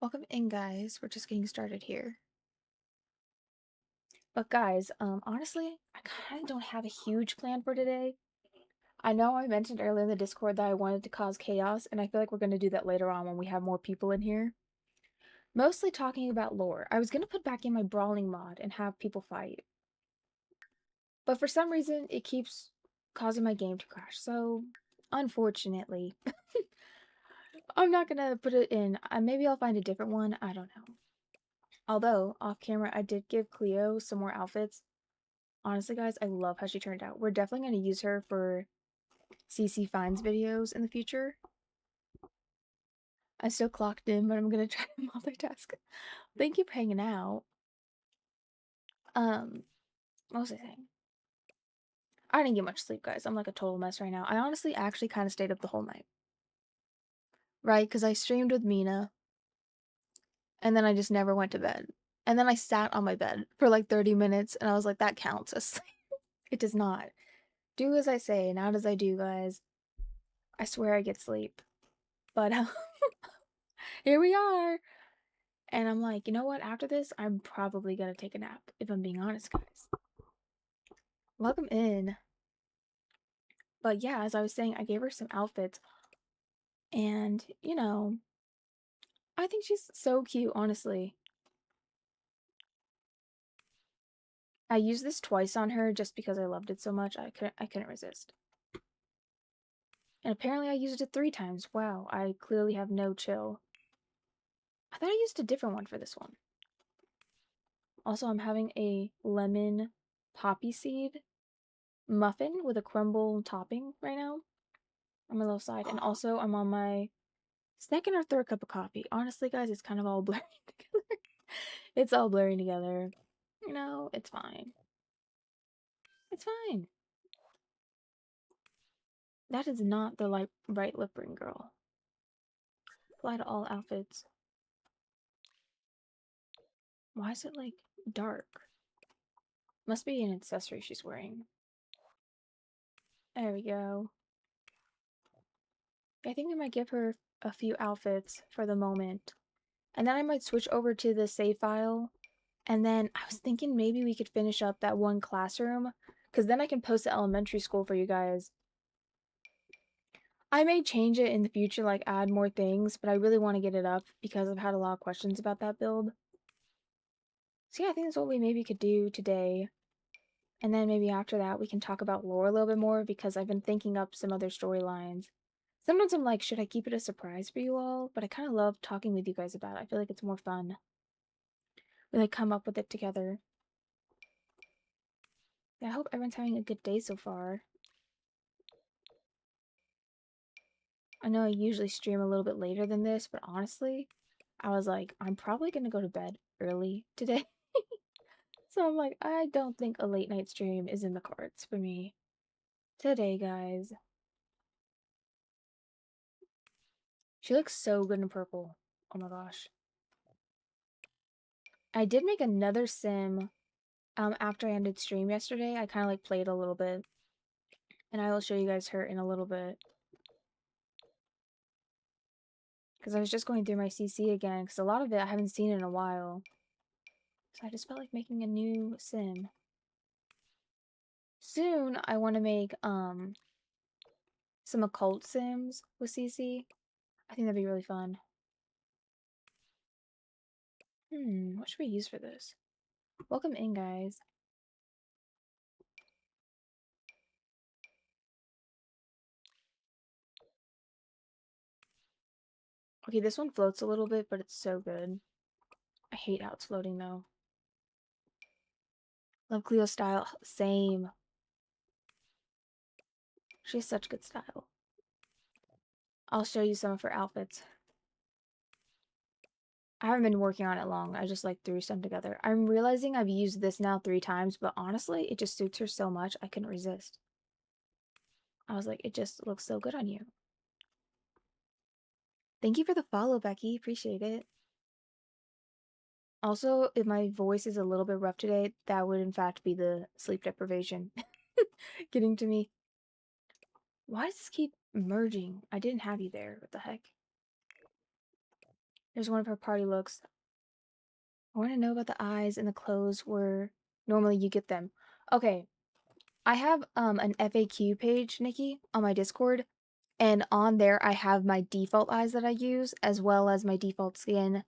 Welcome in, guys. We're just getting started here. But guys, honestly, I kind of don't have a huge plan for today. I know I mentioned earlier in the Discord that I wanted to cause chaos, and I feel like we're going to do that later on when we have more people in here. Mostly talking about lore. I was going to put back in my brawling mod and have people fight. But for some reason, it keeps causing my game to crash. So, unfortunately, I'm not going to put it in. Maybe I'll find a different one. I don't know. Although, off camera, I did give Cleo some more outfits. Honestly, guys, I love how she turned out. We're definitely going to use her for CC Finds videos in the future. I still clocked in, but I'm going to try to multitask. Thank you for hanging out. What was I saying? I didn't get much sleep, guys. I'm like a total mess right now. I honestly actually kind of stayed up the whole night. Right? Because I streamed with Mina, and then I just never went to bed. And then I sat on my bed for like 30 minutes, and I was like, that counts as sleep. It does not. Do as I say, not as I do, guys. I swear I get sleep. But here we are. And I'm like, you know what? After this, I'm probably gonna take a nap, if I'm being honest, guys. Welcome in. But yeah, as I was saying, I gave her some outfits. And, I think she's so cute, honestly. I used this twice on her just because I loved it so much. I couldn't resist. And apparently I used it 3 times. Wow, I clearly have no chill. I thought I used a different one for this one. Also, I'm having a lemon poppy seed muffin with a crumble topping right now on my little side. And also, I'm on my second or third cup of coffee. Honestly, guys, it's kind of all blurring together. It's all blurring together. It's fine. It's fine. That is not the right lip ring, girl. Apply to all outfits. Why is it, like, dark? Must be an accessory she's wearing. There we go. I think I might give her a few outfits for the moment. And then I might switch over to the save file. And then I was thinking maybe we could finish up that one classroom. Because then I can post the elementary school for you guys. I may change it in the future, like add more things, but I really want to get it up because I've had a lot of questions about that build. So yeah, I think that's what we maybe could do today. And then maybe after that, we can talk about lore a little bit more because I've been thinking up some other storylines. Sometimes I'm like, should I keep it a surprise for you all? But I kind of love talking with you guys about it. I feel like it's more fun. We like come up with it together. Yeah, I hope everyone's having a good day so far. I know I usually stream a little bit later than this, but honestly, I was like, I'm probably gonna go to bed early today. So I'm like, I don't think a late night stream is in the cards for me today, guys. She looks so good in purple. Oh my gosh. I did make another sim after I ended stream yesterday. I kind of like played a little bit. And I will show you guys her in a little bit. Because I was just going through my CC again. Because a lot of it I haven't seen in a while. So I just felt like making a new sim. Soon I want to make some occult sims with CC. I think that'd be really fun. What should we use for this? Welcome in, guys. Okay, this one floats a little bit, but it's so good. I hate how it's floating, though. Love Cleo's style. Same. She has such good style. I'll show you some of her outfits. I haven't been working on it long. I just like threw some together. I'm realizing I've used this now 3 times, but honestly, it just suits her so much, I couldn't resist. I was like, it just looks so good on you. Thank you for the follow, Becky. Appreciate it. Also, if my voice is a little bit rough today, that would in fact be the sleep deprivation getting to me. Why does this keep merging? I didn't have you there. What the heck? There's one of her party looks. I want to know about the eyes and the clothes where normally you get them. Okay, I have an FAQ page, Nikki, on my Discord, and on there I have my default eyes that I use, as well as my default skin,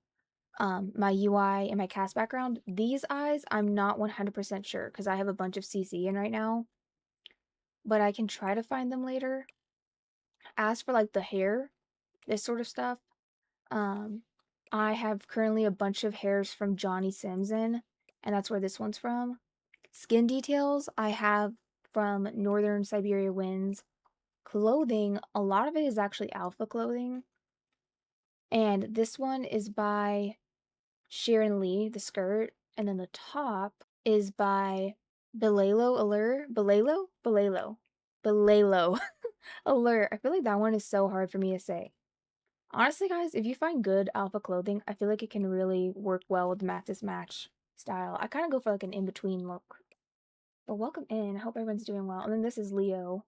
my UI, and my cast background. These eyes, I'm not 100% sure because I have a bunch of CC in right now, but I can try to find them later. As for like the hair, this sort of stuff, um, I have currently a bunch of hairs from Johnny Sims in, and that's where this one's from. Skin details I have from Northern Siberia Winds. Clothing, a lot of it is actually alpha clothing. And this one is by Sharon Lee, the skirt. And then the top is by Belalo Allure. Belalo Allure. I feel like that one is so hard for me to say. Honestly, guys, if you find good alpha clothing, I feel like it can really work well with the Mathis Match style. I kind of go for like an in-between look. But welcome in. I hope everyone's doing well. And then this is Leo.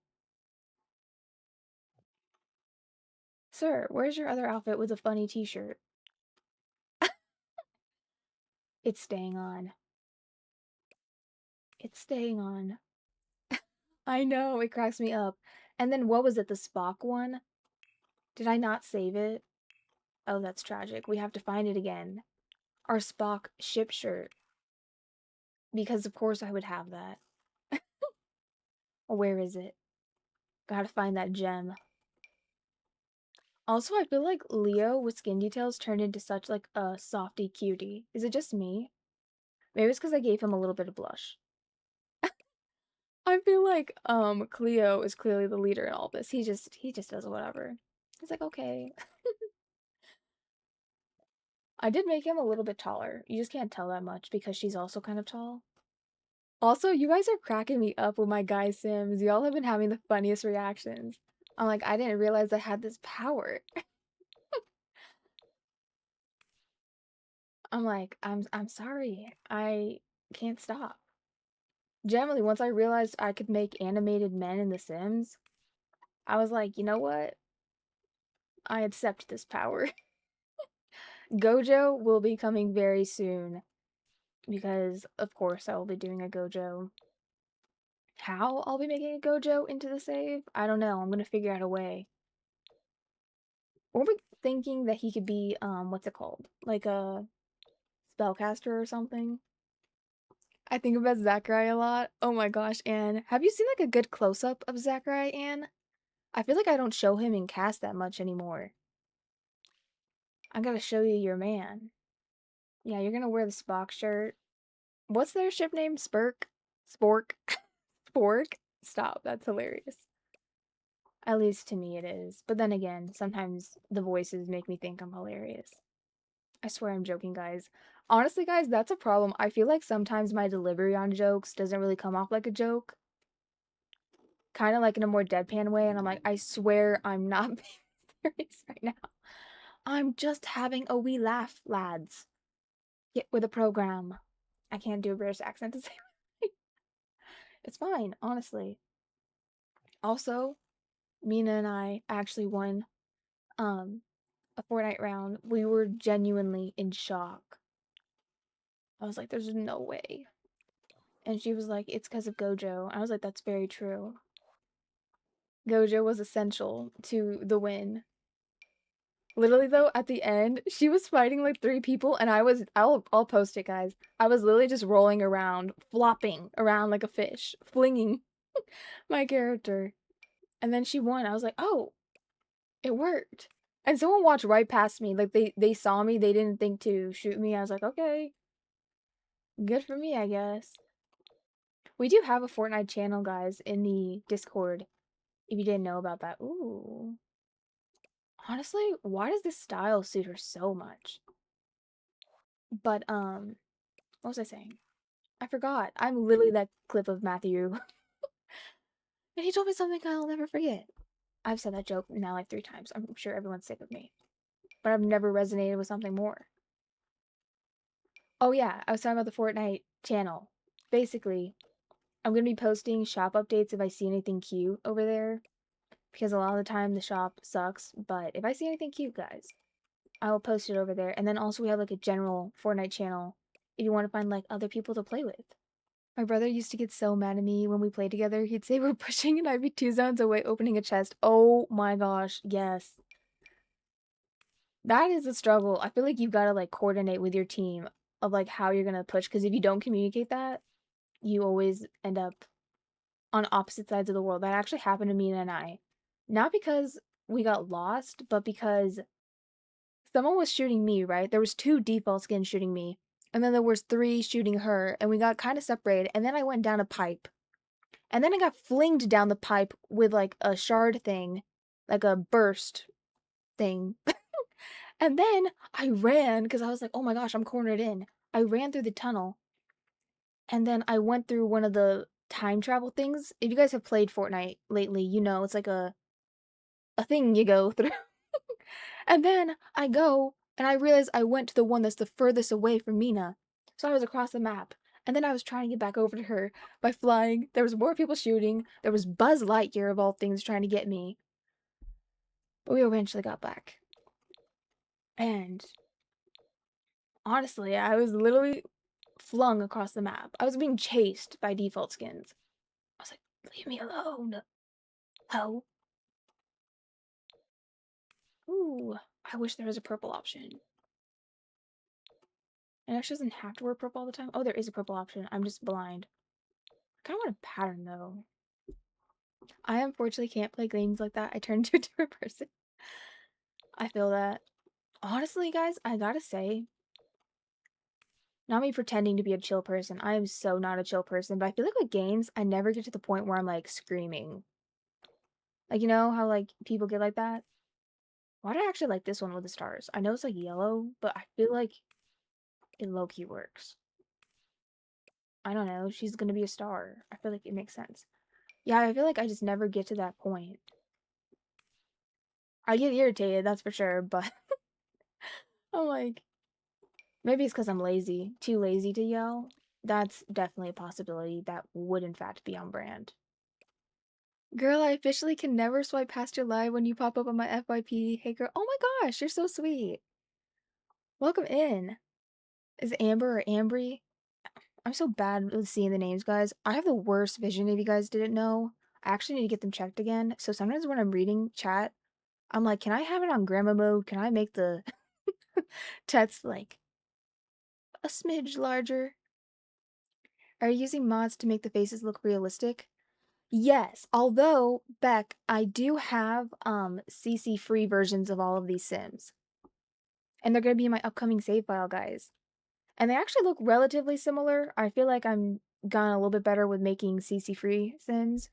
Sir, where's your other outfit with a funny t-shirt? It's staying on. It's staying on. I know, it cracks me up. And then what was it, the Spock one? Did I not save it? Oh, that's tragic. We have to find it again. Our Spock ship shirt. Because of course I would have that. Where is it? Gotta find that gem. Also, I feel like Leo with skin details turned into such like a softy cutie. Is it just me? Maybe it's because I gave him a little bit of blush. I feel like Cleo is clearly the leader in all this. He just does whatever. He's like, okay. I did make him a little bit taller. You just can't tell that much because she's also kind of tall. Also, you guys are cracking me up with my guy Sims. Y'all have been having the funniest reactions. I'm like, I didn't realize I had this power. I'm like, I'm sorry. I can't stop. Generally, once I realized I could make animated men in The Sims, I was like, you know what? I accept this power. Gojo will be coming very soon because, of course, I will be doing a Gojo. How I'll be making a Gojo into the save? I don't know. I'm gonna figure out a way. Or we thinking that he could be, what's it called? Like a spellcaster or something? I think about Zachary a lot. Oh my gosh, Anne. Have you seen like a good close-up of Zachary, Anne? I feel like I don't show him in cast that much anymore. I gotta show you your man. Yeah, you're gonna wear the Spock shirt. What's their ship name? Spurk? Spork? Spork? Stop, that's hilarious. At least to me it is. But then again, sometimes the voices make me think I'm hilarious. I swear I'm joking, guys. Honestly, guys, that's a problem. I feel like sometimes my delivery on jokes doesn't really come off like a joke. Kind of like in a more deadpan way, and I'm like, I swear I'm not being serious right now. I'm just having a wee laugh, lads. Get with the program. I can't do a British accent to say it. It's fine, honestly. Also, Mina and I actually won a Fortnite round. We were genuinely in shock. I was like, there's no way. And she was like, it's because of Gojo. I was like, that's very true. Gojo was essential to the win. Literally though, at the end, she was fighting like 3 people, and I'll post it, guys. I was literally just rolling around, flopping around like a fish, flinging my character. And then she won. I was like, oh, it worked. And someone walked right past me. Like they saw me, they didn't think to shoot me. I was like, okay. Good for me, I guess. We do have a Fortnite channel, guys, in the Discord. If you didn't know about that. Ooh. Honestly, why does this style suit her so much? But, what was I saying? I forgot. I'm literally that clip of Matthew. And he told me something I'll never forget. I've said that joke now like 3 times. I'm sure everyone's sick of me. But I've never resonated with something more. Oh yeah, I was talking about the Fortnite channel. Basically, I'm gonna be posting shop updates if I see anything cute over there. Because a lot of the time the shop sucks. But if I see anything cute, guys, I will post it over there. And then also we have like a general Fortnite channel if you want to find like other people to play with. My brother used to get so mad at me when we played together. He'd say we're pushing and I'd be 2 zones away opening a chest. Oh my gosh, yes. That is a struggle. I feel like you've got to like coordinate with your team of like how you're gonna push, because if you don't communicate that, you always end up on opposite sides of the world. That actually happened to Mina and I. Not because we got lost, but because someone was shooting me, right? There was 2 default skins shooting me, and then there was 3 shooting her, and we got kind of separated, and then I went down a pipe. And then I got flinged down the pipe with like a shard thing, like a burst thing. And then I ran because I was like, oh my gosh, I'm cornered in. I ran through the tunnel, and then I went through one of the time travel things. If you guys have played Fortnite lately, you know it's like a thing you go through. And then I go and I realized I went to the one that's the furthest away from Mina. So I was across the map. And then I was trying to get back over to her by flying. There was more people shooting. There was Buzz Lightyear of all things trying to get me. But we eventually got back. And honestly, I was literally flung across the map. I was being chased by default skins. I was like, leave me alone. Oh. Ooh. I wish there was a purple option. And actually doesn't have to wear purple all the time. Oh, there is a purple option. I'm just blind. I kind of want a pattern though. I unfortunately can't play games like that. I turn into a different person. I feel that. Honestly, guys, I gotta say, not me pretending to be a chill person. I am so not a chill person, but I feel like with games, I never get to the point where I'm like screaming. Like, you know how like people get like that? Why do I actually like this one with the stars? I know it's like yellow, but I feel like it low-key works. I don't know. She's gonna be a star. I feel like it makes sense. Yeah, I feel like I just never get to that point. I get irritated, that's for sure, but I'm like, maybe it's because I'm lazy. Too lazy to yell. That's definitely a possibility that would in fact be on brand. Girl, I officially can never swipe past your live when you pop up on my FYP. Hey girl, oh my gosh, you're so sweet. Welcome in. Is it Amber or Ambry? I'm so bad with seeing the names, guys. I have the worst vision if you guys didn't know. I actually need to get them checked again. So sometimes when I'm reading chat, I'm like, can I have it on grandma mode? Can I make the text like a smidge larger? Are you using mods to make the faces look realistic? Yes, although, Beck, I do have CC free versions of all of these Sims. And they're gonna be in my upcoming save file, guys. And they actually look relatively similar. I feel like I'm gone a little bit better with making CC free Sims.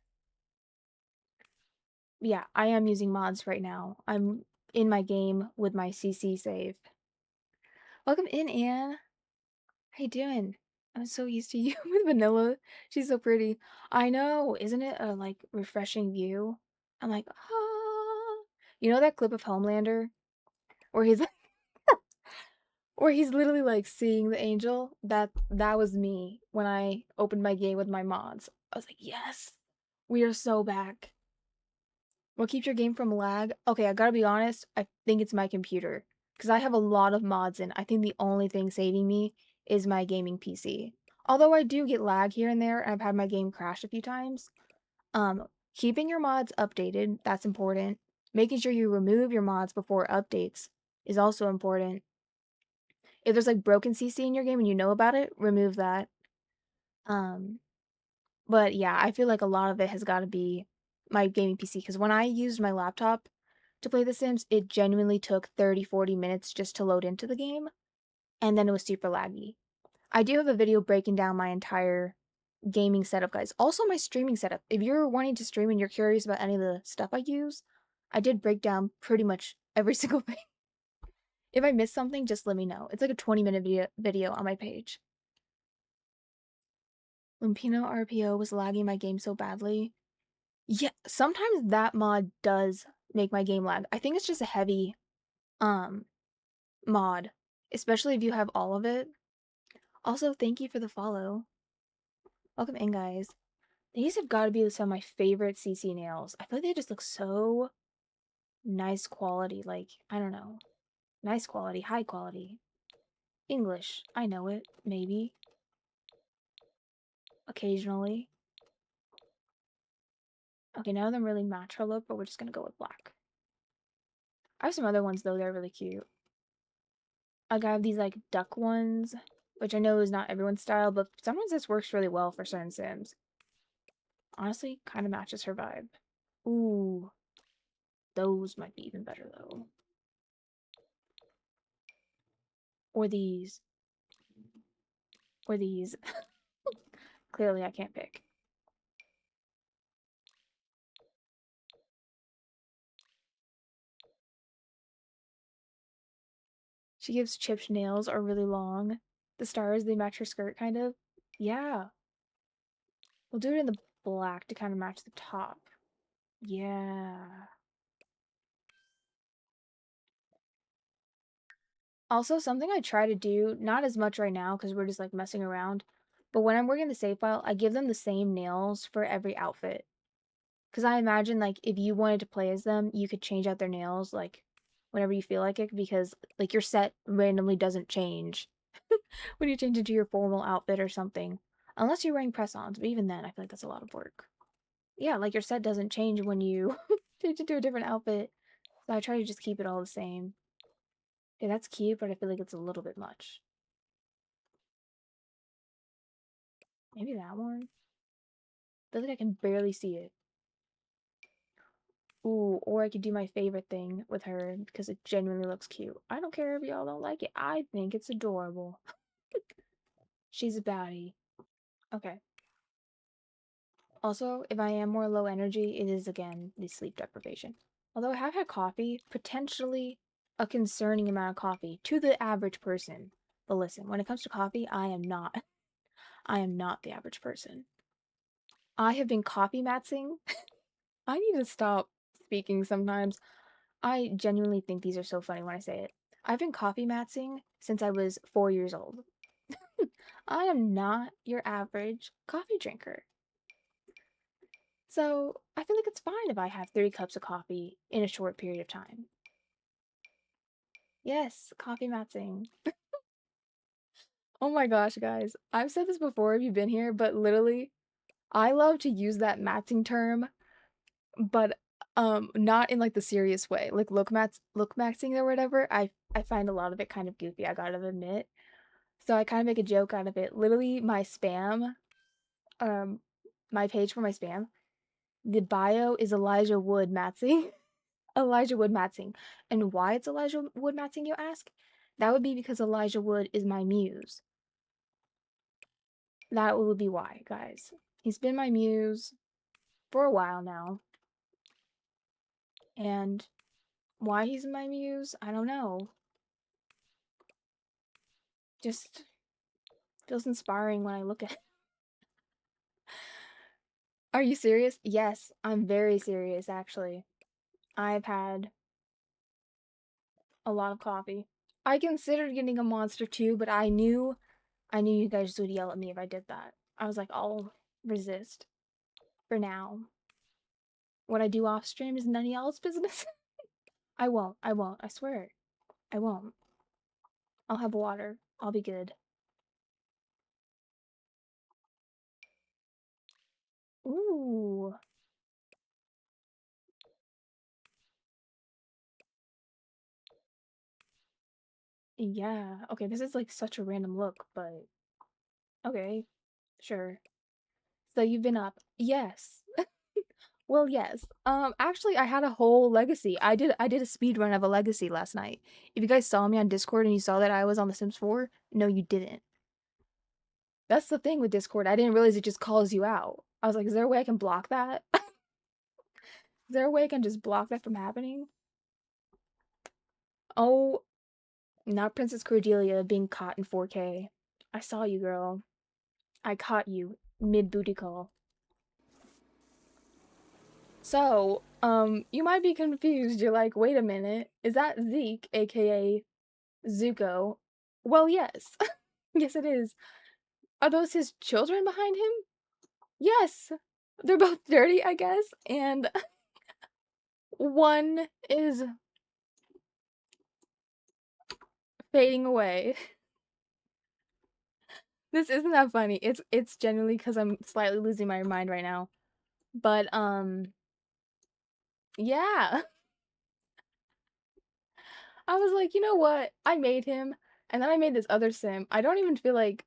Yeah, I am using mods right now. I'm in my game with my CC save. Welcome in, Anne. How you doing? I'm so used to you with Vanilla. She's so pretty. I know, isn't it a like refreshing view? I'm like, ah. You know that clip of Homelander where he's where he's literally like seeing the angel? That was me when I opened my game with my mods. I was like, yes, we are so back. What keeps your game from lag? Okay, I gotta be honest, I think it's my computer. Because I have a lot of mods in. I think the only thing saving me is my gaming PC. Although I do get lag here and there, and I've had my game crash a few times. Keeping your mods updated, that's important. Making sure you remove your mods before updates is also important. If there's like broken CC in your game and you know about it, remove that. Um, but yeah, I feel like a lot of it has got to be my gaming PC, because when I used my laptop to play The Sims, it genuinely took 30-40 minutes just to load into the game, and then it was super laggy. I do have a video breaking down my entire gaming setup, guys. Also my streaming setup. If you're wanting to stream and you're curious about any of the stuff I use, I did break down pretty much every single thing. If I missed something, just let me know. It's like a 20-minute video on my page. Lumpino RPO was lagging my game so badly. Yeah, sometimes that mod does make my game lag. I think it's just a heavy um mod, especially if you have all of it. Also, thank you for the follow. Welcome in, guys. These have got to be some of my favorite CC nails. I feel like they just look so nice quality. Like, I don't know. Nice quality, high quality. English, I know it, maybe. Occasionally. Okay, none of them really match her look, but we're just gonna go with black. I have some other ones, though, they're really cute. Like, I have these, like, duck ones, which I know is not everyone's style, but sometimes this works really well for certain Sims. Honestly, kind of matches her vibe. Ooh, those might be even better, though. Or these. Or these. Clearly, I can't pick. She gives chipped nails are really long. The stars, they match her skirt, kind of. Yeah. We'll do it in the black to kind of match the top. Yeah. Also, something I try to do, not as much right now because we're just like messing around, but when I'm working the save file, I give them the same nails for every outfit. Because I imagine, like, if you wanted to play as them, you could change out their nails, like, whenever you feel like it, because, like, your set randomly doesn't change when you change into your formal outfit or something. Unless you're wearing press-ons, but even then, I feel like that's a lot of work. Yeah, like, your set doesn't change when you change into a different outfit. So I try to just keep it all the same. Yeah, that's cute, but I feel like it's a little bit much. Maybe that one? I feel like I can barely see it. Ooh, or I could do my favorite thing with her because it genuinely looks cute. I don't care if y'all don't like it. I think it's adorable. She's a baddie. Okay. Also, if I am more low energy, it is again the sleep deprivation. Although I have had coffee, potentially a concerning amount of coffee to the average person. But listen, when it comes to coffee, I am not. I am not the average person. I have been coffee matsing. I need to stop speaking sometimes. I genuinely think these are so funny when I say it. I've been coffee matsing since I was 4 years old. I am not your average coffee drinker. So I feel like it's fine if I have 3 cups of coffee in a short period of time. Yes, coffee matsing. Oh my gosh, guys. I've said this before if you've been here, but literally, I love to use that matsing term, but not in like the serious way. Like look maxing or whatever. I find a lot of it kind of goofy, I gotta admit. So I kind of make a joke out of it. Literally, my spam, um, my page for my spam, the bio is Elijah Wood Matsing. Elijah Wood Matsing. And why it's Elijah Wood Matsing, you ask? That would be because Elijah Wood is my muse. That would be why, guys. He's been my muse for a while now. And why he's my muse, I don't know. Just feels inspiring when I look at it. Are you serious? Yes, I'm very serious, actually. I've had a lot of coffee. I considered getting a monster too, but I knew you guys would yell at me if I did that. I was like, I'll resist for now. What I do off stream is none of y'all's business. I won't. I won't. I swear. I won't. I'll have water. I'll be good. Ooh. Yeah. Okay, this is like such a random look, but okay. Sure. So you've been up. Yes. Well, yes. Actually, I had a whole legacy. I did a speed run of a legacy last night. If you guys saw me on Discord and you saw that I was on The Sims 4, no, you didn't. That's the thing with Discord. I didn't realize it just calls you out. I was like, is there a way I can block that? Is there a way I can just block that from happening? Oh, not Princess Cordelia being caught in 4K. I saw you, girl. I caught you mid booty call. So, you might be confused. You're like, wait a minute, is that Zeke, aka Zuko? Well, yes. Yes, it is. Are those his children behind him? Yes. They're both dirty, I guess. And one is fading away. This isn't that funny. It's genuinely because I'm slightly losing my mind right now. But yeah. I was like, you know what? I made him, and then I made this other sim. I don't even feel like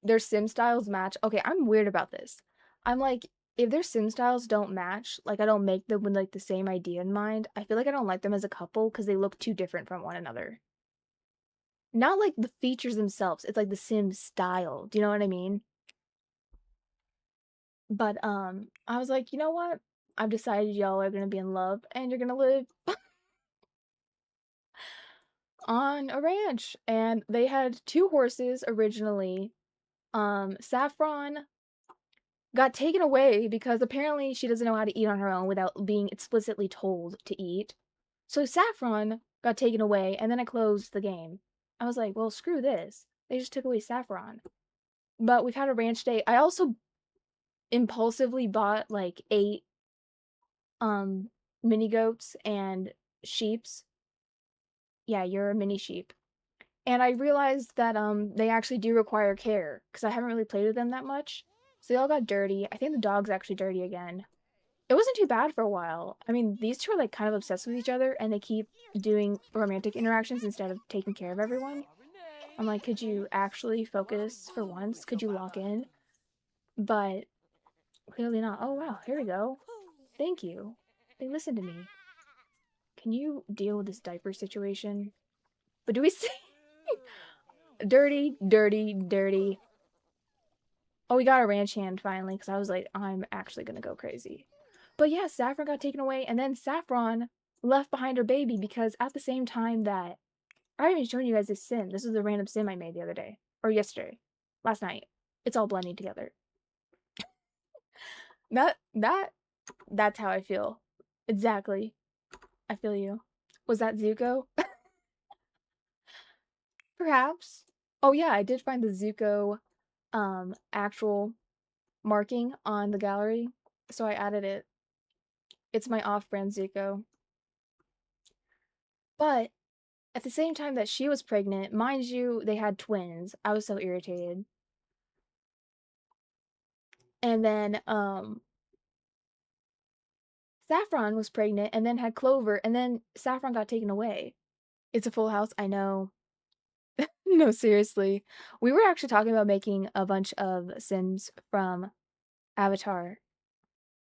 their sim styles match. Okay, I'm weird about this. I'm like, if their sim styles don't match, like I don't make them with like the same idea in mind, I feel like I don't like them as a couple because they look too different from one another. Not like the features themselves, it's like the sim style. Do you know what I mean? But I was like, you know what? I've decided y'all are gonna be in love and you're gonna live on a ranch. And they had two horses originally. Saffron got taken away because apparently she doesn't know how to eat on her own without being explicitly told to eat. So Saffron got taken away, and then I closed the game. I was like, well, screw this. They just took away Saffron. But we've had a ranch day. I also impulsively bought like 8 um mini goats and sheeps. Yeah, you're a mini sheep. And I realized that they actually do require care because I haven't really played with them that much. So they all got dirty. I think the dog's actually dirty again. It wasn't too bad for a while. I mean, these two are like kind of obsessed with each other and they keep doing romantic interactions instead of taking care of everyone. I'm like, could you actually focus for once? Could you lock in? But clearly not. Oh wow, here we go. Thank you. They listened to me. Can you deal with this diaper situation? But do we see dirty, dirty, dirty? Oh, we got a ranch hand finally because I was like, I'm actually gonna go crazy. But yeah, Saffron got taken away, and then Saffron left behind her baby because at the same time that I haven't even shown you guys this sim. This is the random sim I made the other day or yesterday, last night. It's all blending together. That's how I feel. Exactly. I feel you. Was that Zuko? Perhaps. Oh yeah, I did find the Zuko actual marking on the gallery, so I added it. It's my off-brand Zuko. But at the same time that she was pregnant, mind you, they had twins. I was so irritated. And then Saffron was pregnant and then had Clover and then Saffron got taken away. It's a full house, I know. No, seriously. We were actually talking about making a bunch of Sims from Avatar.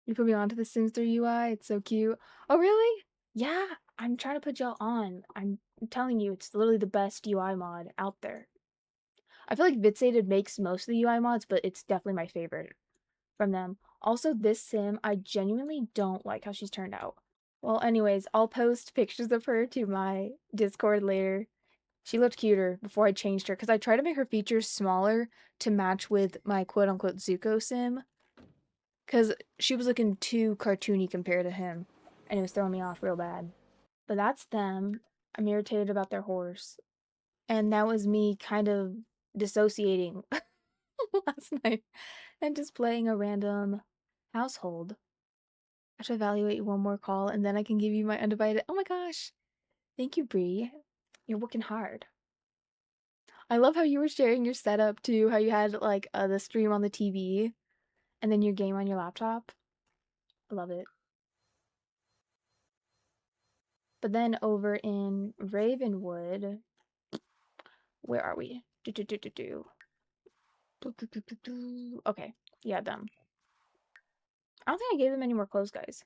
You put me onto the Sims 3 UI. It's so cute. Oh, really? Yeah, I'm trying to put y'all on. I'm telling you, it's literally the best UI mod out there. I feel like vyxated makes most of the UI mods, but it's definitely my favorite from them. Also, this sim, I genuinely don't like how she's turned out. Well, anyways, I'll post pictures of her to my Discord later. She looked cuter before I changed her because I tried to make her features smaller to match with my quote-unquote Zuko sim because she was looking too cartoony compared to him and it was throwing me off real bad. But that's them. I'm irritated about their horse. And that was me kind of dissociating last night and just playing a random household. I should evaluate one more call and then I can give you my undivided. Oh my gosh. Thank you, Bree. You're working hard. I love how you were sharing your setup too, how you had like the stream on the TV and then your game on your laptop. I love it. But then over in Ravenwood, where are we? Okay, yeah, them. I don't think I gave them any more clothes, guys.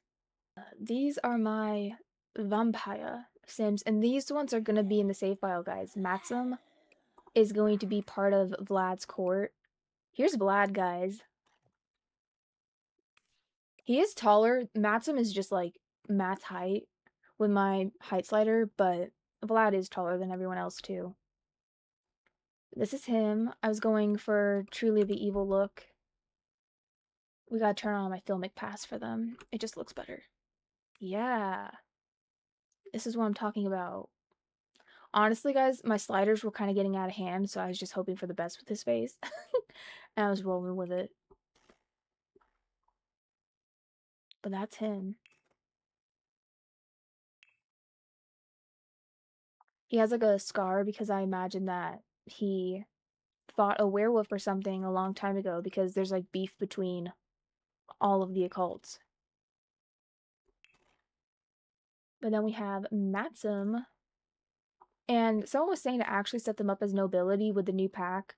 These are my vampire sims, and these ones are gonna be in the save file, guys. Maxim is going to be part of Vlad's court. Here's Vlad, guys. He is taller. Maxim is just like Matt's height with my height slider, but Vlad is taller than everyone else too. This is him. I was going for truly the evil look. We gotta turn on my filmic pass for them. It just looks better. Yeah. This is what I'm talking about. Honestly, guys, my sliders were kind of getting out of hand, so I was just hoping for the best with his face. And I was rolling with it. But that's him. He has like a scar because I imagine that he fought a werewolf or something a long time ago because there's like beef between all of the occults. But then we have Maxim, and someone was saying to actually set them up as nobility with the new pack.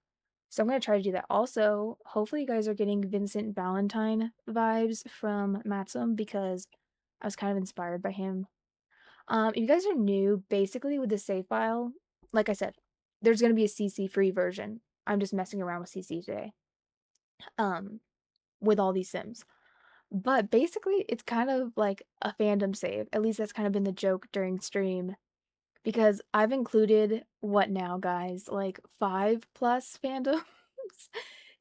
So I'm going to try to do that. Also, hopefully you guys are getting Vincent Valentine vibes from Maxim because I was kind of inspired by him. If you guys are new, basically with the save file, like I said, there's going to be a CC free version. I'm just messing around with CC today. With all these Sims. But basically, it's kind of like a fandom save. At least that's kind of been the joke during stream. Because I've included, what now, guys? Like 5+ fandoms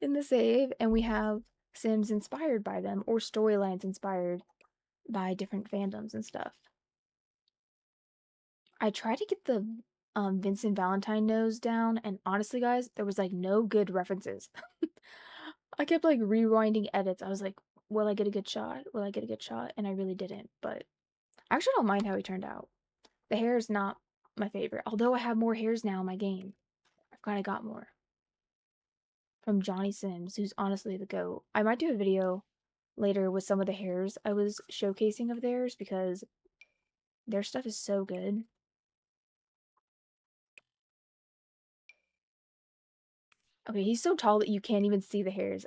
in the save, and we have Sims inspired by them, or storylines inspired by different fandoms and stuff. I tried to get the Vincent Valentine nose down, and honestly, guys, there was like no good references. I kept like rewinding edits. I was like, will I get a good shot? Will I get a good shot? And I really didn't, but I actually don't mind how he turned out. The hair is not my favorite, although I have more hairs now in my game. I've kind of got more. From Johnny Sims, who's honestly the GOAT. I might do a video later with some of the hairs I was showcasing of theirs because their stuff is so good. Okay, he's so tall that you can't even see the hairs.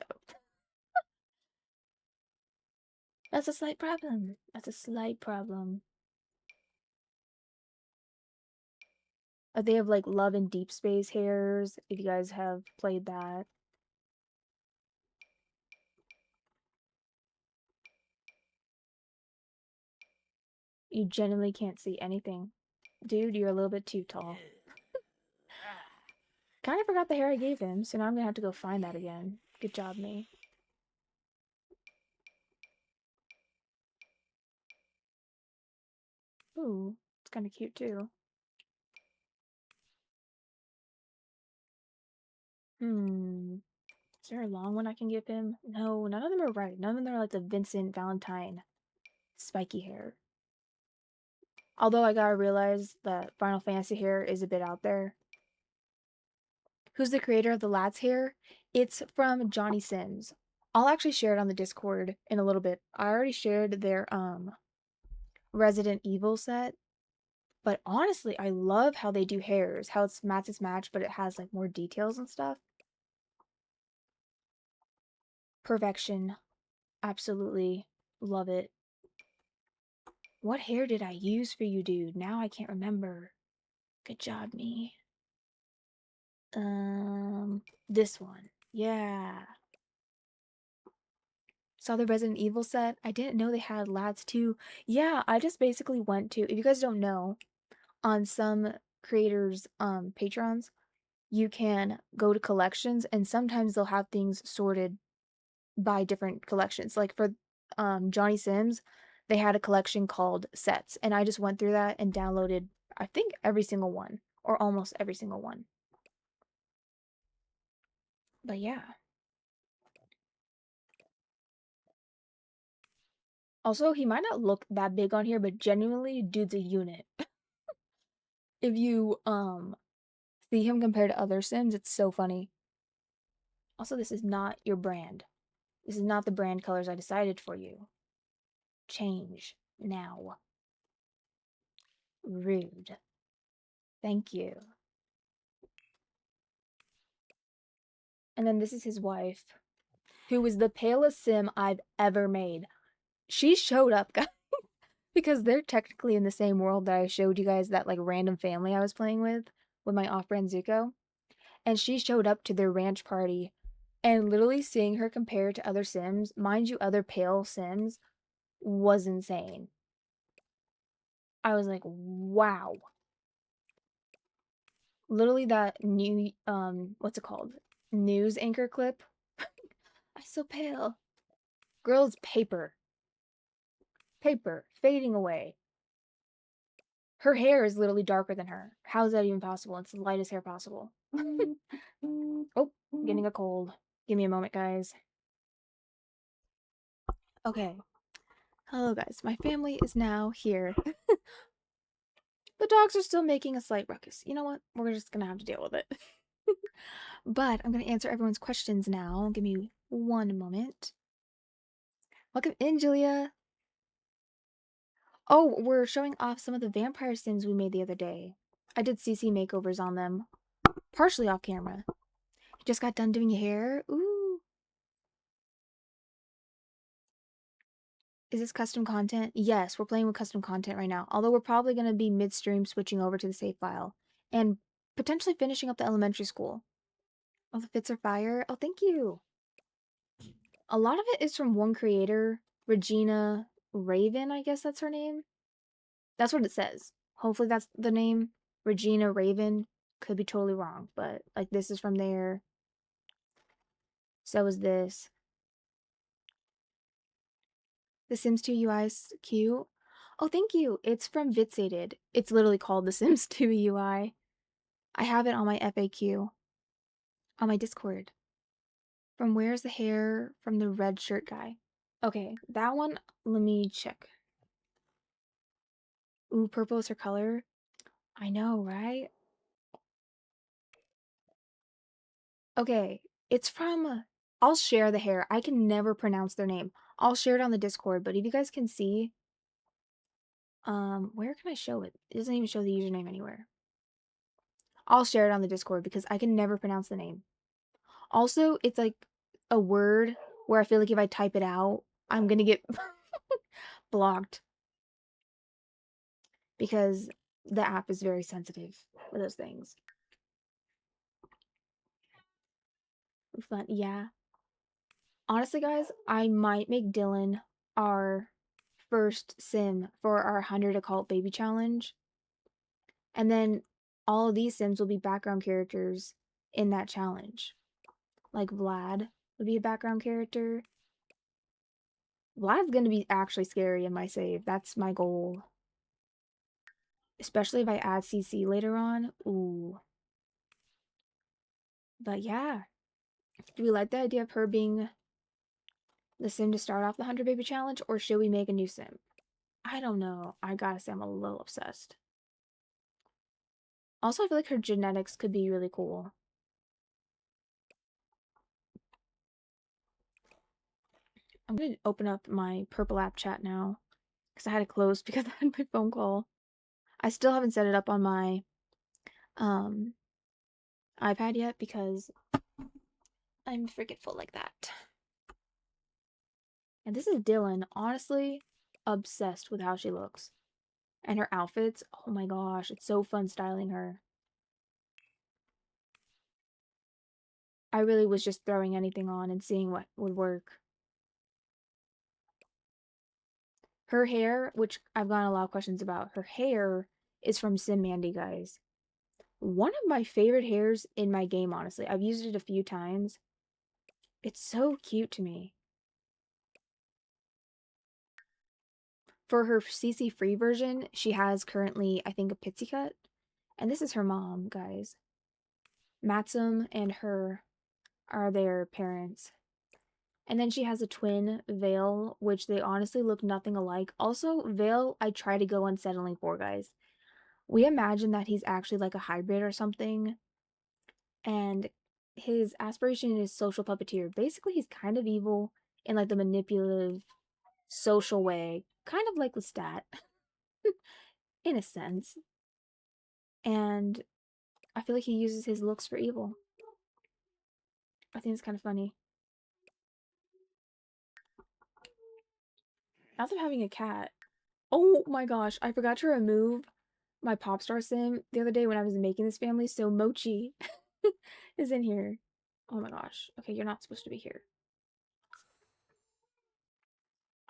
That's a slight problem. That's a slight problem. They have like Love and Deep Space hairs, if you guys have played that. You genuinely can't see anything. Dude, you're a little bit too tall. Kinda forgot the hair I gave him, so now I'm gonna have to go find that again. Good job, me. Ooh, it's kinda cute too. Hmm. Is there a long one I can give him? No, none of them are right. None of them are like the Vincent Valentine spiky hair. Although I gotta realize that Final Fantasy hair is a bit out there. Who's the creator of the lad's hair? It's from Johnny Sims. I'll actually share it on the Discord in a little bit. I already shared their Resident Evil set, but honestly, I love how they do hairs, how it's match, but it has like more details and stuff. Perfection. Absolutely love it. What hair did I use for you, dude? Now I can't remember. Good job, me. This one. Yeah. Saw the Resident Evil set. I didn't know they had lads too. Yeah, I just basically went to, if you guys don't know, on some creators' Patrons, you can go to collections and sometimes they'll have things sorted by different collections. Like for Johnny Sims, they had a collection called Sets, and I just went through that and downloaded, I think, every single one, or almost every single one. But yeah. Also, he might not look that big on here, but genuinely, dude's a unit. If you see him compared to other Sims, it's so funny. Also, this is not your brand. This is not the brand colors I decided for you. Change now. Rude. Thank you. And then this is his wife, who was the palest Sim I've ever made. She showed up, guys, because they're technically in the same world that I showed you guys, that like random family I was playing with my off-brand Zuko. And she showed up to their ranch party, and literally seeing her compared to other Sims, mind you, other pale Sims, was insane. I was like, wow. Literally that new, what's it called? News anchor clip. I'm so pale. Girl's paper. Paper. Fading away. Her hair is literally darker than her. How is that even possible? It's the lightest hair possible. Oh, getting a cold. Give me a moment, guys. Okay. Hello, guys. My family is now here. The dogs are still making a slight ruckus. You know what? We're just gonna have to deal with it. But I'm gonna answer everyone's questions now. Give me one moment. Welcome in, Julia. Oh, we're showing off some of the vampire sims we made the other day. I did CC makeovers on them, partially off camera. Just got done doing your hair. Ooh. Is this custom content? Yes, we're playing with custom content right now. Although we're probably going to be midstream switching over to the save file. And potentially finishing up the elementary school. Oh, the fits are fire. Oh, thank you. A lot of it is from one creator, Regina Raven, I guess that's her name. That's what it says. Hopefully that's the name. Regina Raven. Could be totally wrong, but like this is from there. So is this. The Sims 2 UI is cute. Oh, thank you. It's from vyxated. It's literally called The Sims 2 UI. I have it on my FAQ. On my Discord. From where's the hair from the red shirt guy? Okay, that one, let me check. Ooh, purple is her color. I know, right? Okay, it's from. I'll share the hair. I can never pronounce their name. I'll share it on the Discord, but if you guys can see, where can I show it? It doesn't even show the username anywhere. I'll share it on the Discord because I can never pronounce the name. Also, it's like a word where I feel like if I type it out, I'm gonna get blocked because the app is very sensitive with those things. Fun, yeah. Honestly, guys, I might make Dylan our first sim for our 100 occult baby challenge. And then all of these sims will be background characters in that challenge. Like Vlad would be a background character. Vlad's gonna be actually scary in my save. That's my goal. Especially if I add CC later on. Ooh. But yeah. Do we like the idea of her being the sim to start off the 100 baby challenge, or should we make a new sim? I don't know. I gotta say, I'm a little obsessed. Also, I feel like her genetics could be really cool. I'm gonna open up my purple app chat now because I had it closed because I had my phone call. I still haven't set it up on my um iPad yet because I'm forgetful like that. And this is Dylan, honestly obsessed with how she looks. And her outfits, oh my gosh, it's so fun styling her. I really was just throwing anything on and seeing what would work. Her hair, which I've gotten a lot of questions about, her hair is from Sim Mandy, guys. One of my favorite hairs in my game, honestly. I've used it a few times. It's so cute to me. For her CC free version, she has currently, I think, a pixie cut. And this is her mom, guys. Matsum and her are their parents. And then she has a twin, Vale, which they honestly look nothing alike. Also, Vale, I try to go unsettling for, guys. We imagine that he's actually like a hybrid or something. And his aspiration is social puppeteer. Basically, he's kind of evil in like the manipulative, social way. Kind of like Lestat, in a sense. And I feel like he uses his looks for evil. I think it's kind of funny. As of having a cat, oh my gosh, I forgot to remove my Popstar sim the other day when I was making this family, so Mochi is in here. Oh my gosh. Okay, you're not supposed to be here.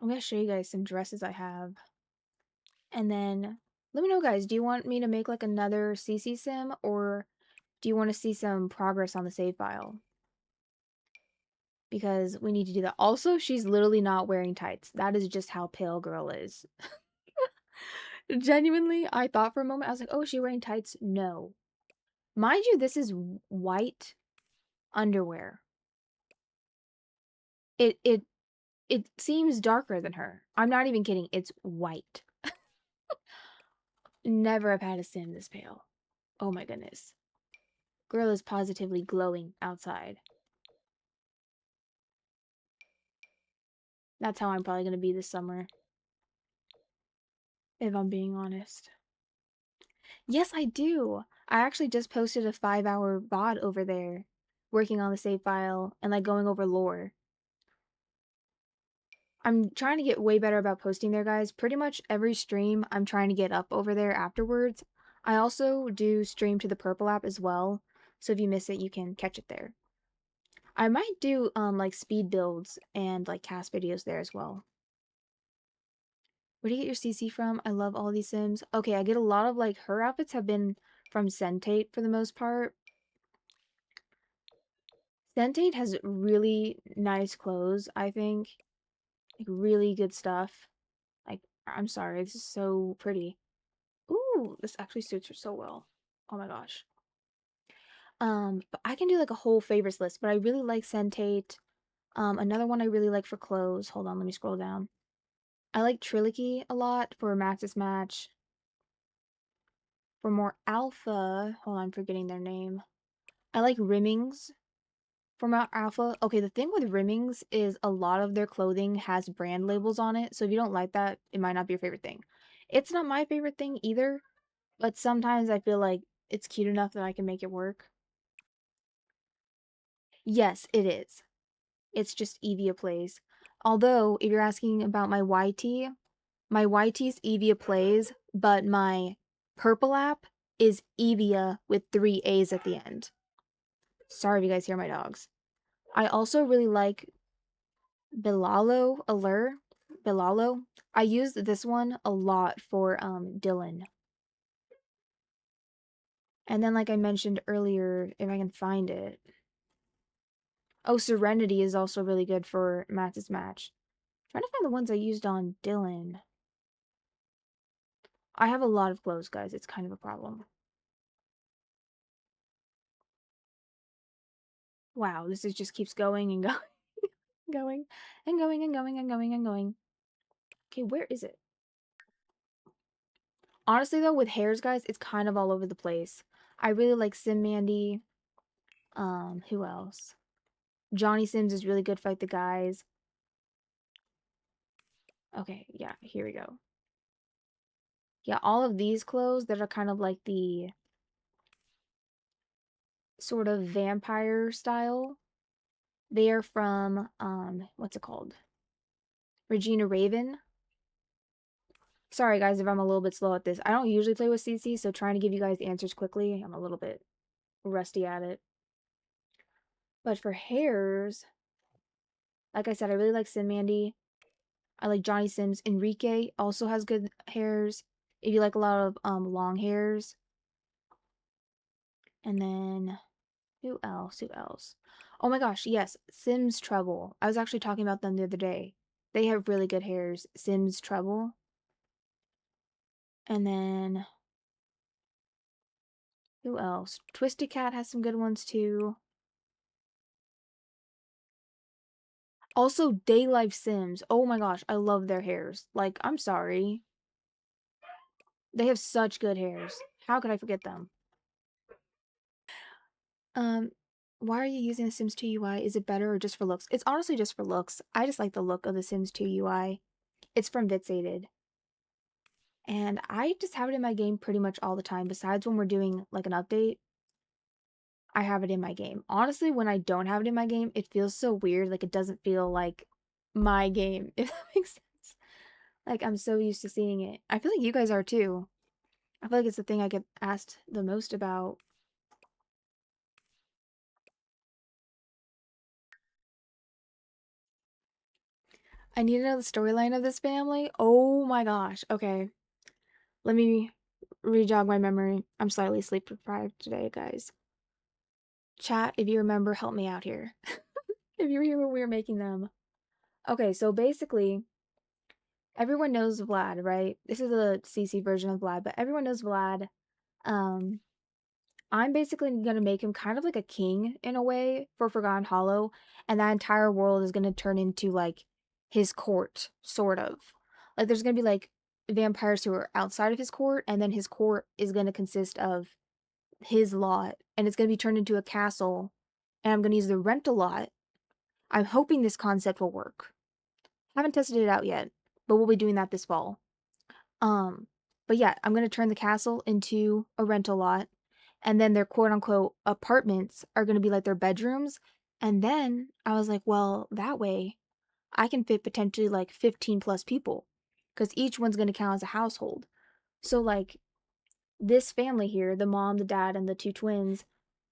I'm gonna show you guys some dresses I have. And then let me know, guys, do you want me to make like another CC sim, or do you want to see some progress on the save file? Because we need to do that. Also, she's literally not wearing tights. That is just how pale girl is. Genuinely, I thought for a moment, I was like, oh, is she wearing tights? No. Mind you, this is white underwear. It seems darker than her. I'm not even kidding. It's white. Never have had a sim this pale. Oh my goodness. Girl is positively glowing outside. That's how I'm probably going to be this summer, if I'm being honest. Yes, I do. I actually just posted a 5-hour VOD over there, working on the save file and like going over lore. I'm trying to get way better about posting there, guys. Pretty much every stream I'm trying to get up over there afterwards. I also do stream to the Purple app as well, so if you miss it, you can catch it there. I might do like speed builds and like cast videos there as well. Where do you get your CC from? I love all these Sims. Okay, I get a lot of like her outfits have been from Sentate for the most part. Sentate has really nice clothes, I think. Like really good stuff. Like I'm sorry, this is so pretty. Ooh, this actually suits her so well. Oh my gosh. But I can do like a whole favorites list, but I really like Sentate. Another one I really like for clothes. Hold on, let me scroll down. I like Trilogy a lot for Max's Match. For more alpha, hold on, I'm forgetting their name. I like Rimmings for more alpha. Okay, the thing with Rimmings is a lot of their clothing has brand labels on it, so if you don't like that, it might not be your favorite thing. It's not my favorite thing either, but sometimes I feel like it's cute enough that I can make it work. Yes, it is. It's just Evia Plays. Although, if you're asking about my YT's Evia Plays, but my purple app is Evia with 3 A's at the end. Sorry if you guys hear my dogs. I also really like Bilalo Allure. Bilalo. I used this one a lot for Dylan. And then like I mentioned earlier, if I can find it. Oh, Serenity is also really good for Matt's match. Trying to find the ones I used on Dylan. I have a lot of clothes, guys. It's kind of a problem. Wow, this is just keeps going and going, going, and going and going and going and going. Okay, where is it? Honestly, though, with hairs, guys, it's kind of all over the place. I really like Sim Mandy. Who else? Johnny Sims is really good. Fight the guys. Okay, yeah, here we go. Yeah, all of these clothes that are kind of like the sort of vampire style. They are from what's it called? Regina Raven. Sorry guys if I'm a little bit slow at this. I don't usually play with CC, so trying to give you guys the answers quickly, I'm a little bit rusty at it. But for hairs, like I said, I really like Sim Mandy. I like Johnny Sims. Enrique also has good hairs. If you like a lot of long hairs. And then who else? Who else? Oh my gosh, yes, Sims Trouble. I was actually talking about them the other day. They have really good hairs. Sims Trouble. And then who else? Twisted Cat has some good ones too. Also, Day Life Sims. Oh my gosh, I love their hairs. Like, I'm sorry. They have such good hairs. How could I forget them? Um, why are you using the Sims 2 UI? Is it better or just for looks? It's honestly just for looks. I just like the look of the Sims 2 UI. It's from vyxated. And I just have it in my game pretty much all the time. Besides when we're doing like an update, I have it in my game. Honestly, when I don't have it in my game, it feels so weird. Like it doesn't feel like my game, if that makes sense. Like I'm so used to seeing it. I feel like you guys are too. I feel like it's the thing I get asked the most about. I need to know the storyline of this family. Oh my gosh. Okay. Let me re-jog my memory. I'm slightly sleep deprived today, guys. Chat, if you remember, help me out here. If you were here when we were making them. Okay, so basically, everyone knows Vlad, right? This is a CC version of Vlad, but everyone knows Vlad. Um, I'm basically gonna make him kind of like a king in a way for Forgotten Hollow, and that entire world is gonna turn into like his court, sort of. Like there's gonna be like vampires who are outside of his court, and then his court is going to consist of his lot, and it's going to be turned into a castle, and I'm going to use the rental lot. I'm hoping this concept will work. Haven't tested it out yet, but we'll be doing that this fall. But yeah, I'm going to turn the castle into a rental lot, and then their quote-unquote apartments are going to be like their bedrooms. And then I was like, well, that way I can fit potentially like 15 plus people, because each one's going to count as a household. So like this family here, the mom, the dad, and the two twins,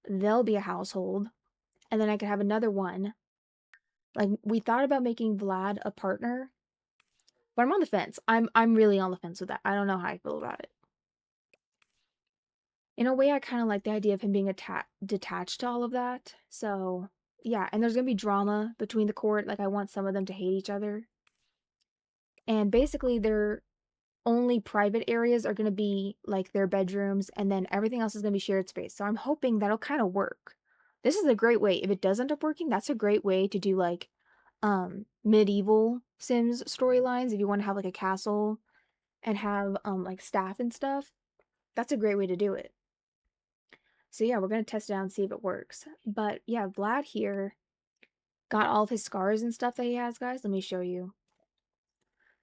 they'll be a household. And then I could have another one. Like, we thought about making Vlad a partner, but I'm on the fence. I'm really on the fence with that. I don't know how I feel about it. In a way, I kind of like the idea of him being detached to all of that. So, yeah, and there's going to be drama between the court. Like, I want some of them to hate each other. And basically, their only private areas are going to be like their bedrooms, and then everything else is going to be shared space. So I'm hoping that'll kind of work. This is a great way. If it does end up working, that's a great way to do like medieval Sims storylines. If you want to have like a castle and have like staff and stuff, that's a great way to do it. So yeah, we're going to test it out and see if it works. But yeah, Vlad here got all of his scars and stuff that he has, guys. Let me show you.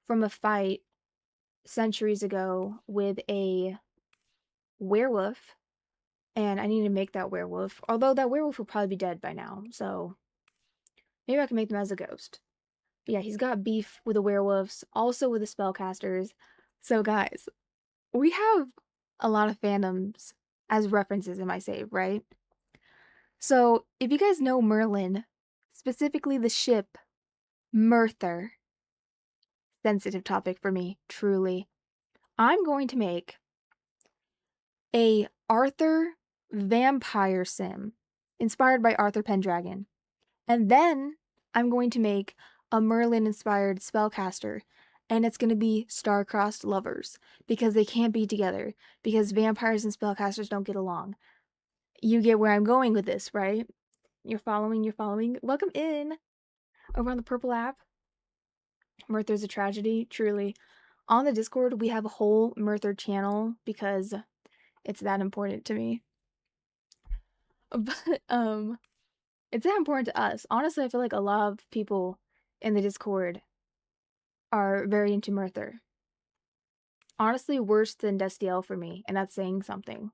From a fight centuries ago with a werewolf, and I need to make that werewolf. Although that werewolf will probably be dead by now, so maybe I can make them as a ghost. But yeah, he's got beef with the werewolves, also with the spellcasters. So guys, we have a lot of fandoms as references in my save, right? So if you guys know Merlin, specifically the ship Merthyr, sensitive topic for me, truly. I'm going to make a Arthur vampire sim inspired by Arthur Pendragon. And then I'm going to make a Merlin inspired spellcaster, and it's going to be star-crossed lovers because they can't be together, because vampires and spellcasters don't get along. You get where I'm going with this, right? You're following. Welcome in over on the purple app. Merthyr's a tragedy, truly. On the Discord, we have a whole Merthyr channel because it's that important to me. But it's that important to us. Honestly, I feel like a lot of people in the Discord are very into Merthyr. Honestly, worse than Destiel for me, and that's saying something.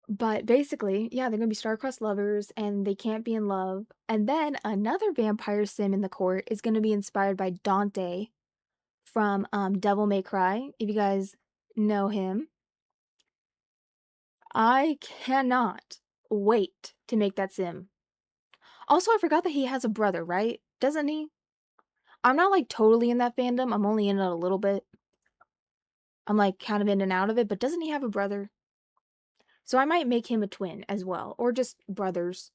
But basically, yeah, they're gonna be star-crossed lovers, and they can't be in love. And then another vampire sim in the court is gonna be inspired by Dante from Devil May Cry, if you guys know him. I cannot wait to make that sim. Also, I forgot that he has a brother, right? Doesn't he? I'm not like totally in that fandom. I'm only in it a little bit. I'm like kind of in and out of it, but doesn't he have a brother? So I might make him a twin as well, or just brothers.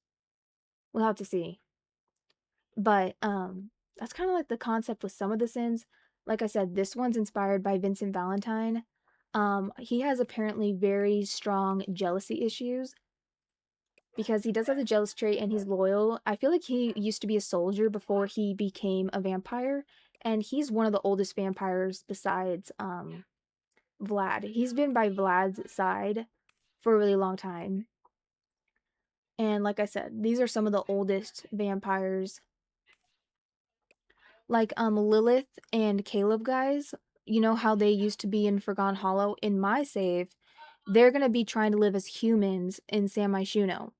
We'll have to see. But that's kind of like the concept with some of the Sims. Like I said, this one's inspired by Vincent Valentine. He has apparently very strong jealousy issues because he does have the jealous trait and he's loyal. I feel like he used to be a soldier before he became a vampire, and he's one of the oldest vampires besides Vlad. He's been by Vlad's side for a really long time. And like I said, these are some of the oldest vampires. Like Lilith and Caleb, guys, you know how they used to be in Forgotten Hollow? In my save, they're going to be trying to live as humans in San Myshuno.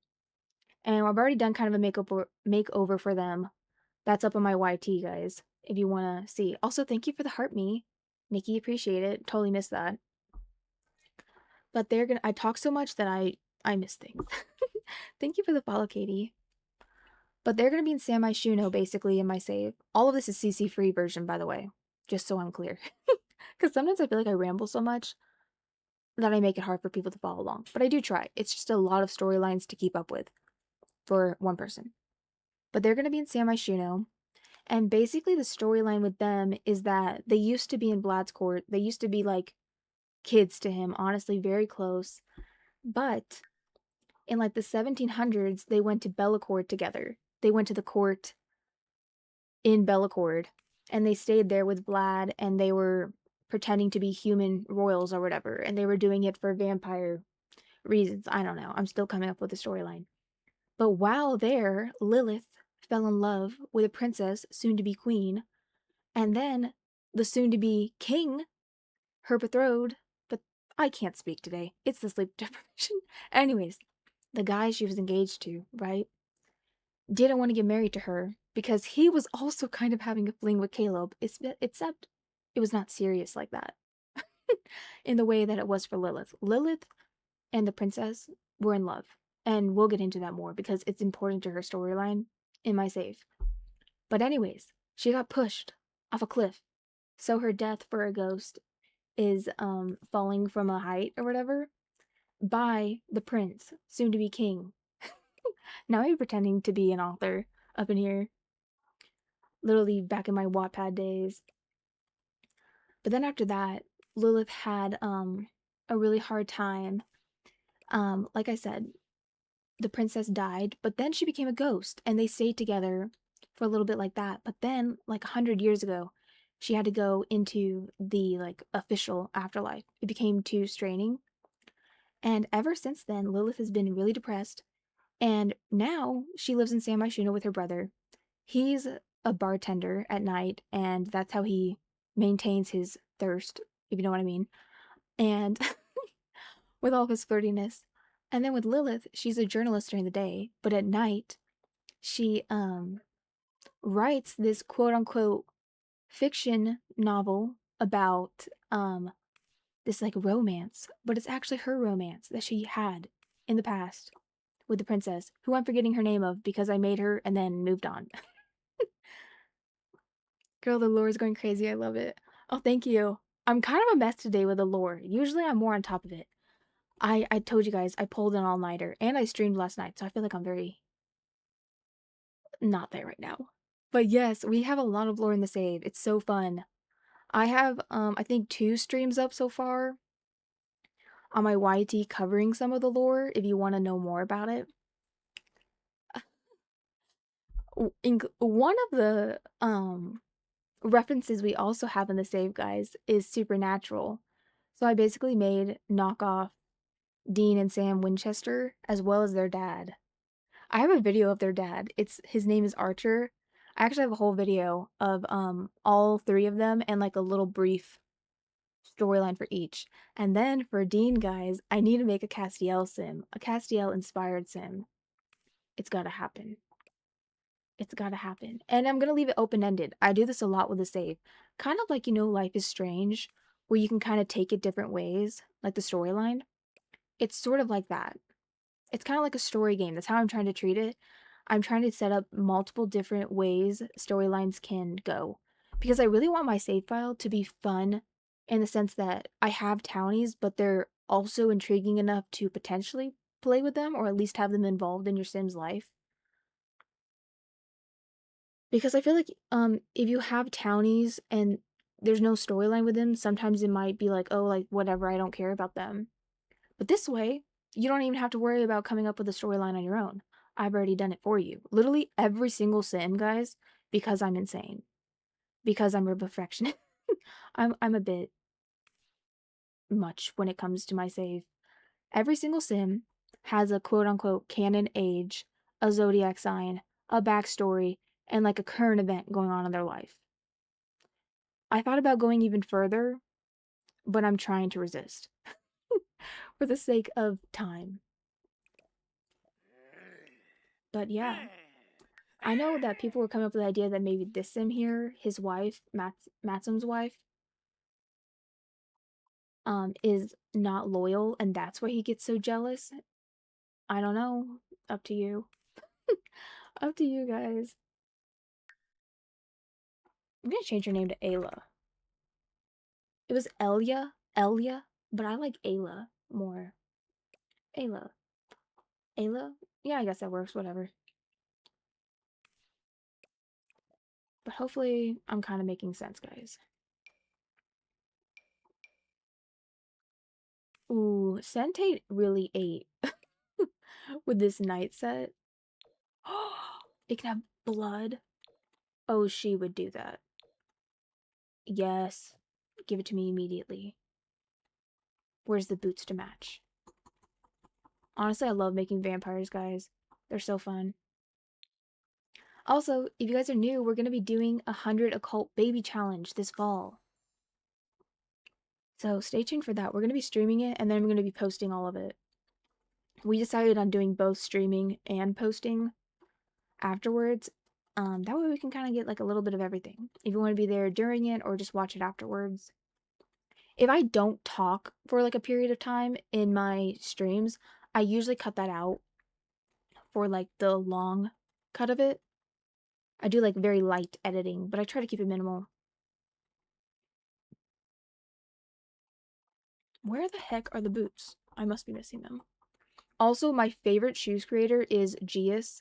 And I've already done kind of a makeover for them. That's up on my YT, guys, if you want to see. Also, thank you for the heart me. Nikki, appreciate it. Totally missed that. But they're gonna I talk so much that I miss things. Thank you for the follow, Katie. But they're gonna be in San Myshuno basically in my save. All of this is CC free version, by the way. Just so I'm clear. Because sometimes I feel like I ramble so much that I make it hard for people to follow along. But I do try. It's just a lot of storylines to keep up with for one person. But they're gonna be in San Myshuno. And basically the storyline with them is that they used to be in Vlad's court. They used to be like kids to him, honestly, very close. But in like the 1700s, they went to Bellecourt together. They went to the court in Bellecourt, and they stayed there with Vlad, and they were pretending to be human royals or whatever, and they were doing it for vampire reasons. I don't know. I'm still coming up with the storyline. But while there, Lilith fell in love with a princess, soon to be queen, and then the soon to be king, her betrothed, but I can't speak today. It's the sleep deprivation. Anyways, the guy she was engaged to, right, didn't want to get married to her because he was also kind of having a fling with Caleb, except it was not serious like that in the way that it was for Lilith. Lilith and the princess were in love, and we'll get into that more because it's important to her storyline in my save. But anyways, she got pushed off a cliff, so her death for a ghost is falling from a height or whatever by the prince, soon to be king. Now I'm pretending to be an author up in here, literally back in my Wattpad days. But then after that, Lilith had a really hard time. Like I said, the princess died, but then she became a ghost, and they stayed together for a little bit like that. But then, like 100 years ago, she had to go into the like official afterlife. It became too straining, and ever since then, Lilith has been really depressed. And now she lives in San Myshuno with her brother. He's a bartender at night, and that's how he maintains his thirst, if you know what I mean. And with all of his flirtiness. And then with Lilith, she's a journalist during the day, but at night, she writes this quote unquote fiction novel about this like romance, but it's actually her romance that she had in the past with the princess, who I'm forgetting her name of because I made her and then moved on. Girl, the lore is going crazy. I love it. Oh, thank you. I'm kind of a mess today with the lore. Usually I'm more on top of it. I told you guys I pulled an all-nighter and I streamed last night, so I feel like I'm very not there right now. But yes, we have a lot of lore in the save. It's so fun. I have I think 2 streams up so far on my YT covering some of the lore if you want to know more about it. One of the references we also have in the save, guys, is Supernatural. So I basically made knockoff Dean and Sam Winchester as well as their dad. I have a video of their dad. His name is Archer. I actually have a whole video of all 3 of them and like a little brief storyline for each. And then for Dean, guys, I need to make a Castiel sim, a Castiel inspired sim. It's gotta happen. It's gotta happen. And I'm gonna leave it open-ended. I do this a lot with the save. Kind of like, Life is Strange, where you can kind of take it different ways, like the storyline. It's sort of like that. It's kind of like a story game. That's how I'm trying to treat it. I'm trying to set up multiple different ways storylines can go. Because I really want my save file to be fun in the sense that I have townies, but they're also intriguing enough to potentially play with them or at least have them involved in your Sim's life. Because I feel like if you have townies and there's no storyline with them, sometimes it might be like, oh, like whatever, I don't care about them. But this way, you don't even have to worry about coming up with a storyline on your own. I've already done it for you. Literally every single sim, guys, because I'm insane. Because I'm a perfectionist. I'm a bit much when it comes to my save. Every single sim has a quote unquote canon age, a zodiac sign, a backstory, and like a current event going on in their life. I thought about going even further, but I'm trying to resist for the sake of time. But yeah, I know that people were coming up with the idea that maybe this sim here, his wife, Matsum's wife, is not loyal, and that's why he gets so jealous. I don't know. Up to you. Up to you guys. I'm gonna change her name to Ayla. It was Elia, but I like Ayla more. Ayla. Ayla? Yeah, I guess that works, whatever. But hopefully I'm kind of making sense, guys. Ooh, Sentate really ate with this night set. It can have blood. Oh, she would do that. Yes. Give it to me immediately. Where's the boots to match? Honestly, I love making vampires, guys. They're so fun. Also, if you guys are new, we're going to be doing 100 occult baby challenge this fall. So stay tuned for that. We're going to be streaming it, and then we're going to be posting all of it. We decided on doing both streaming and posting afterwards. That way we can kind of get like a little bit of everything. If you want to be there during it or just watch it afterwards. If I don't talk for like a period of time in my streams, I usually cut that out for like the long cut of it. I do like very light editing, but I try to keep it minimal. Where the heck are the boots? I must be missing them. Also, my favorite shoes creator is Gius.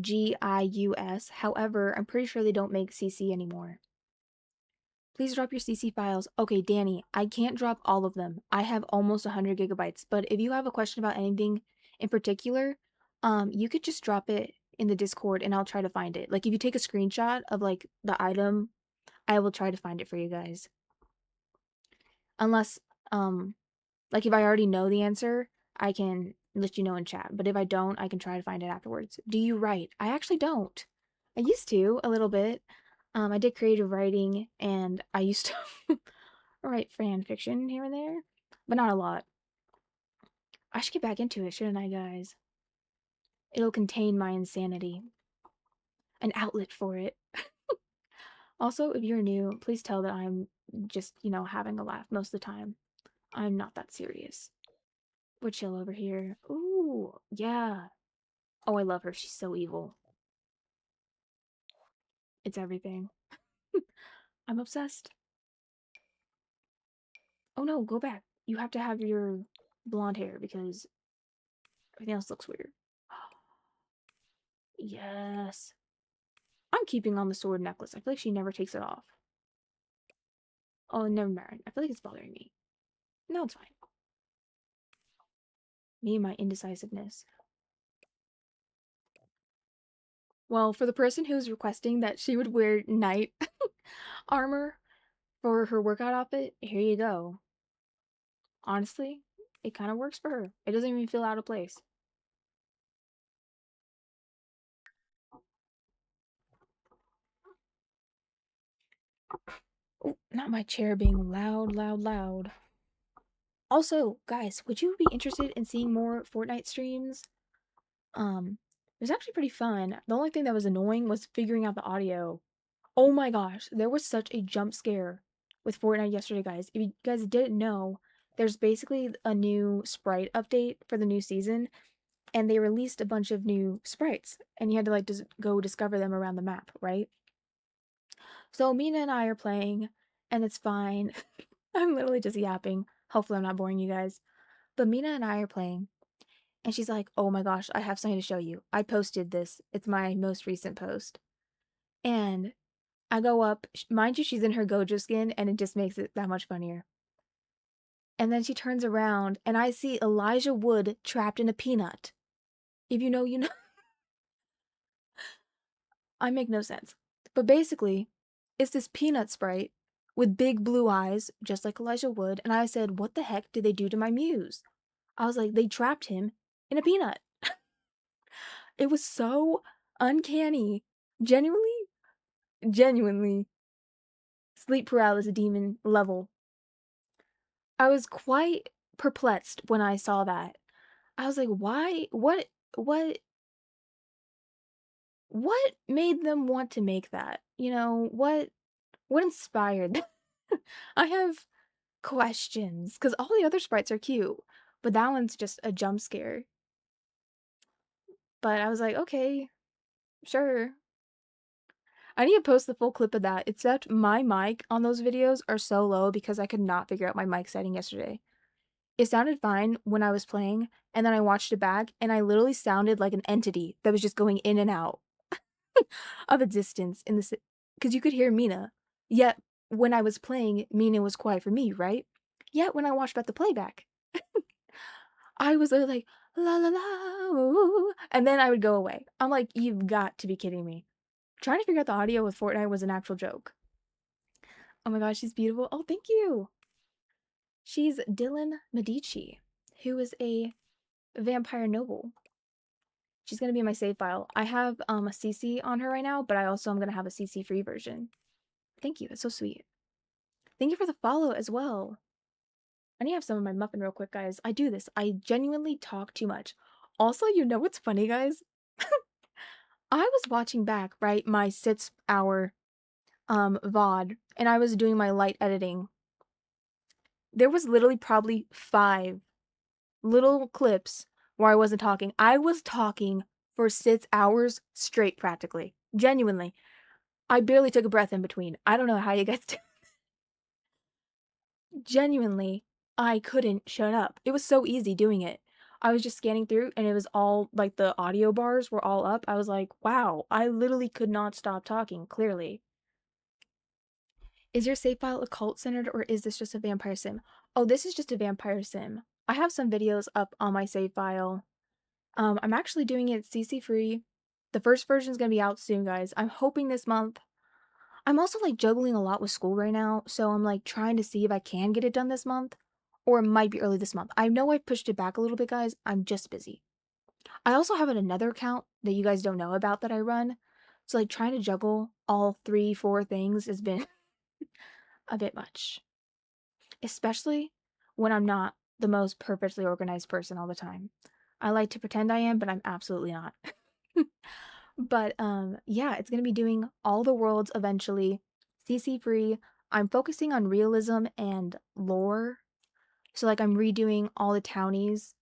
Gius. However, I'm pretty sure they don't make CC anymore. Please drop your CC files. Okay, Danny, I can't drop all of them. I have almost 100 gigabytes, but if you have a question about anything in particular, you could just drop it in the Discord and I'll try to find it. Like, if you take a screenshot of, like, the item, I will try to find it for you guys. Unless, like, if I already know the answer, I can let you know in chat. But if I don't, I can try to find it afterwards. Do you write? I actually don't. I used to, a little bit. I did creative writing, and I used to write fan fiction here and there, but not a lot. I should get back into it, shouldn't I, guys? It'll contain my insanity. An outlet for it. Also, if you're new, please tell that I'm just, having a laugh most of the time. I'm not that serious. We're chill over here. Ooh, yeah. Oh, I love her. She's so evil. It's everything. I'm obsessed. Oh no, go back. You have to have your blonde hair because everything else looks weird. Yes. I'm keeping on the sword necklace. I feel like she never takes it off. Oh, never mind. I feel like it's bothering me. No, it's fine. Me and my indecisiveness. Well, for the person who's requesting that she would wear knight armor for her workout outfit, here you go. Honestly, it kind of works for her. It doesn't even feel out of place. Oh, not my chair being loud, loud, loud. Also, guys, would you be interested in seeing more Fortnite streams? It was actually pretty fun. The only thing that was annoying was figuring out the audio. Oh my gosh, there was such a jump scare with Fortnite yesterday, guys. If you guys didn't know, there's basically a new sprite update for the new season, and they released a bunch of new sprites, and you had to like go discover them around the map, right? So Mina and I are playing, and it's fine. I'm literally just yapping. Hopefully I'm not boring you guys. But Mina and I are playing, and she's like, "Oh my gosh, I have something to show you. I posted this. It's my most recent post." And I go up, mind you, she's in her Gojo skin, and it just makes it that much funnier. And then she turns around, and I see Elijah Wood trapped in a peanut. If you know, you know. I make no sense. But basically, it's this peanut sprite with big blue eyes, just like Elijah Wood. And I said, what the heck did they do to my muse? I was like, they trapped him in a peanut. It was so uncanny. Genuinely sleep paralysis demon level. I was quite perplexed when I saw that. I was like, why? What made them want to make that? What inspired them? I have questions because all the other sprites are cute, but that one's just a jump scare. But I was like, okay, sure. I need to post the full clip of that, except my mic on those videos are so low because I could not figure out my mic setting yesterday. It sounded fine when I was playing, and then I watched it back, and I literally sounded like an entity that was just going in and out of existence in this, because you could hear Mina. Yet, when I was playing, Mina was quiet for me, right? Yet, when I watched back the playback, I was like, la la la, ooh, and then I would go away. I'm like, you've got to be kidding me. Trying to figure out the audio with Fortnite was an actual joke. Oh my gosh, she's beautiful. Oh, thank you. She's Dylan Medici, who is a vampire noble. She's gonna be in my save file. I have a CC on her right now, but I also am gonna have a CC free version. Thank you. That's so sweet. Thank you for the follow as well. I need to have some of my muffin real quick, guys. I do this. I genuinely talk too much. Also, you know what's funny, guys? I was watching back, right, my 6-hour VOD, and I was doing my light editing. There was literally probably 5 little clips where I wasn't talking. I was talking for 6 hours straight, practically. Genuinely. I barely took a breath in between. I don't know how you guys do. Genuinely, I couldn't shut up. It was so easy doing it. I was just scanning through and it was all like the audio bars were all up. I was like, wow, I literally could not stop talking, clearly. Is your save file occult centered or is this just a vampire sim? Oh, this is just a vampire sim. I have some videos up on my save file. I'm actually doing it CC free. The first version is going to be out soon, guys. I'm hoping this month. I'm also like juggling a lot with school right now, so I'm like trying to see if I can get it done this month, or it might be early this month. I know I've pushed it back a little bit, guys. I'm just busy. I also have another account that you guys don't know about that I run. So like trying to juggle all 3, 4 things has been a bit much. Especially when I'm not the most perfectly organized person all the time. I like to pretend I am, but I'm absolutely not. But yeah, it's going to be doing all the worlds eventually, CC free. I'm focusing on realism and lore. So like I'm redoing all the townies.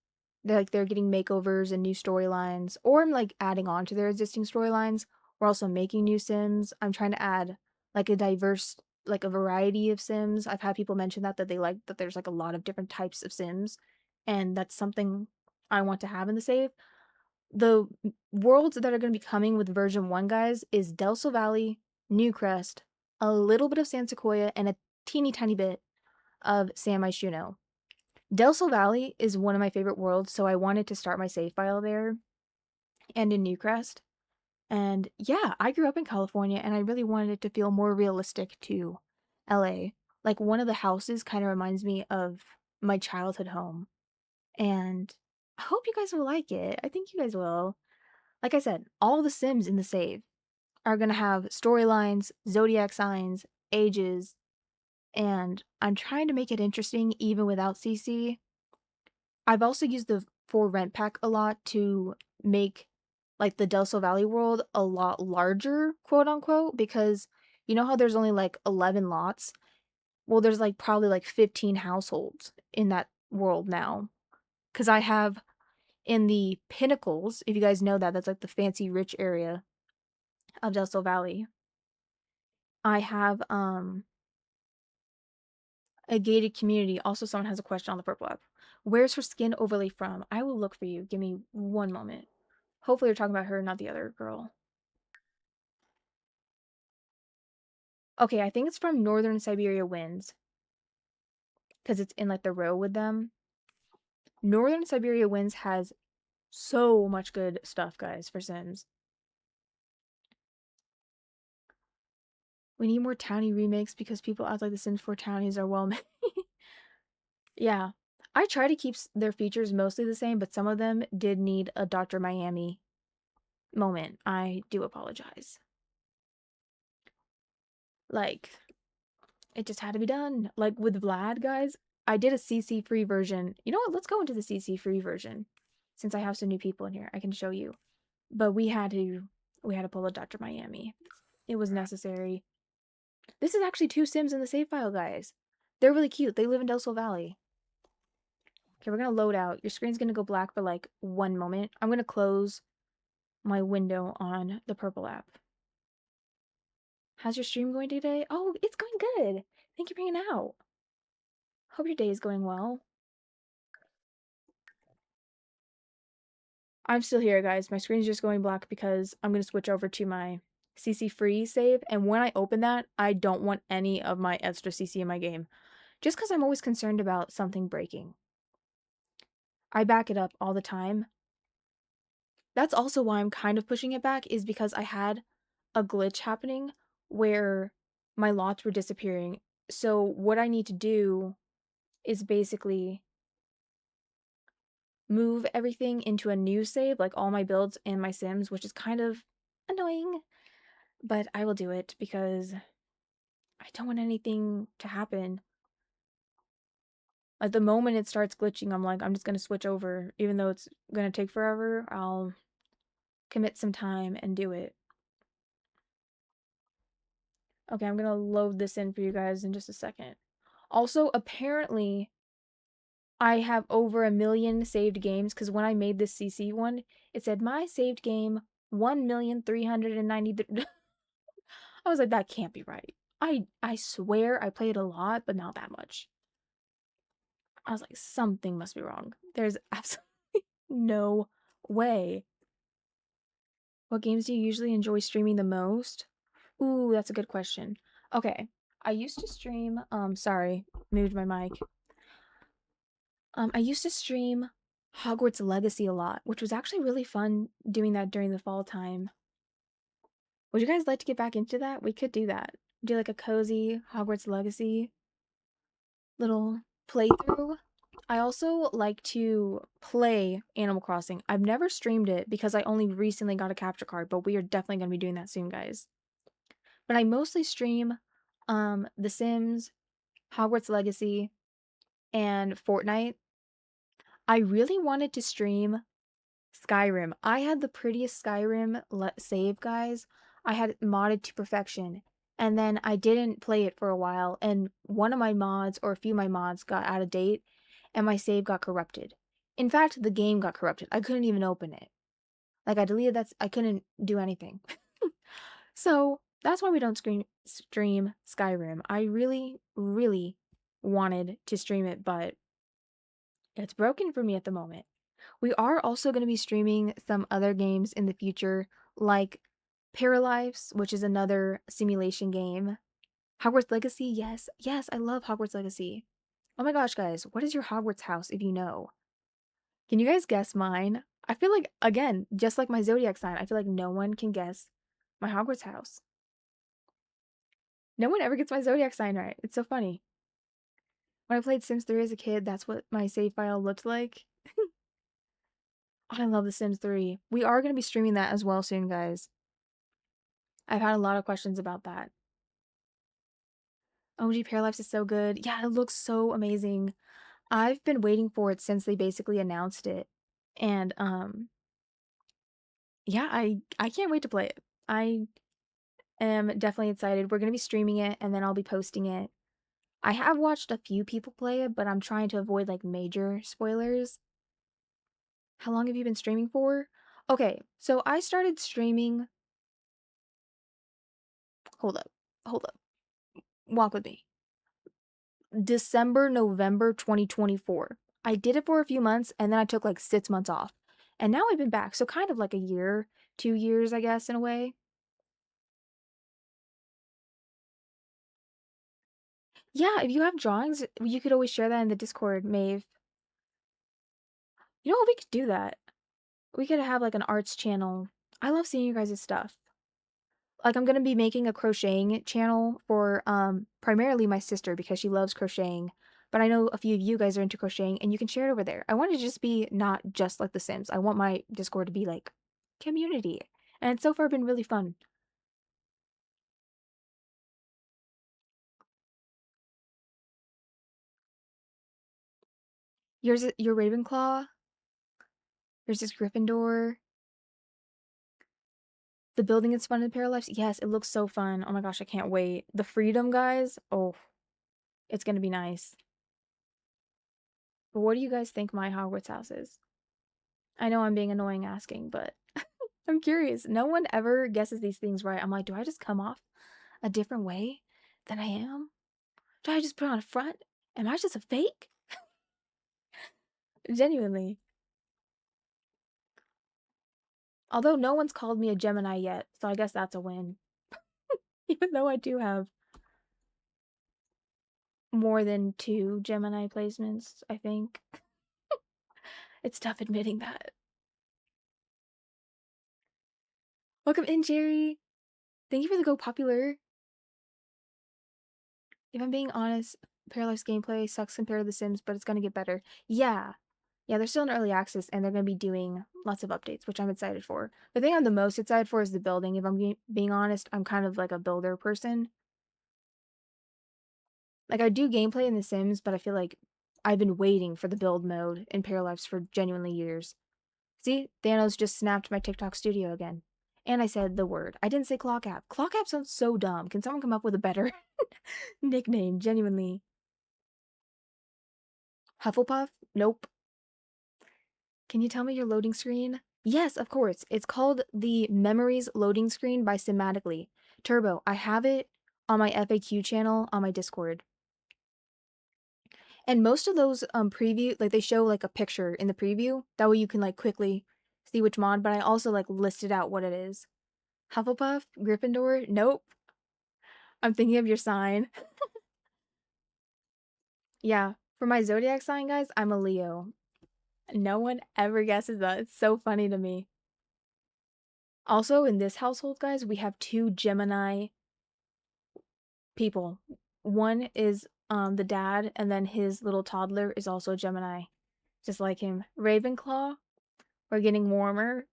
They're getting makeovers and new storylines, or I'm like adding on to their existing storylines. We're also making new sims. I'm trying to add like a diverse, like a variety of sims. I've had people mention that they like that there's like a lot of different types of sims, and that's something I want to have in the save. The worlds that are going to be coming with version 1, guys, is Delso Valley, Newcrest, a little bit of San Sequoia, and a teeny tiny bit of San Myshuno. Delso Valley is one of my favorite worlds, so I wanted to start my save file there and in Newcrest. And yeah, I grew up in California and I really wanted it to feel more realistic to LA. Like one of the houses kind of reminds me of my childhood home. And I hope you guys will like it. I think you guys will. Like I said, all the Sims in the save are going to have storylines, zodiac signs, ages, and I'm trying to make it interesting even without CC. I've also used the for rent pack a lot to make like the Del Sol Valley world a lot larger, quote unquote, because you know how there's only like 11 lots? Well, there's like probably like 15 households in that world now. Because I have in the Pinnacles, if you guys know that, that's like the fancy rich area of Del Sol Valley. I have a gated community. Also, someone has a question on the purple app. Where's her skin overlay from? I will look for you. Give me one moment. Hopefully you're talking about her, not the other girl. Okay, I think it's from Northern Siberia Winds. Because it's in like the row with them. Northern Siberia Winds has so much good stuff, guys, for Sims. We need more townie remakes because people act like the Sims 4 townies are well made. Yeah. I try to keep their features mostly the same, but some of them did need a Dr. Miami moment. I do apologize. Like, it just had to be done. Like with Vlad, guys, I did a CC free version. You know what? Let's go into the CC free version. Since I have some new people in here, I can show you. But we had to pull a Dr. Miami. It was necessary. This is actually 2 Sims in the save file, guys. They're really cute. They live in Del Sol Valley. Okay, we're gonna load out. Your screen's gonna go black for like 1 moment. I'm gonna close my window on the purple app. How's your stream going today? Oh, it's going good. Thank you for hanging out. Hope your day is going well. I'm still here, guys. My screen's just going black because I'm going to switch over to my CC free save. And when I open that, I don't want any of my extra CC in my game. Just because I'm always concerned about something breaking. I back it up all the time. That's also why I'm kind of pushing it back, is because I had a glitch happening where my lots were disappearing So what I need to do is basically move everything into a new save, like all my builds and my sims, which is kind of annoying, but I will do it because I don't want anything to happen. Like the moment it starts glitching, I'm like, I'm just gonna switch over. Even though it's gonna take forever, I'll commit some time and do it. Okay, I'm gonna load this in for you guys in just a second. Also, apparently, I have over 1,000,000 saved games because when I made this CC one, it said my saved game 1,390. I was like, that can't be right. I swear I played a lot, but not that much. I was like, something must be wrong. There's absolutely no way. What games do you usually enjoy streaming the most? Ooh, that's a good question. Okay. I used to stream, sorry, moved my mic. I used to stream Hogwarts Legacy a lot, which was actually really fun doing that during the fall time. Would you guys like to get back into that? We could do that. Do like a cozy Hogwarts Legacy little playthrough. I also like to play Animal Crossing. I've never streamed it because I only recently got a capture card, but we are definitely going to be doing that soon, guys. But I mostly stream The Sims, Hogwarts Legacy, and Fortnite. I really wanted to stream Skyrim. I had the prettiest Skyrim save, guys. I had it modded to perfection. And then I didn't play it for a while, and one of my mods, or a few of my mods, got out of date, and my save got corrupted. In fact, the game got corrupted. I couldn't even open it. Like, I deleted that, I couldn't do anything. So, that's why we don't stream Skyrim. I really, really wanted to stream it, but it's broken for me at the moment. We are also going to be streaming some other games in the future, like Paralives, which is another simulation game. Hogwarts Legacy, yes. Yes, I love Hogwarts Legacy. Oh my gosh, guys, what is your Hogwarts house if you know? Can you guys guess mine? I feel like, again, just like my zodiac sign, I feel like no one can guess my Hogwarts house. No one ever gets my zodiac sign right. It's so funny. When I played Sims 3 as a kid, that's what my save file looked like. I love The Sims 3. We are going to be streaming that as well soon, guys. I've had a lot of questions about that. OG Paralives is so good. Yeah, it looks so amazing. I've been waiting for it since they basically announced it. And yeah, I can't wait to play it. I am definitely excited. We're going to be streaming it and then I'll be posting it. I have watched a few people play it, but I'm trying to avoid like major spoilers. How long have you been streaming for? Okay, so I started streaming. Hold up. Hold up. Walk with me. December, November 2024. I did it for a few months and then I took like 6 months off. And now I've been back. So kind of like a year, 2 years, I guess, in a way. Yeah, if you have drawings, you could always share that in the Discord, Maeve. You know what? We could do that. We could have like an arts channel. I love seeing you guys' stuff. Like I'm gonna be making a crocheting channel for primarily my sister because she loves crocheting. But I know a few of you guys are into crocheting and you can share it over there. I want it to just be not just like The Sims. I want my Discord to be like community. And it's so far been really fun. Your Ravenclaw, there's this Gryffindor. The building is fun in Paralives. Yes, it looks so fun. Oh my gosh, I can't wait. The Freedom, guys. Oh, it's gonna be nice. But what do you guys think my Hogwarts house is? I know I'm being annoying asking, but I'm curious. No one ever guesses these things right. I'm like, do I just come off a different way than I am? Do I just put on a front? Am I just a fake? Genuinely. Although no one's called me a Gemini yet, so I guess that's a win. Even though I do have more than 2 Gemini placements, I think. It's tough admitting that. Welcome in, Jerry. Thank you for the Go Popular. If I'm being honest, Parallels gameplay sucks compared to The Sims, but it's gonna get better. Yeah. Yeah, they're still in early access, and they're gonna be doing lots of updates, which I'm excited for. The thing I'm the most excited for is the building. If I'm being honest, I'm kind of like a builder person. Like, I do gameplay in The Sims, but I feel like I've been waiting for the build mode in Paralives for genuinely years. See, Thanos just snapped my TikTok studio again. And I said the word. I didn't say clock app. Clock app sounds so dumb. Can someone come up with a better nickname? Genuinely. Hufflepuff? Nope. Can you tell me your loading screen? Yes, of course. It's called the Memories loading screen by Simmatically. Turbo, I have it on my FAQ channel on my Discord. And most of those preview, like they show like a picture in the preview. That way you can like quickly see which mod, but I also like listed out what it is. Hufflepuff? Gryffindor? Nope. I'm thinking of your sign. Yeah, for my zodiac sign, guys, I'm a Leo. No one ever guesses that. It's so funny to me. Also, in this household, guys, we have two Gemini people. One is the dad, and then his little toddler is also a Gemini, just like him. Ravenclaw, we're getting warmer.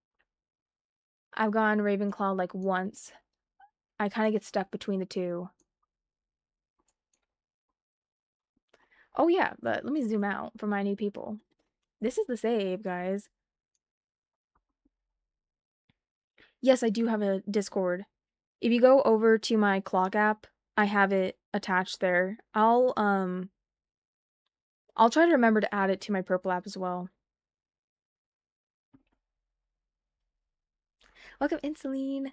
I've gone Ravenclaw like once. I kind of get stuck between the two. Oh yeah, but let me zoom out for my new people. This is the save, guys. Yes, I do have a Discord. If you go over to my clock app, I have it attached there. I'll try to remember to add it to my purple app as well. Welcome, Insuline.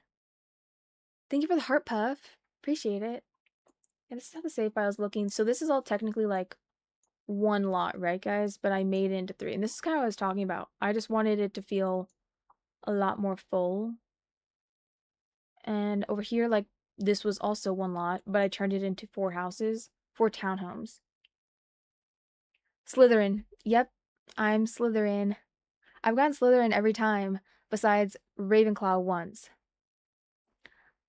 Thank you for the heart puff. Appreciate it. And this is how the save file is looking. So this is all technically like one lot, right, guys? But I made it into three. And this is kind of what I was talking about. I just wanted it to feel a lot more full. And over here, like, this was also one lot, but I turned it into 4 houses, 4 townhomes. Slytherin. Yep, I'm Slytherin. I've gotten Slytherin every time, besides Ravenclaw once.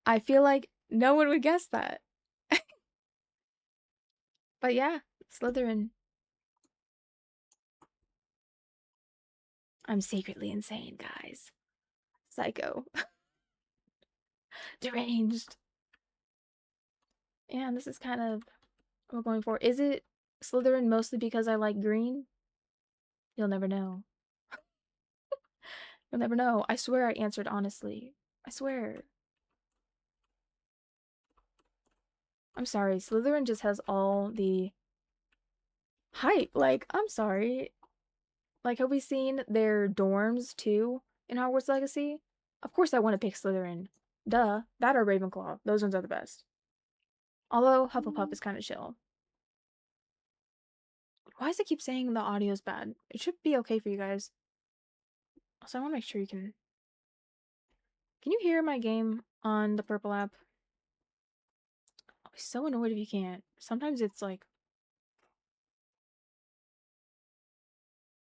I feel like no one would guess that. But yeah, Slytherin. I'm secretly insane, guys. Psycho. Deranged. Yeah, this is kind of what I'm going for. Is it Slytherin mostly because I like green? You'll never know. You'll never know. I swear I answered honestly. I swear. I'm sorry. Slytherin just has all the hype. Like, I'm sorry. Like, have we seen their dorms too in Hogwarts Legacy? Of course I want to pick Slytherin. Duh. That or Ravenclaw. Those ones are the best. Although Hufflepuff is kind of chill. Why does it keep saying the audio's bad? It should be okay for you guys. Also, I want to make sure you can... Can you hear my game on the purple app? I'll be so annoyed if you can't. Sometimes it's like...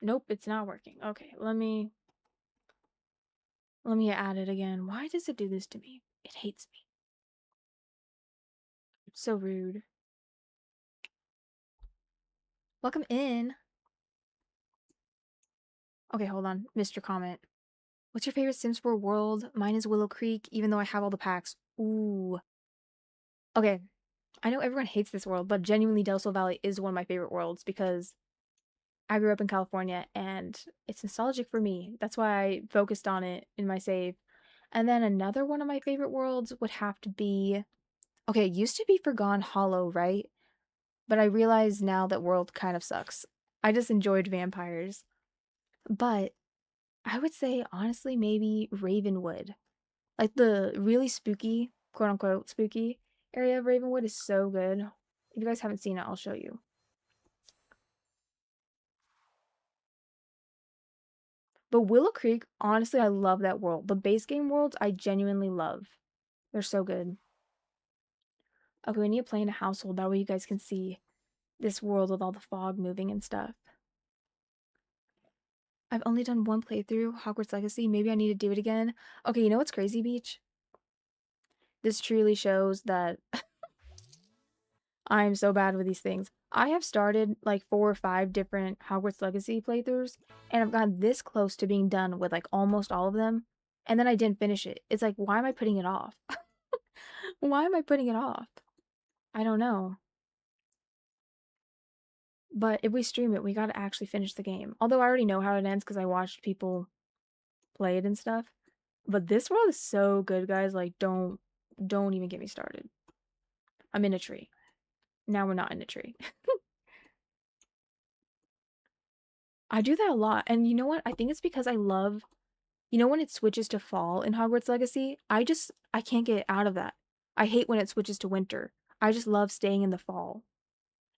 Nope, it's not working. Okay, let me add it again. Why does it do this to me? It hates me. It's so rude. Welcome in. Okay, hold on. Missed your comment. What's your favorite Sims 4 world? Mine is Willow Creek, even though I have all the packs. Ooh. Okay, I know everyone hates this world, but genuinely Del Sol Valley is one of my favorite worlds because I grew up in California and it's nostalgic for me. That's why I focused on it in my save. And then another one of my favorite worlds would have to be... Okay, it used to be Forgone Hollow, right? But I realize now that world kind of sucks. I just enjoyed vampires. But I would say, honestly, maybe Ravenwood. Like the really spooky, quote unquote, spooky area of Ravenwood is so good. If you guys haven't seen it, I'll show you. But Willow Creek, honestly, I love that world. The base game worlds, I genuinely love. They're so good. Okay, we need to play in a household. That way you guys can see this world with all the fog moving and stuff. I've only done one playthrough, Hogwarts Legacy. Maybe I need to do it again. Okay, you know what's crazy, Beach? This truly shows that I'm so bad with these things. I have started like 4 or 5 different Hogwarts Legacy playthroughs, and I've gotten this close to being done with like almost all of them, and then I didn't finish it. It's like, why am I putting it off? Why am I putting it off? I don't know. But if we stream it, we gotta actually finish the game. Although I already know how it ends because I watched people play it and stuff. But this world is so good, guys. Like, don't even get me started. I'm in a tree. Now we're not in a tree. I do that a lot. And you know what? I think it's because I love, when it switches to fall in Hogwarts Legacy, I can't get out of that. I hate when it switches to winter. I just love staying in the fall.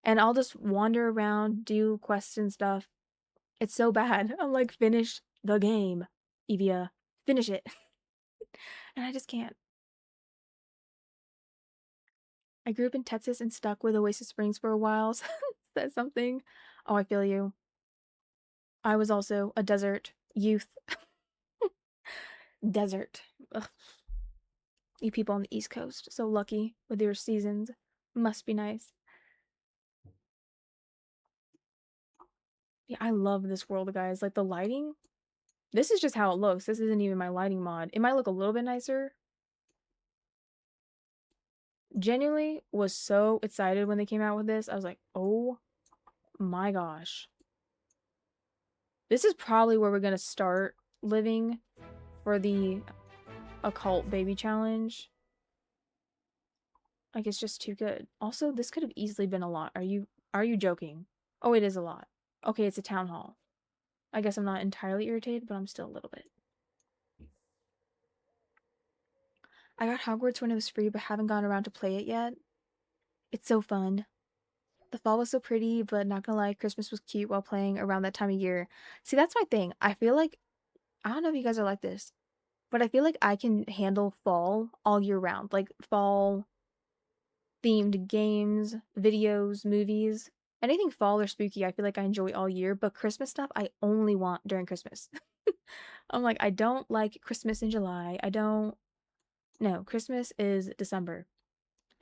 And I'll just wander around, do quests and stuff. It's so bad. I'm like, finish the game, Evia. Finish it. And I just can't. I grew up in Texas and stuck with Oasis Springs for a while. So that's something. Oh, I feel you. I was also a desert youth. Desert. Ugh. You people on the East Coast, so lucky with your seasons. Must be nice. Yeah, I love this world, guys. Like the lighting. This is just how it looks. This isn't even my lighting mod. It might look a little bit nicer. Genuinely was so excited when they came out with this. I was like, oh my gosh. This is probably where we're gonna start living for the occult baby challenge. Like it's just too good. Also, this could have easily been a lot. Are you joking? Oh, it is a lot. Okay, it's a town hall. I guess I'm not entirely irritated, but I'm still a little bit. I got Hogwarts when it was free, but haven't gone around to play it yet. It's so fun. The fall was so pretty, but not gonna lie, Christmas was cute while playing around that time of year. See, that's my thing. I feel like, I don't know if you guys are like this, but I feel like I can handle fall all year round. Like fall themed games, videos, movies. Anything fall or spooky, I feel like I enjoy all year, but Christmas stuff I only want during Christmas. I'm like, I don't like Christmas in July. I don't. No, Christmas is December,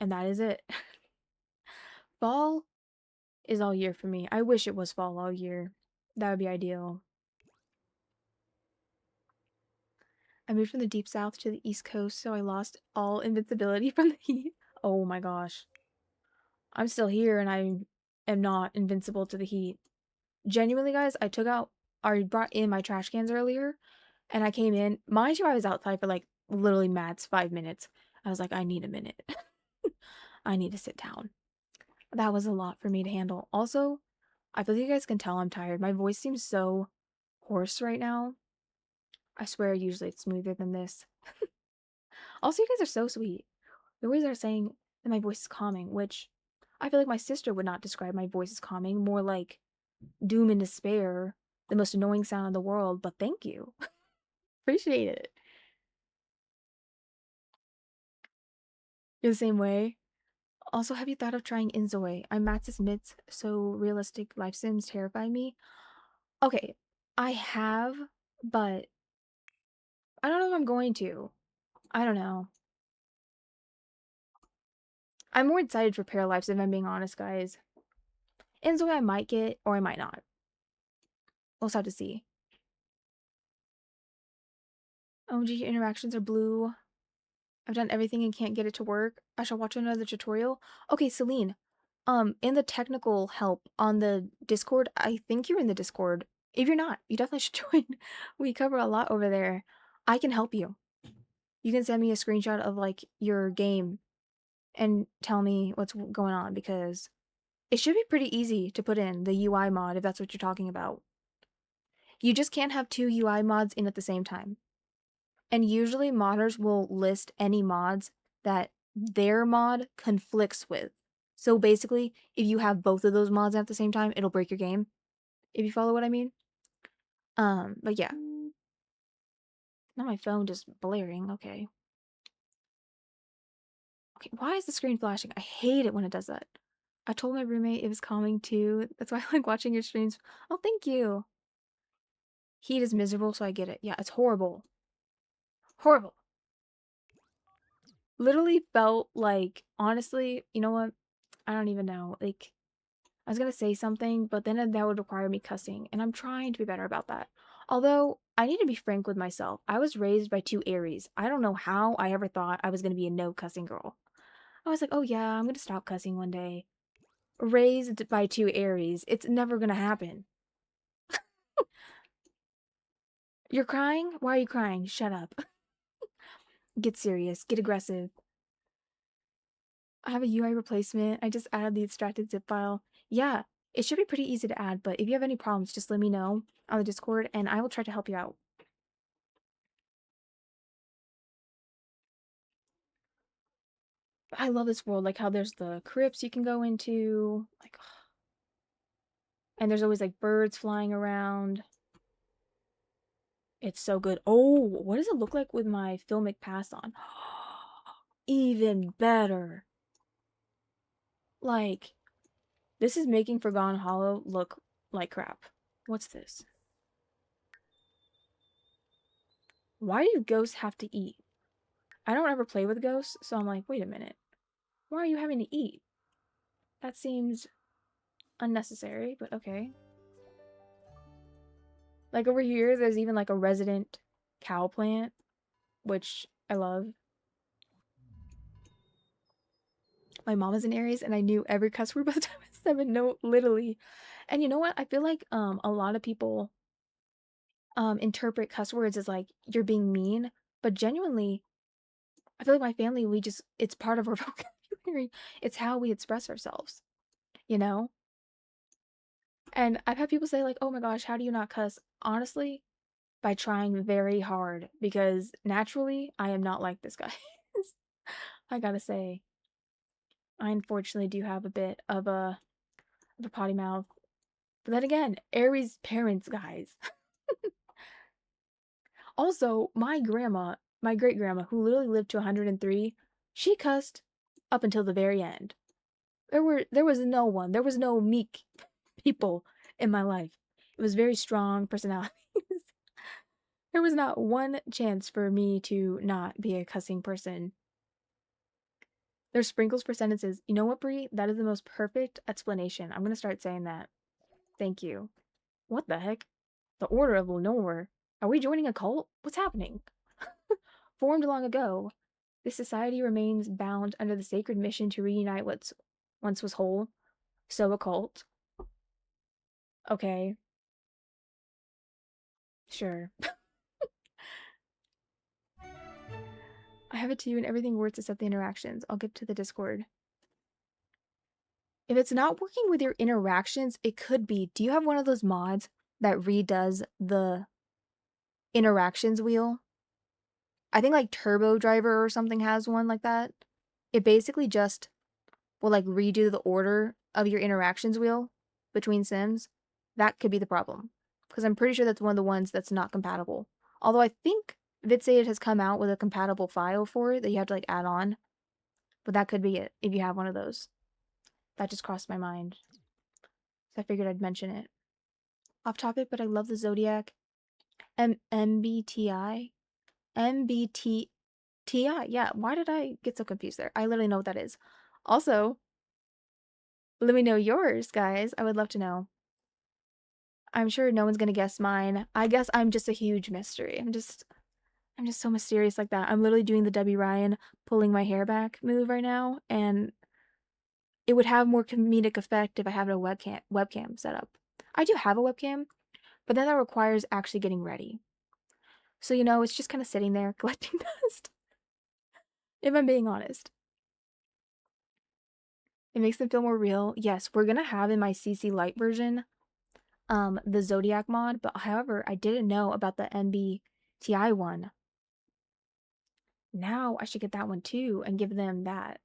and that is it. Fall is all year for me. I wish it was fall all year. That would be ideal. I moved from the deep south to the east coast, so I lost all invincibility from the heat. Oh my gosh. I'm still here and I am not invincible to the heat. Genuinely, guys, I brought in my trash cans earlier and I came in. Mind you, I was outside for like literally max 5 minutes. I was like, I need a minute. I need to sit down. That was a lot for me to handle. Also, I feel like you guys can tell I'm tired. My voice seems so hoarse right now. I swear, usually it's smoother than this. Also, you guys are so sweet. You always are saying that my voice is calming, which I feel like my sister would not describe my voice as calming, more like doom and despair, the most annoying sound in the world, but thank you. Appreciate it. You're the same way. Also, have you thought of trying Inzoi? I'm Max's myths, so realistic life sims terrify me. Okay, I have, but I don't know if I'm going to. I don't know. I'm more excited for Paralives if I'm being honest, guys. Inzoi I might get, or I might not. We'll just have to see. OMG interactions are blue. I've done everything and can't get it to work. I shall watch another tutorial. Okay, Celine. In the technical help on the Discord, I think you're in the Discord. If you're not, you definitely should join. We cover a lot over there. I can help you. You can send me a screenshot of like your game and tell me what's going on because it should be pretty easy to put in the UI mod if that's what you're talking about. You just can't have two UI mods in at the same time. And usually modders will list any mods that their mod conflicts with. So basically, if you have both of those mods at the same time, it'll break your game. If you follow what I mean. But yeah. Now my phone just blaring. Okay. Okay, why is the screen flashing? I hate it when it does that. I told my roommate it was calming too. That's why I like watching your streams. Oh, thank you. Heat is miserable, so I get it. Yeah, it's horrible. Horrible. Literally felt like, honestly, you know what? I don't even know. Like, I was gonna say something, but then that would require me cussing, and I'm trying to be better about that. Although, I need to be frank with myself. I was raised by two Aries. I don't know how I ever thought I was gonna be a no cussing girl. I was like, oh yeah, I'm gonna stop cussing one day. Raised by two Aries. It's never gonna happen. You're crying? Why are you crying? Shut up. Get serious. Get aggressive. I have a UI replacement. I just added the extracted zip file. Yeah, it should be pretty easy to add, but if you have any problems, just let me know on the Discord and I will try to help you out. I love this world, like how there's the crypts you can go into, like, and there's always like birds flying around. It's so good. Oh, what does it look like with my filmic pass on? Even better. Like, this is making Forgotten Hollow look like crap. What's this? Why do ghosts have to eat? I don't ever play with ghosts, so I'm like, wait a minute. Why are you having to eat? That seems unnecessary, but okay. Like over here, there's even like a resident cow plant, which I love. My mom is in Aries, and I knew every cuss word by the time I was 7. No, literally. And you know what? I feel like a lot of people interpret cuss words as like you're being mean, but genuinely, I feel like my family, we just it's part of our vocabulary. It's how we express ourselves, you know? And I've had people say like, "Oh my gosh, how do you not cuss?" Honestly, by trying very hard because naturally I am not like this guy. I gotta say, I unfortunately do have a bit of a potty mouth. But then again, Aries parents, guys. Also, my grandma, my great grandma, who literally lived to 103, she cussed up until the very end. There was no one, there was no meek people in my life. It was very strong personalities. There was not one chance for me to not be a cussing person. There's sprinkles for sentences. You know what, Brie? That is the most perfect explanation. I'm gonna start saying that. Thank you. What the heck? The Order of Lenore? Are we joining a cult? What's happening? Formed long ago, this society remains bound under the sacred mission to reunite what once was whole. So a cult. Okay, sure. I have it to you and everything works except the interactions. I'll give to the Discord. If it's not working with your interactions, it could be. Do you have one of those mods that redoes the interactions wheel? I think like Turbo Driver or something has one like that. It basically just will like redo the order of your interactions wheel between Sims. That could be the problem. Because I'm pretty sure that's one of the ones that's not compatible. Although I think vyxated has come out with a compatible file for it that you have to like add on. But that could be it if you have one of those. That just crossed my mind. So I figured I'd mention it. Off topic, but I love the Zodiac. MBTI? MBTI. Yeah, why did I get so confused there? I literally know what that is. Also, let me know yours, guys. I would love to know. I'm sure no one's gonna guess mine. I guess I'm just a huge mystery. I'm just so mysterious like that. I'm literally doing the Debbie Ryan pulling my hair back move right now, and it would have more comedic effect if I have a webcam set up. I do have a webcam, but then that requires actually getting ready. So you know, it's just kind of sitting there collecting dust. If I'm being honest. It makes them feel more real. Yes, we're gonna have in my CC Lite version, the Zodiac mod, but however, I didn't know about the MBTI one. Now I should get that one too and give them that.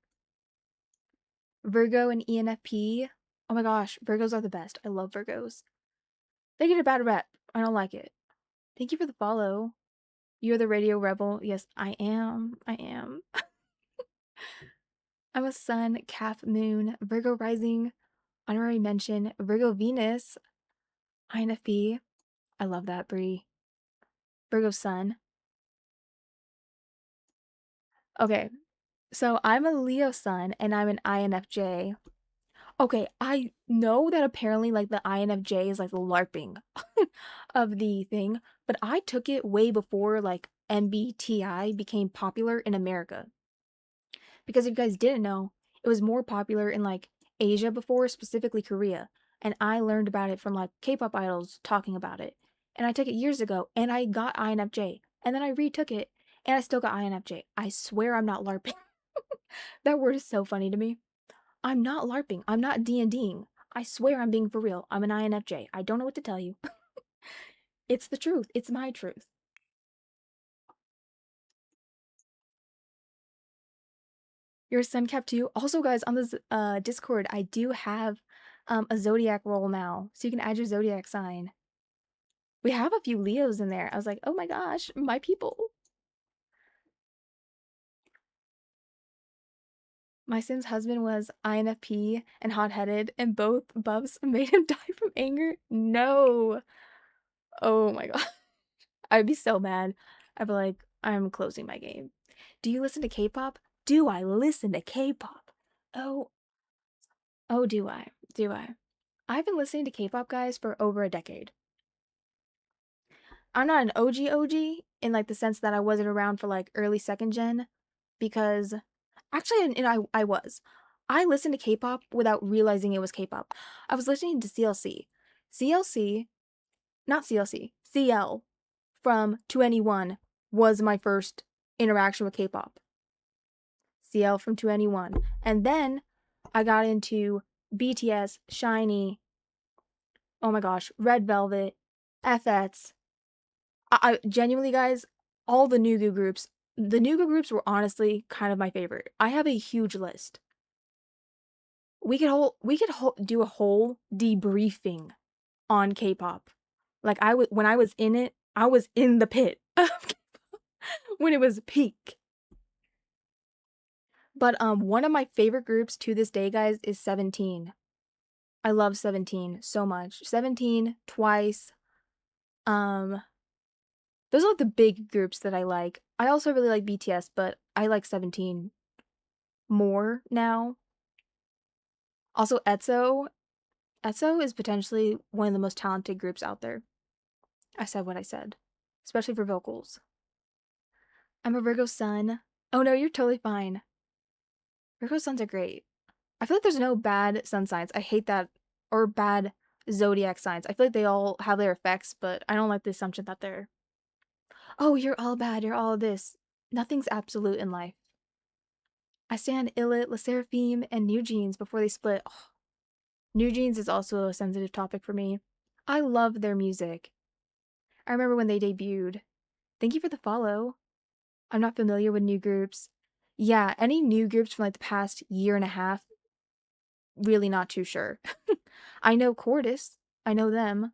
Virgo and ENFP. Oh my gosh, Virgos are the best. I love Virgos. They get a bad rep. I don't like it. Thank you for the follow. You're the radio rebel. Yes, I am. I am. I'm a sun, calf, moon, Virgo rising, honorary mention, Virgo Venus, INFP. I love that, Brie. Virgo sun. Okay, so I'm a Leo sun and I'm an INFJ. Okay, I know that apparently like the INFJ is like the LARPing of the thing, but I took it way before like MBTI became popular in America. Because if you guys didn't know, it was more popular in like Asia before, specifically Korea. And I learned about it from like K-pop idols talking about it. And I took it years ago and I got INFJ. And then I retook it and I still got INFJ. I swear I'm not LARPing. That word is so funny to me. I'm not LARPing. I'm not D&Ding. I swear I'm being for real. I'm an INFJ. I don't know what to tell you. It's the truth. It's my truth. You're a sun cap too. Also, guys, on this Discord, I do have a zodiac role now, so you can add your zodiac sign. We have a few Leos in there. I was like, oh my gosh, my people. My Sim's husband was INFP and hot-headed, and both buffs made him die from anger. No. Oh my god. I'd be so mad. I'd be like, I'm closing my game. Do you listen to K-pop? Do I listen to K-pop? Oh, oh, do I? Do I? I've been listening to K-pop guys for over a decade. I'm not an OG in like the sense that I wasn't around for like early second gen because actually and I was. I listened to K-pop without realizing it was K-pop. I was listening to CLC. CLC, not CLC, CL from 2NE1 was my first interaction with K-pop. CL from 2NE1. And then I got into BTS, Shiny, oh my gosh, Red Velvet, FX, I genuinely, guys, all the the Nugu groups were honestly kind of my favorite. I have a huge list. We could do a whole debriefing on K-pop. Like when I was in it, I was in the pit when it was peak. But one of my favorite groups to this day, guys, is 17. I love 17 so much. 17, Twice, um those are like the big groups that I like. I also really like BTS, but I like 17 more now. Also, ETSO. ETSO is potentially one of the most talented groups out there. I said what I said, especially for vocals. I'm a Virgo sun. Oh no, you're totally fine. Virgo suns are great. I feel like there's no bad sun signs. I hate that. Or bad zodiac signs. I feel like they all have their effects, but I don't like the assumption that they're, oh, you're all bad, you're all this. Nothing's absolute in life. I stand Illit, Le Seraphim, and New Jeans before they split. Oh, New Jeans is also a sensitive topic for me. I love their music. I remember when they debuted. Thank you for the follow. I'm not familiar with new groups. Yeah, any new groups from like the past year and a half, really not too sure. I know Cordis. I know them.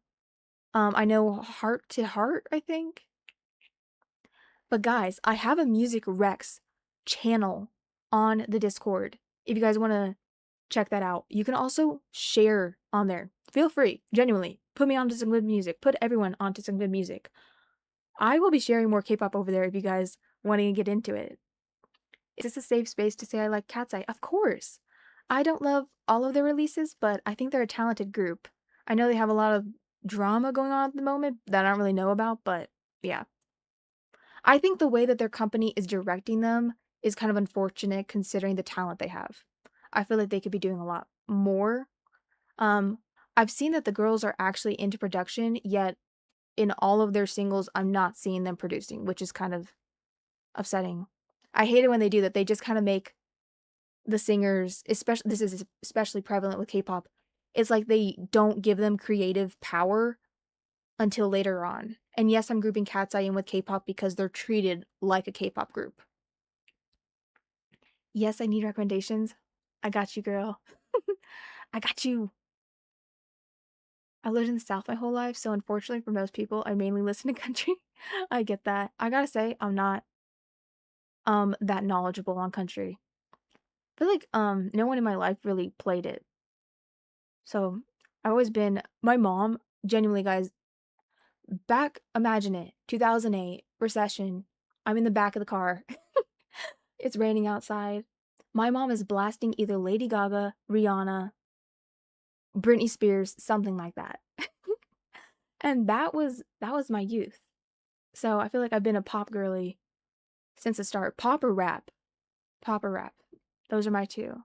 I know Heart to Heart, I think. But guys, I have a Music Rex channel on the Discord. If you guys want to check that out. You can also share on there. Feel free, genuinely. Put me onto some good music. Put everyone onto some good music. I will be sharing more K-pop over there if you guys want to get into it. Is this a safe space to say I like Cat's Eye? Of course. I don't love all of their releases, but I think they're a talented group. I know they have a lot of drama going on at the moment that I don't really know about, but yeah. I think the way that their company is directing them is kind of unfortunate considering the talent they have. I feel like they could be doing a lot more. Um, I've seen that the girls are actually into production, yet in all of their singles, I'm not seeing them producing, which is kind of upsetting. I hate it when they do that. They just kind of make the singers, especially this is especially prevalent with K-pop. It's like they don't give them creative power until later on. And yes, I'm grouping Cat's Eye in with K-pop because they're treated like a K-pop group. Yes, I need recommendations. I got you, girl. I got you. I lived in the South my whole life, so unfortunately for most people, I mainly listen to country. I get that. I gotta say, I'm not that knowledgeable on country. I feel like no one in my life really played it. So I've always been my mom, genuinely guys, back imagine it, 2008, recession. I'm in the back of the car. It's raining outside. My mom is blasting either Lady Gaga, Rihanna, Britney Spears, something like that. And that was my youth. So I feel like I've been a pop girly since the start. Pop or rap? Pop or rap. Those are my two.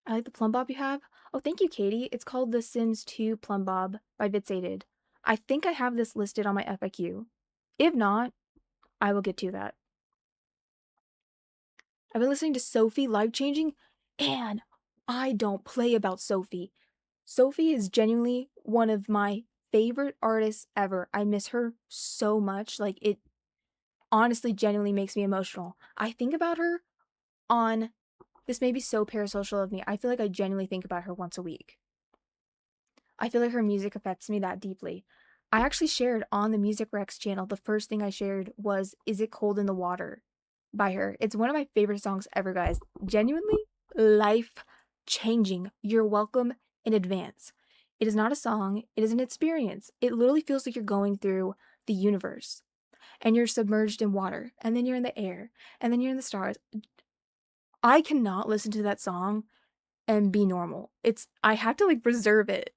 I like the plum bob you have. Oh, thank you, Katie. It's called The Sims 2 Plum Bob by vyxated. I think I have this listed on my FAQ. If not, I will get to that. I've been listening to Sophie Life Changing, and I don't play about Sophie. Sophie is genuinely one of my favorite artists ever. I miss her so much. Like, it honestly genuinely makes me emotional. I think about her on this may be so parasocial of me. I feel like I genuinely think about her once a week. I feel like her music affects me that deeply. I actually shared on the Music Rex channel, the first thing I shared was Is It Cold in the Water by her. It's one of my favorite songs ever, guys. Genuinely life changing. You're welcome in advance. It is not a song, it is an experience. It literally feels like you're going through the universe and you're submerged in water, and then you're in the air, and then you're in the stars. I cannot listen to that song and be normal. I have to like preserve it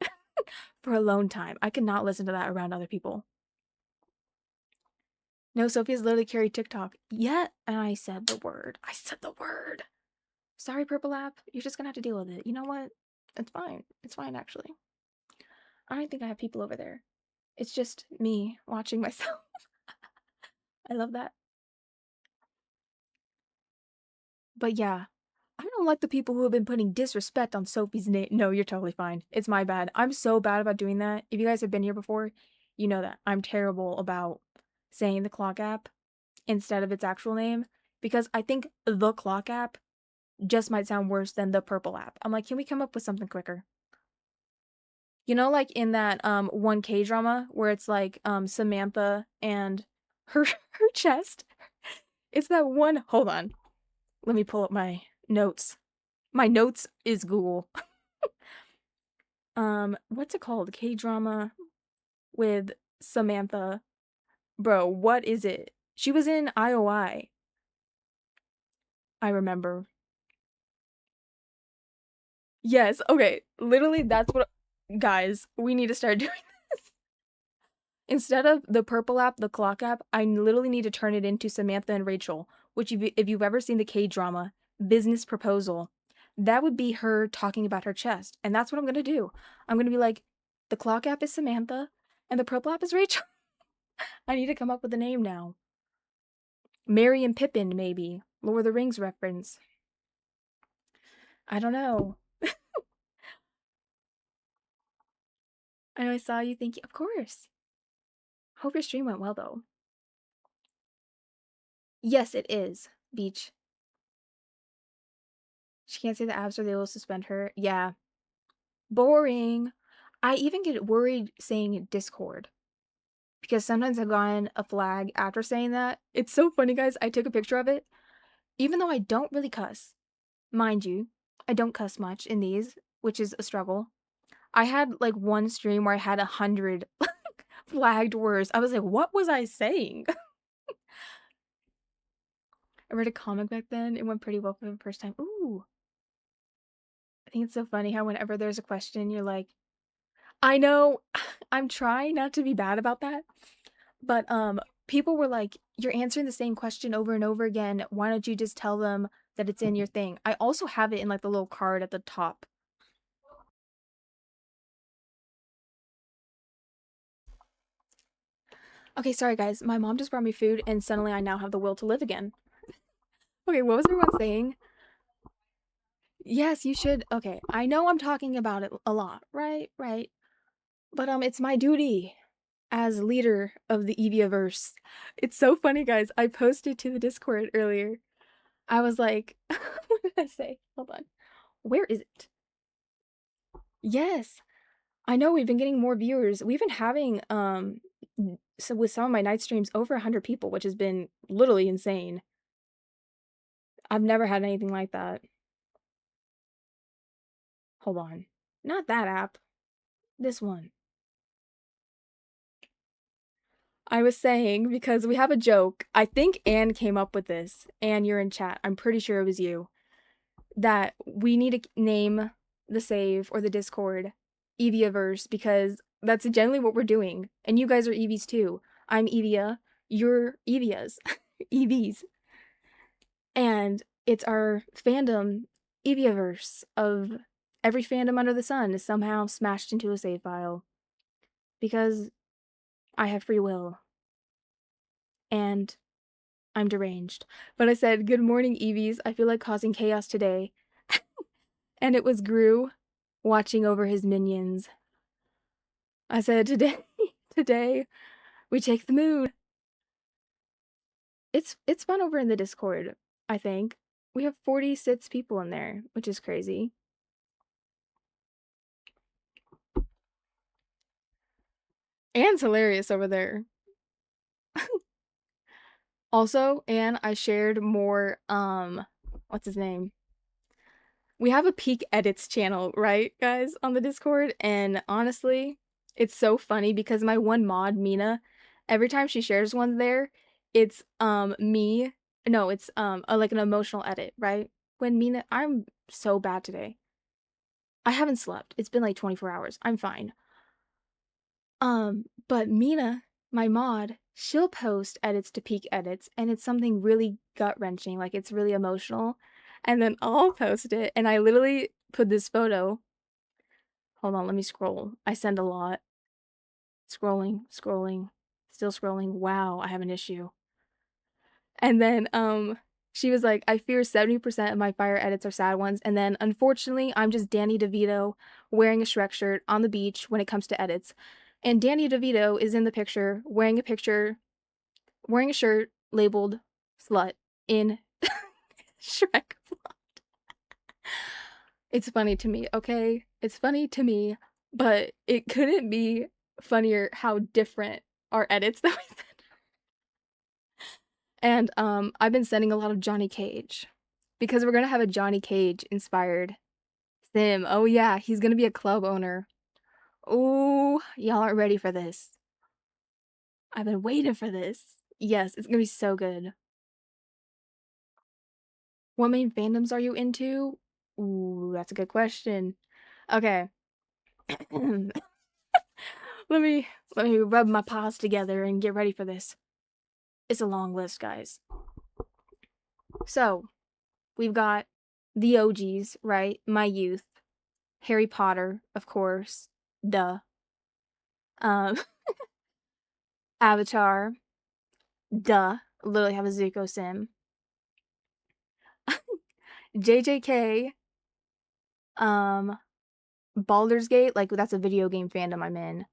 for alone time. I cannot listen to that around other people. No, Sophia's literally carried TikTok. Yet, and I said the word. I said the word. Sorry, Purple App. You're just gonna have to deal with it. You know what? It's fine. It's fine, actually. I don't think I have people over there. It's just me watching myself. I love that. But yeah, I don't like the people who have been putting disrespect on Sophie's name. No, you're totally fine. It's my bad. I'm so bad about doing that. If you guys have been here before, you know that. I'm terrible about saying the clock app instead of its actual name because I think the clock app just might sound worse than the purple app. I'm like, can we come up with something quicker? You know, like in that one K drama where it's like Samantha and her her chest. It's that one. Hold on. Let me pull up my notes. My notes is Google. What's it called? K-drama with Samantha. Bro, what is it? She was in IOI. I remember. Yes, okay. Literally, that's what guys, we need to start doing this. Instead of the purple app, the clock app, I literally need to turn it into Samantha and Rachel, which if you've ever seen the K-drama, Business Proposal, that would be her talking about her chest. And that's what I'm gonna do. I'm gonna be like, the clock app is Samantha, and the purple app is Rachel. I need to come up with a name now. Merry and Pippin, maybe. Lord of the Rings reference. I don't know. I know I saw you. Thank you. Of course. Hope your stream went well, though. Yes, it is. Beach. She can't say the abs or they will suspend her. Yeah. Boring. I even get worried saying Discord. Because sometimes I've gotten a flag after saying that. It's so funny, guys. I took a picture of it. Even though I don't really cuss. Mind you, I don't cuss much in these, which is a struggle. I had like one stream where I had 100 flagged words. I was like, what was I saying? I read a comic back then. It went pretty well for the first time. Ooh. I think it's so funny how whenever there's a question, you're like, I know I'm trying not to be bad about that. But people were like, you're answering the same question over and over again. Why don't you just tell them that it's in your thing? I also have it in like the little card at the top. Okay, sorry guys. My mom just brought me food and suddenly I now have the will to live again. Okay, what was everyone saying? Yes, you should. Okay, I know I'm talking about it a lot, right? Right. But it's my duty as leader of the Eviaverse. It's so funny, guys. I posted to the Discord earlier. I was like, what did I say? Hold on. Where is it? Yes. I know we've been getting more viewers. We've been having so with some of my night streams over 100 people, which has been literally insane. I've never had anything like that. Hold on. Not that app. This one. I was saying, because we have a joke, I think Anne came up with this. Anne, you're in chat. I'm pretty sure it was you. That we need to name the Save or the Discord Eviaverse because that's generally what we're doing. And you guys are Eevees too. I'm Evia, you're Evias, EVs. And it's our fandom Eviaverse of every fandom under the sun is somehow smashed into a save file. Because I have free will. And I'm deranged. But I said, good morning, Eevees. I feel like causing chaos today. And it was Gru watching over his minions. I said, today, we take the moon. It's fun over in the Discord, I think. We have 46 people in there, which is crazy. Anne's hilarious over there. Also, Anne, I shared more, what's his name? We have a Peak Edits channel, right, guys, on the Discord? And honestly, it's so funny because my one mod, Mina, every time she shares one there, it's me. No, it's like an emotional edit, right? When Mina, I'm so bad today. I haven't slept. It's been like 24 hours. I'm fine. But Mina, my mod, she'll post edits to Peak Edits, and it's something really gut-wrenching, like it's really emotional. And then I'll post it, and I literally put this photo. Hold on, let me scroll. I send a lot. Scrolling, scrolling, still scrolling. Wow, I have an issue. And then she was like, I fear 70% of my fire edits are sad ones, and then unfortunately I'm just Danny DeVito wearing a Shrek shirt on the beach when it comes to edits. And Danny DeVito is in the picture wearing a shirt labeled slut in Shrek. It's funny to me, okay? It's funny to me, but it couldn't be funnier how different our edits that we sent. And I've been sending a lot of Johnny Cage because we're gonna have a Johnny Cage inspired sim. Oh yeah, he's gonna be a club owner. Oh, y'all aren't ready for this. I've been waiting for this. Yes, it's gonna be so good. What main fandoms are you into? Ooh, that's a good question. Okay. let me rub my paws together and get ready for this. It's a long list, guys. So, we've got the OGs, right? My youth. Harry Potter, of course. Duh. Um, Avatar. Duh. Literally have a Zuko sim. JJK. Baldur's Gate, like that's a video game fandom I'm in.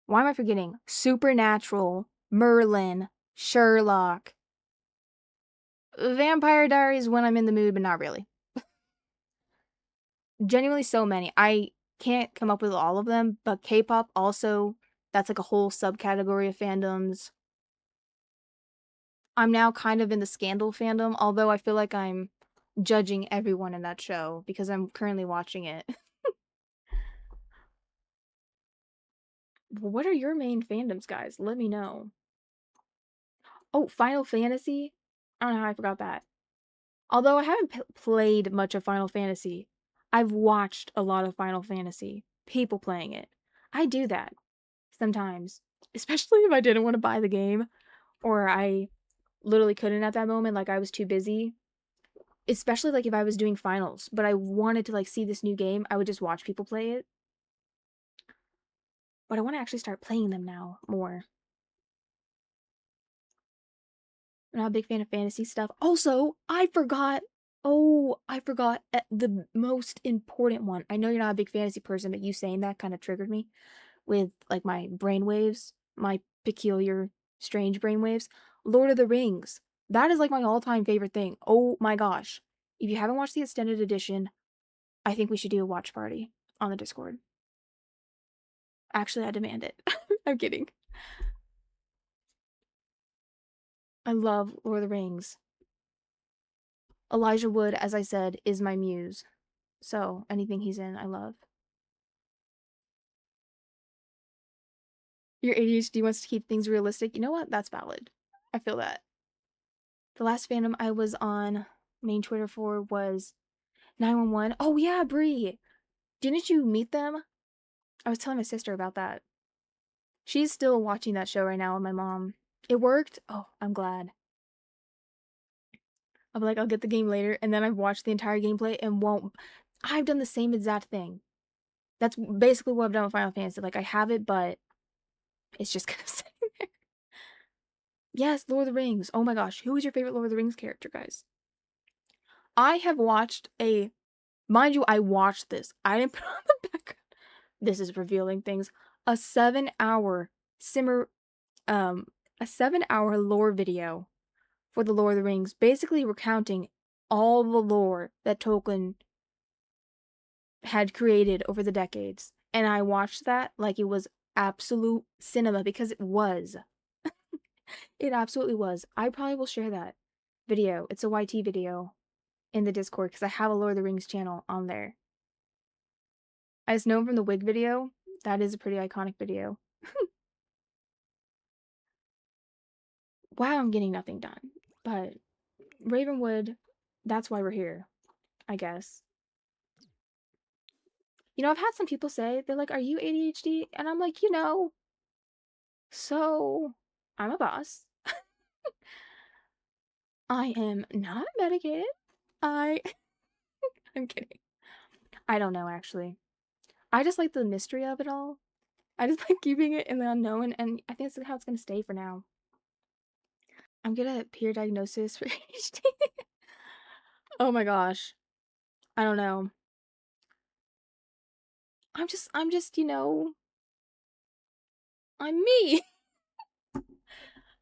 Why am I forgetting? Supernatural, Merlin, Sherlock, Vampire Diaries when I'm in the mood, but not really. Genuinely so many. I can't come up with all of them, but K-pop also, that's like a whole subcategory of fandoms. I'm now kind of in the Scandal fandom, although I feel like I'm judging everyone in that show because I'm currently watching it. What are your main fandoms, guys? Let me know. Oh, Final Fantasy? I don't know how I forgot that. Although I haven't played much of Final Fantasy, I've watched a lot of Final Fantasy. People playing it. I do that sometimes, especially if I didn't want to buy the game or I literally couldn't at that moment, like I was too busy. Especially like if I was doing finals, but I wanted to like see this new game, I would just watch people play it. But I want to actually start playing them now more. I'm not a big fan of fantasy stuff. Also, I forgot. Oh, I forgot the most important one. I know you're not a big fantasy person, but you saying that kind of triggered me with like my brainwaves, my peculiar, strange brainwaves. Lord of the Rings. That is like my all-time favorite thing. Oh my gosh. If you haven't watched the extended edition, I think we should do a watch party on the Discord. Actually, I demand it. I'm kidding. I love Lord of the Rings. Elijah Wood, as I said, is my muse. So anything he's in, I love. Your ADHD wants to keep things realistic. You know what? That's valid. I feel that. The last fandom I was on main Twitter for was 911. Oh yeah, Bree. Didn't you meet them? I was telling my sister about that. She's still watching that show right now with my mom. It worked? Oh, I'm glad. I'm like, I'll get the game later, and then I've watched the entire gameplay and won't. I've done the same exact thing. That's basically what I've done with Final Fantasy. Like, I have it, but it's just gonna sit there. Yes, Lord of the Rings. Oh my gosh, who is your favorite Lord of the Rings character, guys? I have watched a. Mind you, I watched this. I didn't put on the background. This is revealing things. A 7-hour simmer, um, a 7-hour lore video for the Lord of the Rings, basically recounting all the lore that Tolkien had created over the decades. And I watched that like it was absolute cinema because it was. It absolutely was. I probably will share that video. It's a YT video in the Discord because I have a Lord of the Rings channel on there. I just know from the wig video, that is a pretty iconic video. Wow, I'm getting nothing done. But Ravenwood, that's why we're here, I guess. You know, I've had some people say, they're like, are you ADHD? And I'm like, so I'm a boss. I am not medicated. I'm kidding. I don't know, actually. I just like the mystery of it all. I just like keeping it in the unknown, and I think that's how it's gonna stay for now. I'm gonna peer diagnosis for ADHD. Oh my gosh. I don't know. I'm just, I'm me.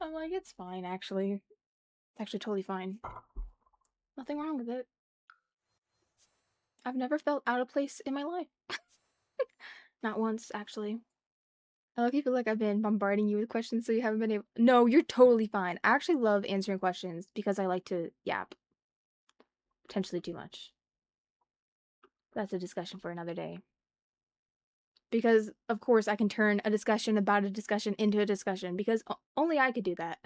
I'm like, it's fine, actually. It's actually totally fine. Nothing wrong with it. I've never felt out of place in my life. Not once, actually. I love people like I've been bombarding you with questions so you haven't been able. No, you're totally fine. I actually love answering questions because I like to yap. Potentially too much. That's a discussion for another day. Because, of course, I can turn a discussion about a discussion into a discussion because only I could do that.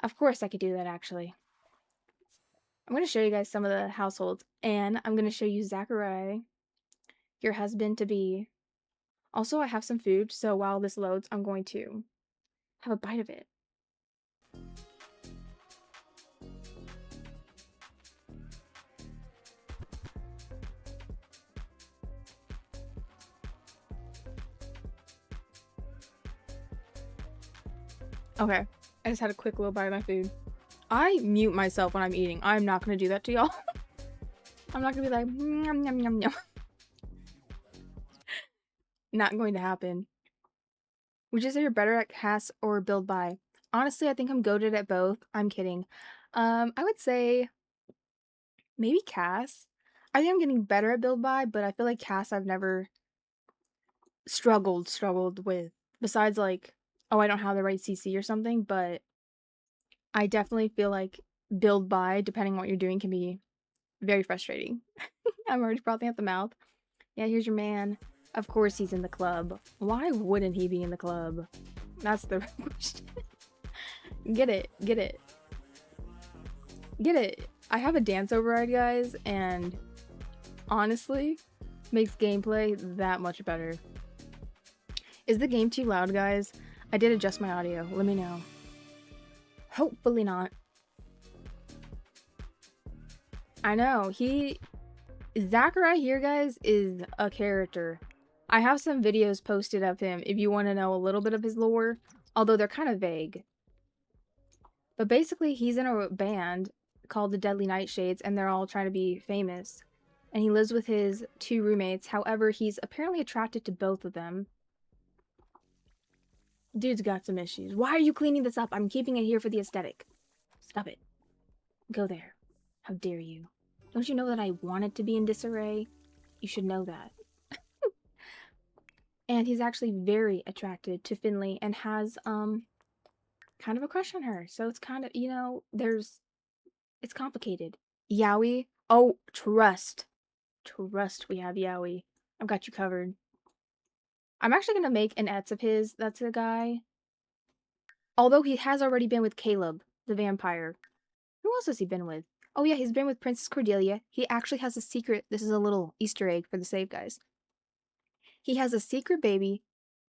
Of course, I could do that, actually. I'm going to show you guys some of the households, and I'm going to show you Zachariah, your husband to be. Also, I have some food, so while this loads, I'm going to have a bite of it. Okay, I just had a quick little bite of my food. I mute myself when I'm eating. I'm not going to do that to y'all. I'm not going to be like, yum, yum, yum, yum. Not going to happen. Would you say you're better at cast or build by? Honestly, I think I'm goated at both. I'm kidding. I would say maybe cast. I think I'm getting better at build by, but I feel like cast I've never struggled with. Besides like, oh, I don't have the right CC or something, but I definitely feel like build by, depending on what you're doing, can be very frustrating. I'm already frothing at the mouth. Yeah, here's your man. Of course he's in the club. Why wouldn't he be in the club? That's the question. Get it. Get it. Get it. I have a dance override, guys, and honestly, makes gameplay that much better. Is the game too loud, guys? I did adjust my audio. Let me know. Hopefully not. I know. Zachariah here, guys, is a character. I have some videos posted of him if you want to know a little bit of his lore, although they're kind of vague. But basically, he's in a band called the Deadly Nightshades, and they're all trying to be famous. And he lives with his 2 roommates. However, he's apparently attracted to both of them. Dude's got some issues. Why are you cleaning this up? I'm keeping it here for the aesthetic. Stop it. Go there. How dare you? Don't you know that I want it to be in disarray? You should know that. And he's actually very attracted to Finley and has, kind of a crush on her. So it's kind of, it's complicated. Yowie? Oh, trust. Trust we have Yowie. I've got you covered. I'm actually gonna make an Ets of his. That's a guy. Although he has already been with Caleb, the vampire. Who else has he been with? Oh yeah, he's been with Princess Cordelia. He actually has a secret. This is a little Easter egg for the Save guys. He has a secret baby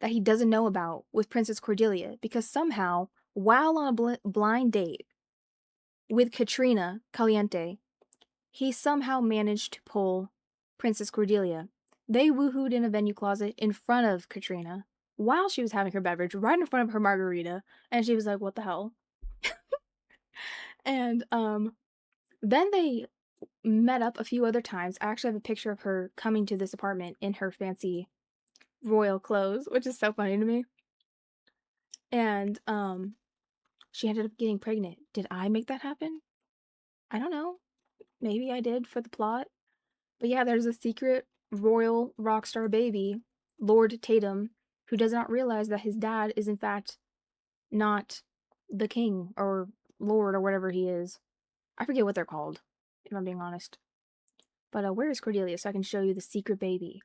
that he doesn't know about with Princess Cordelia because somehow, while on a blind date with Katrina Caliente, he somehow managed to pull Princess Cordelia. They woohooed in a venue closet in front of Katrina while she was having her beverage, right in front of her margarita, and she was like, "What the hell?" And then they met up a few other times. I actually have a picture of her coming to this apartment in her fancy royal clothes, which is so funny to me. And she ended up getting pregnant. Did I make that happen? I don't know. Maybe I did for the plot. But yeah, there's a secret royal rock star baby, Lord Tatum, who does not realize that his dad is in fact not the king or lord or whatever he is. I forget what they're called, if I'm being honest. But where is Cordelia so I can show you the secret baby?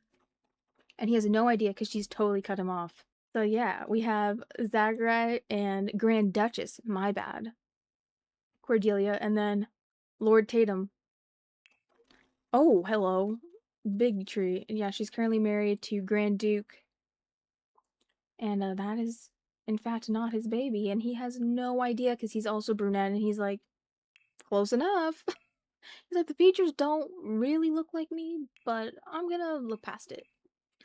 And he has no idea because she's totally cut him off. So yeah, we have Zachary and Grand Duchess, my bad, Cordelia, and then Lord Tatum. Oh, hello. Big tree. Yeah, she's currently married to Grand Duke. And that is, in fact, not his baby. And he has no idea because he's also brunette. And he's like, close enough. He's like, the features don't really look like me, but I'm gonna look past it.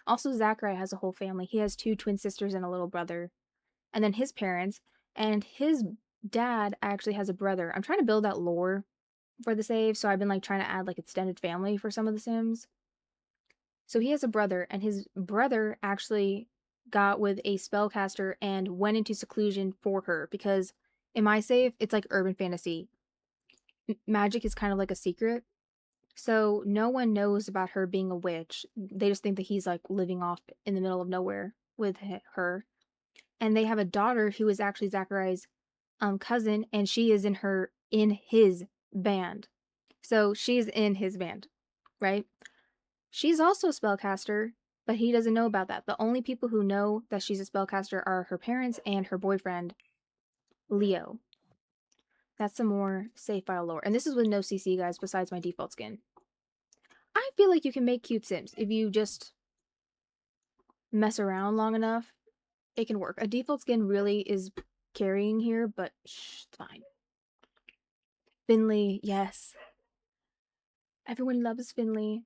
Also, Zachary has a whole family. He has 2 twin sisters and a little brother. And then his parents. And his dad actually has a brother. I'm trying to build that lore for the save. So I've been like trying to add like extended family for some of the Sims. So he has a brother, and his brother actually got with a spellcaster and went into seclusion for her because in my save, it's like urban fantasy. Magic is kind of like a secret. So no one knows about her being a witch. They just think that he's like living off in the middle of nowhere with her. And they have a daughter who is actually Zachariah's cousin, and she is in his band. So she's in his band, right? She's also a spellcaster, but he doesn't know about that. The only people who know that she's a spellcaster are her parents and her boyfriend, Leo. That's some more Save File lore. And this is with no CC, guys, besides my default skin. I feel like you can make cute Sims if you just mess around long enough. It can work. A default skin really is carrying here, but shh, it's fine. Finley, yes. Everyone loves Finley.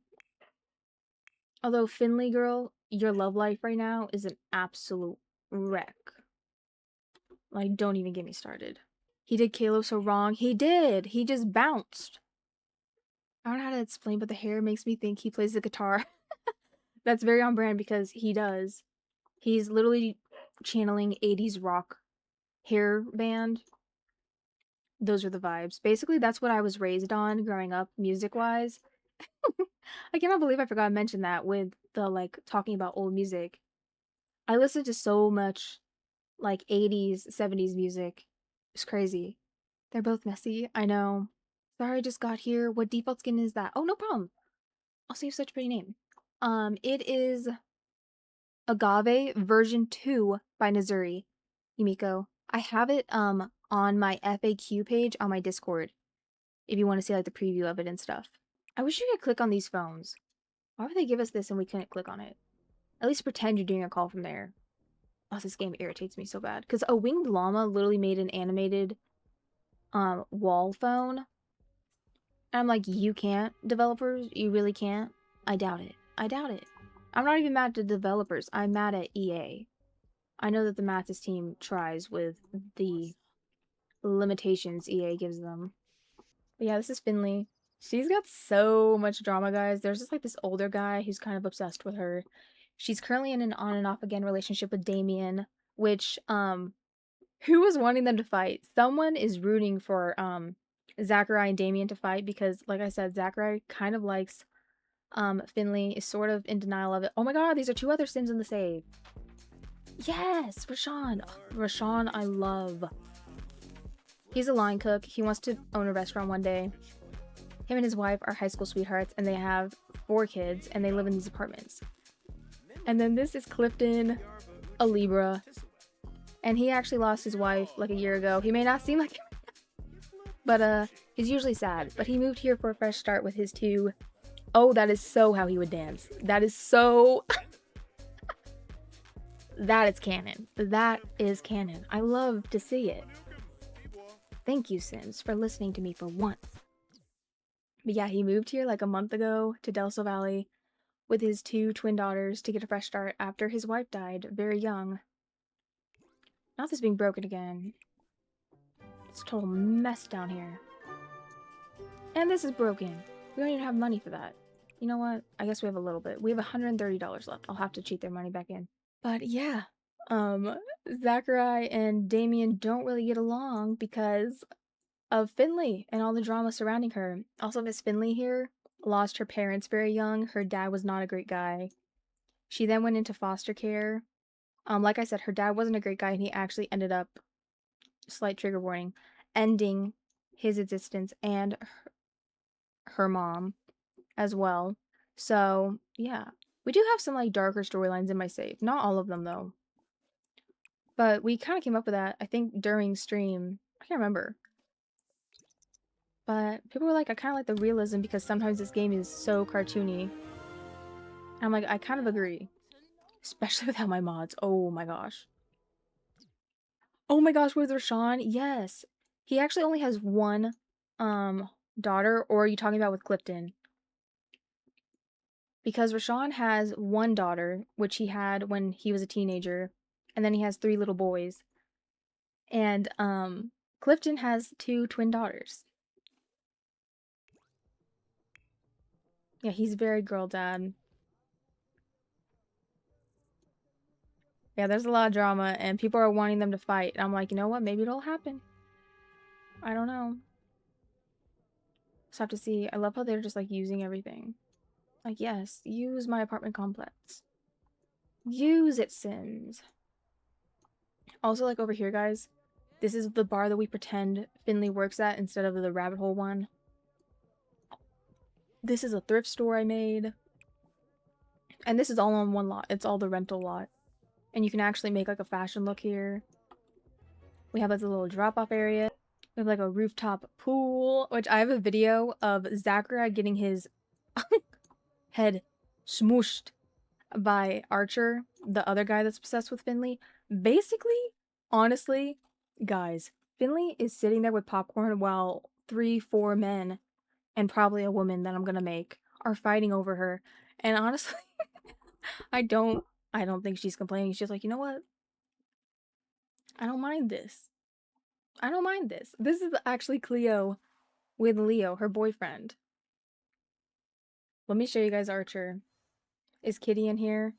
Although, Finley girl, your love life right now is an absolute wreck. Like, don't even get me started. He did Caleb so wrong. He did! He just bounced. I don't know how to explain, but the hair makes me think he plays the guitar. That's very on brand because he does. He's literally channeling 80s rock hair band. Those are the vibes. Basically, that's what I was raised on growing up, music-wise. I cannot believe I forgot to mention that with the, like, talking about old music. I listened to so much, like, 80s, 70s music. It's crazy. They're both messy. I know. Sorry, I just got here. What default skin is that? Oh, no problem. Also, you have such a pretty name. It is Agave version 2 by Nazuri Yumiko. I have it, on my FAQ page on my Discord. If you want to see, like, the preview of it and stuff. I wish you could click on these phones. Why would they give us this and we couldn't click on it? At least pretend you're doing a call from there. Oh, this game irritates me so bad. Because a winged llama literally made an animated wall phone. And I'm like, you can't, developers? You really can't? I doubt it. I doubt it. I'm not even mad at the developers. I'm mad at EA. I know that the Mathis team tries with the limitations EA gives them. But yeah, this is Finley. She's got so much drama, guys. There's just like this older guy who's kind of obsessed with her. She's currently in an on and off again relationship with Damien, which who was wanting them to fight? Someone is rooting for Zachary and Damien to fight because, like I said, Zachary kind of likes Finley, is sort of in denial of it. Oh my god, these are 2 other Sims in the save. Yes, Rashawn. Rashawn, I love. He's a line cook. He wants to own a restaurant one day. Him and his wife are high school sweethearts, and they have 4 kids, and they live in these apartments. And then this is Clifton, a Libra, and he actually lost his wife like a year ago. He may not seem like it, but He's usually sad, but he moved here for a fresh start with his two. Oh, that is so how he would dance. That is so. That is canon. That is canon. I love to see it. Thank you, Sims, for listening to me for once. But yeah, he moved here like a month ago to Delso Valley with his two twin daughters to get a fresh start after his wife died very young. Not this being broken again. It's a total mess down here. And this is broken. We don't even have money for that. You know what? I guess we have a little bit. We have $130 left. I'll have to cheat their money back in. But yeah, Zachary and Damien don't really get along because of Finley and all the drama surrounding her. Also, Miss Finley here lost her parents very young. Her dad was not a great guy. She then went into foster care. Like I said, her dad wasn't a great guy, and he actually ended up, slight trigger warning, ending his existence and her mom as well. So yeah, we do have some like darker storylines in my save. Not all of them though. But we kind of came up with that, I think, during stream. I can't remember. But people were like, I kind of like the realism because sometimes this game is so cartoony. And I'm like, I kind of agree. Especially without my mods. Oh my gosh. Oh my gosh, with Rashawn? Yes. He actually only has one daughter, or are you talking about with Clifton? Because Rashawn has one daughter, which he had when he was a teenager, and then he has 3 little boys. And Clifton has 2 twin daughters. Yeah, he's very girl dad. Yeah, there's a lot of drama, and people are wanting them to fight. And I'm like, you know what? Maybe it'll happen. I don't know. Just have to see. I love how they're just like using everything. Like, yes, use my apartment complex. Use it, Sims. Also, like over here, guys, this is the bar that we pretend Finley works at instead of the rabbit hole one. This is a thrift store I made. And this is all on one lot. It's all the rental lot. And you can actually make like a fashion look here. We have like a little drop-off area. We have like a rooftop pool, which I have a video of Zachary getting his head smooshed by Archer, the other guy that's obsessed with Finley. Basically, honestly, guys, Finley is sitting there with popcorn while 3, 4 men and probably a woman that I'm gonna make are fighting over her. And honestly, I don't think she's complaining. She's like, you know what? I don't mind this. I don't mind this. This is actually Cleo with Leo, her boyfriend. Let me show you guys Archer. Is Kitty in here?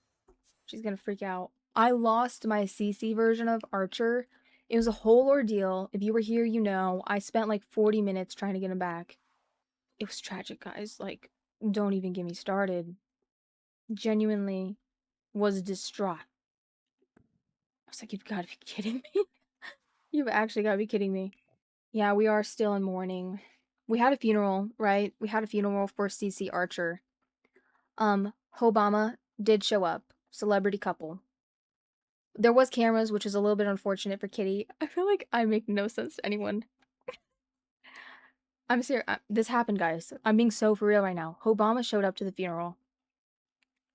She's gonna freak out. I lost my CC version of Archer. It was a whole ordeal. If you were here, you know. I spent like 40 minutes trying to get him back. It was tragic, guys. Like, don't even get me started. Genuinely was distraught. I was like, you've got to be kidding me. You've actually got to be kidding me. Yeah, we are still in mourning. We had a funeral, right? We had a funeral for CC Archer. Obama did show up. Celebrity couple. There was cameras, which is a little bit unfortunate for Kitty. I feel like I make no sense to anyone. I'm serious. This happened, guys. I'm being so for real right now. Obama showed up to the funeral.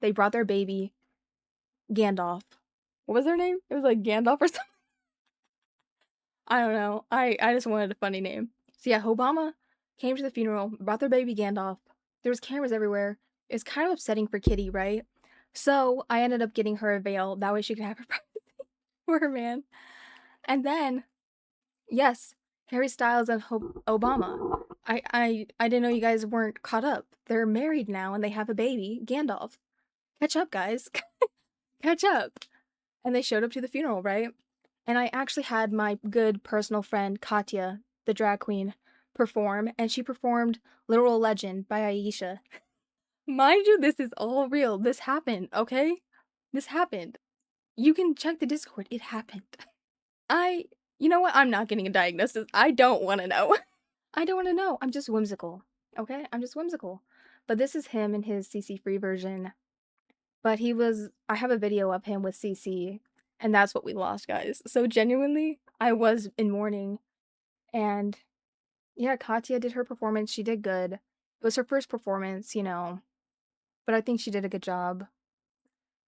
They brought their baby, Gandalf. What was their name? It was like Gandalf or something. I don't know. I just wanted a funny name. So yeah, Obama came to the funeral, brought their baby Gandalf. There was cameras everywhere. It's kind of upsetting for Kitty, right? So I ended up getting her a veil. That way she could have her privacy for her man. And then, yes, Harry Styles and Obama. I didn't know you guys weren't caught up. They're married now and they have a baby, Gandalf. Catch up, guys. Catch up. And they showed up to the funeral, right? And I actually had my good personal friend, Katya, the drag queen, perform, and she performed Literal Legend by Aisha. Mind you, this is all real. This happened, okay? This happened. You can check the Discord. It happened. You know what? I'm not getting a diagnosis. I don't want to know. I don't want to know. I'm just whimsical, okay? I'm just whimsical. But this is him in his CC free version. But I have a video of him with CC, and that's what we lost, guys. So genuinely, I was in mourning, and Yeah, Katya did her performance. She did good. It was her first performance, you know, but I think she did a good job.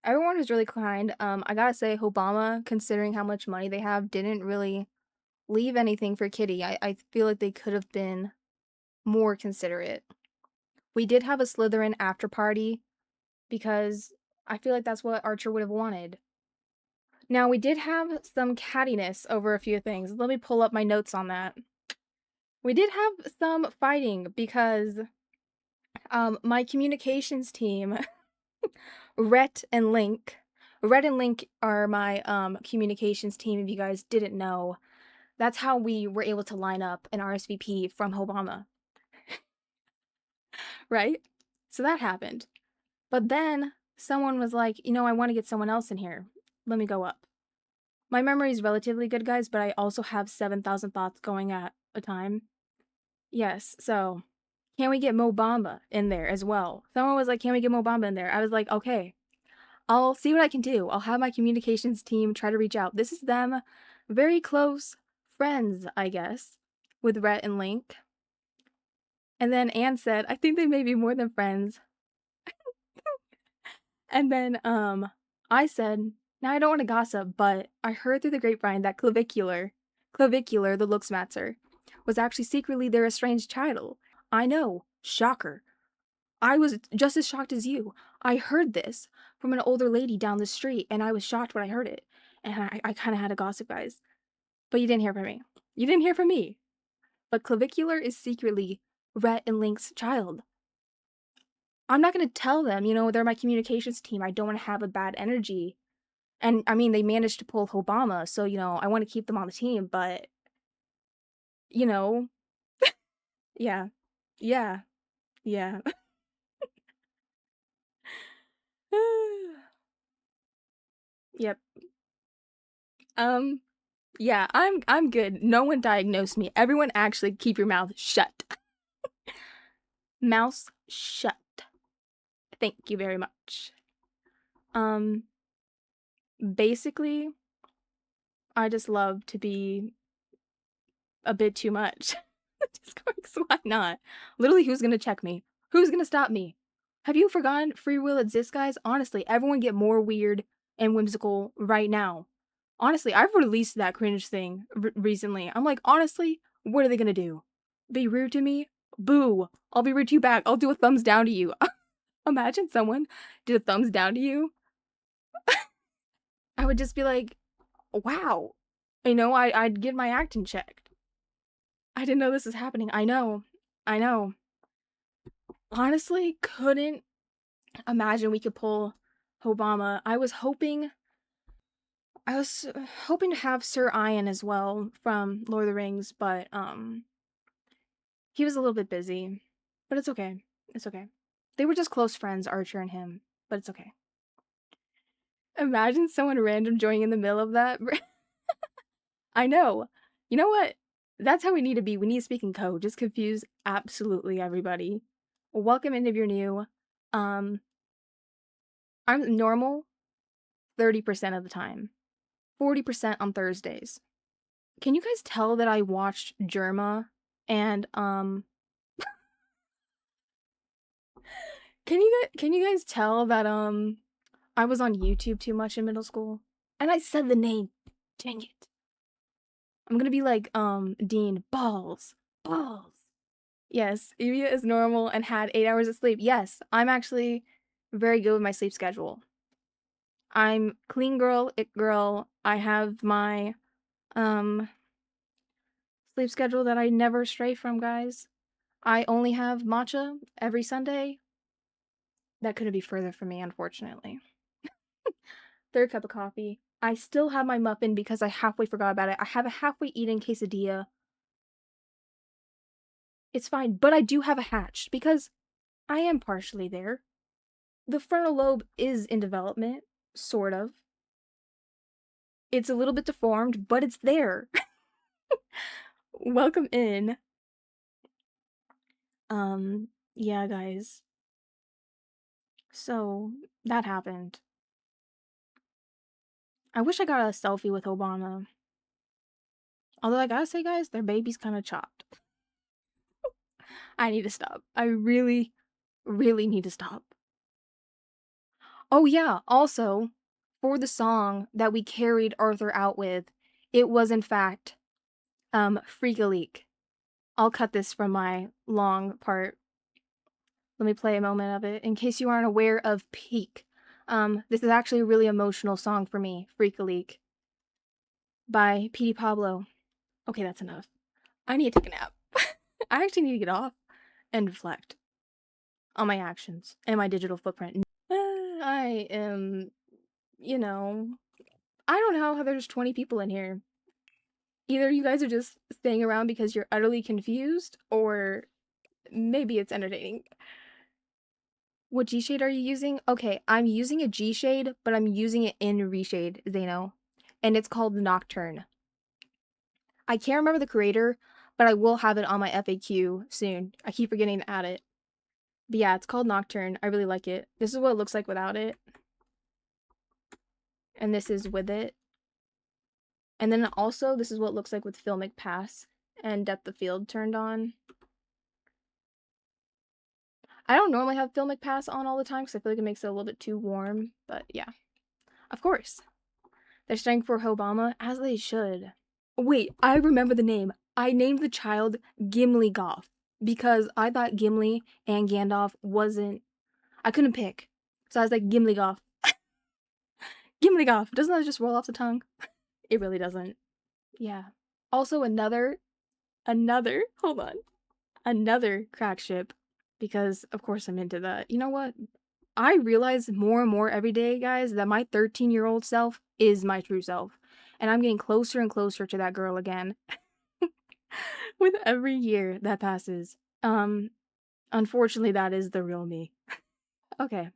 Everyone was really kind. I gotta say, Obama, considering how much money they have, didn't really leave anything for Kitty. I feel like they could have been more considerate. We did have a Slytherin after party because I feel like that's what Archer would have wanted. Now, we did have some cattiness over a few things. Let me pull up my notes on that. We did have some fighting because my communications team, Rhett and Link. Rhett and Link are my communications team, if you guys didn't know. That's how we were able to line up an RSVP from Obama. Right? So that happened. But then someone was like, you know, I want to get someone else in here. Let me go up. My memory is relatively good, guys, but I also have 7,000 thoughts going at a time. Yes, so can we get Mo Bamba in there as well? Someone was like, can we get Mo Bamba in there? I was like, okay, I'll see what I can do. I'll have my communications team try to reach out. This is them, very close friends, I guess, with Rhett and Link. And then Anne said, I think they may be more than friends. And then I said, now I don't want to gossip, but I heard through the grapevine that Clavicular, the Looksmatzer, was actually secretly their estranged child. I know, shocker. I was just as shocked as you. I heard this from an older lady down the street, and I was shocked when I heard it. And I kind of had to gossip, guys. But you didn't hear from me. You didn't hear from me. But Clavicular is secretly Rhett and Link's child. I'm not going to tell them, you know, they're my communications team. I don't want to have a bad energy. And I mean, they managed to pull Obama, so, you know, I want to keep them on the team, but, you know, yeah, yeah, yeah. Yep. Um, yeah, I'm good. No one diagnosed me. Everyone actually keep your mouth shut. Mouse shut. Thank you very much. Um, basically, I just love to be a bit too much. Just going, so why not? Literally, who's gonna check me? Who's gonna stop me? Have you forgotten free will exists, guys? Honestly, everyone get more weird and whimsical right now. Honestly, I've released that cringe thing recently. I'm like, honestly, what are they gonna do? Be rude to me? Boo! I'll be rude to you back. I'll do a thumbs down to you. Imagine someone did a thumbs down to you. I would just be like, wow. You know, I'd get my acting checked. I didn't know this was happening. I know. I know. Honestly, couldn't imagine we could pull Obama. I was hoping to have Sir Ian as well from Lord of the Rings, but he was a little bit busy. But it's okay. It's okay. They were just close friends, Archer and him, but it's okay. Imagine someone random joining in the middle of that. I know. You know what? That's how we need to be. We need to speak in code. Just confuse absolutely everybody. Welcome in if you're new. I'm normal 30% of the time. 40% on Thursdays. Can you guys tell that I watched Germa and can you guys tell that I was on YouTube too much in middle school? And I said the name. Dang it. I'm gonna be like Dean. Balls. Balls. Yes, Evia is normal and had 8 hours of sleep. Yes, I'm actually very good with my sleep schedule. I'm clean girl, it girl. I have my sleep schedule that I never stray from, guys. I only have matcha every Sunday. That couldn't be further from me, unfortunately. Third cup of coffee. I still have my muffin because I halfway forgot about it. I have a halfway eaten quesadilla. It's fine, but I do have a hatch because I am partially there. The frontal lobe is in development, sort of. It's a little bit deformed, but it's there. Welcome in. Yeah, guys. So, that happened. I wish I got a selfie with Obama. Although I gotta say, guys, their baby's kind of chopped. I need to stop. I really, really need to stop. Oh yeah, also, for the song that we carried Arthur out with, it was in fact, Freak-a-Leak. I'll cut this from my long part. Let me play a moment of it. In case you aren't aware of Peak, this is actually a really emotional song for me, Freak-a-Leak, by Petey Pablo. Okay, that's enough. I need to take a nap. I actually need to get off and reflect on my actions and my digital footprint. I am, you know, I don't know how there's 20 people in here. Either you guys are just staying around because you're utterly confused, or maybe it's entertaining. What G-shade are you using? Okay, I'm using a G-shade, but I'm using it in reshade, Zeno. And it's called Nocturne. I can't remember the creator, but I will have it on my FAQ soon. I keep forgetting to add it. But yeah, it's called Nocturne. I really like it. This is what it looks like without it. And this is with it. And then also, this is what it looks like with Filmic Pass and depth of field turned on. I don't normally have Filmic Pass on all the time because I feel like it makes it a little bit too warm. But yeah, of course. They're starting for Obama, as they should. Wait, I remember the name. I named the child Gimli Goff because I thought Gimli and Gandalf wasn't... I couldn't pick. So I was like, Gimli Goff. Gimli Goff. Doesn't that just roll off the tongue? It really doesn't. Yeah. Also another, hold on. Another crack ship, because of course I'm into that. You know what? I realize more and more every day, guys, that my 13-year-old self is my true self. And I'm getting closer and closer to that girl again. With every year that passes. Unfortunately, that is the real me. Okay,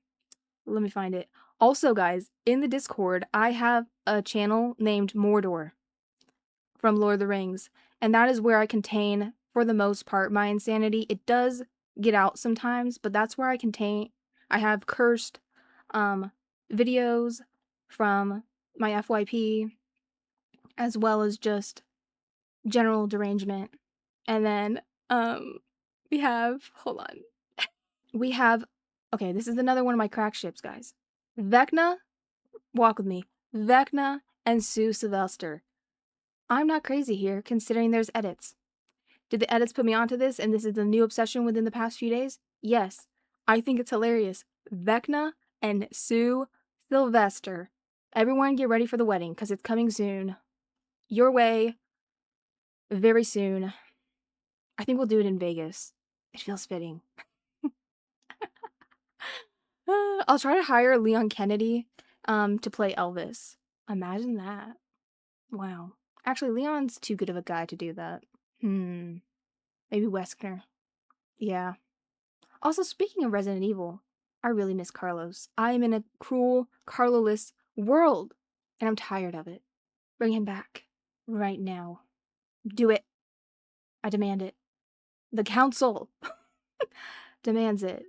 let me find it. Also, guys, in the Discord, I have a channel named Mordor from Lord of the Rings, and that is where I contain, for the most part, my insanity. It does get out sometimes, but that's where I have cursed videos from my FYP, as well as just general derangement. And then we have, hold on. We have, okay, this is another one of my crack ships, guys. Vecna, walk with me. Vecna and Sue Sylvester. I'm not crazy here, considering there's edits. Did the edits put me onto this and this is the new obsession within the past few days? Yes. I think it's hilarious. Vecna and Sue Sylvester. Everyone get ready for the wedding, because it's coming soon. Your way. Very soon. I think we'll do it in Vegas. It feels fitting. I'll try to hire Leon Kennedy to play Elvis. Imagine that. Wow. Actually, Leon's too good of a guy to do that. Maybe Weskner. Yeah. Also, speaking of Resident Evil, I really miss Carlos. I am in a cruel, Carlo-less world, and I'm tired of it. Bring him back. Right now. Do it. I demand it. The council demands it.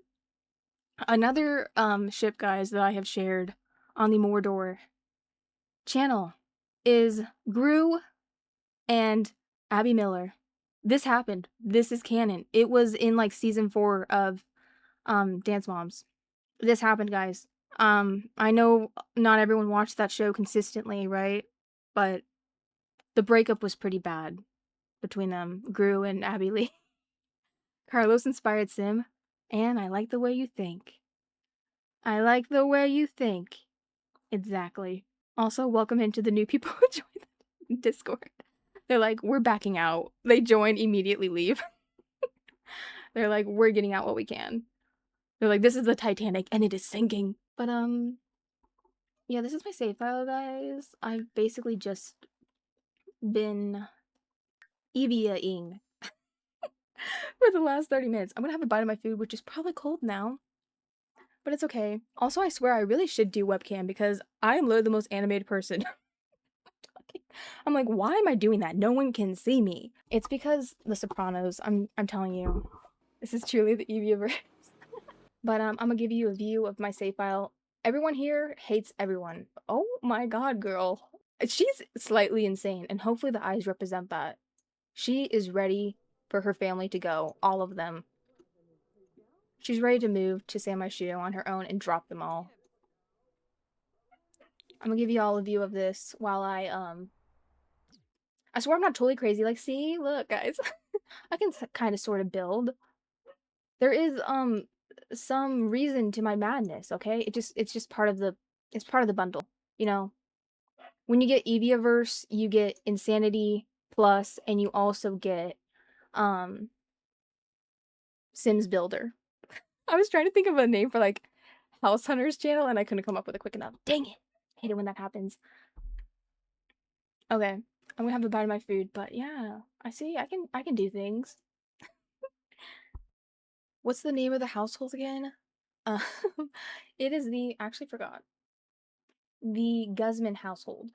Another ship, guys, that I have shared on the Mordor channel is Gru and Abby Miller. This happened. This is canon. It was in like season 4 of Dance Moms. This happened, guys. I know not everyone watched that show consistently, right? But the breakup was pretty bad between them, Gru and Abby Lee. Carlos inspired Sim, and I like the way you think. I like the way you think. Exactly. Also, welcome into the new people who joined the Discord. They're like, we're backing out. They join, immediately leave. They're like, we're getting out what we can. They're like, this is the Titanic and it is sinking. But yeah, this is my save file, guys. I've basically just been EVA-ing for the last 30 minutes. I'm gonna have a bite of my food, which is probably cold now. But it's okay. Also, I swear I really should do webcam because I am literally the most animated person. I'm like, why am I doing that? No one can see me. It's because The Sopranos. I'm telling you, this is truly the Evie-verse. But I'm gonna give you a view of my save file. Everyone here hates everyone. Oh my god, girl. She's slightly insane, and hopefully the eyes represent that. She is ready for her family to go, all of them. She's ready to move to San Myshudo on her own and drop them all. I'm gonna give you all a view of this while I swear I'm not totally crazy. Like, see, look, guys, I can kind of sort of build. There is some reason to my madness. Okay, it's just part of the bundle. You know, when you get Eviaverse, you get Insanity Plus, and you also get um Sims Builder. I was trying to think of a name for like House Hunters channel, and I couldn't come up with it quick enough. Dang it! I hate it when that happens. Okay, I'm gonna have a bite of my food, but yeah, I see. I can do things. What's the name of the household again? Uh, it is the actually forgot the Guzman household.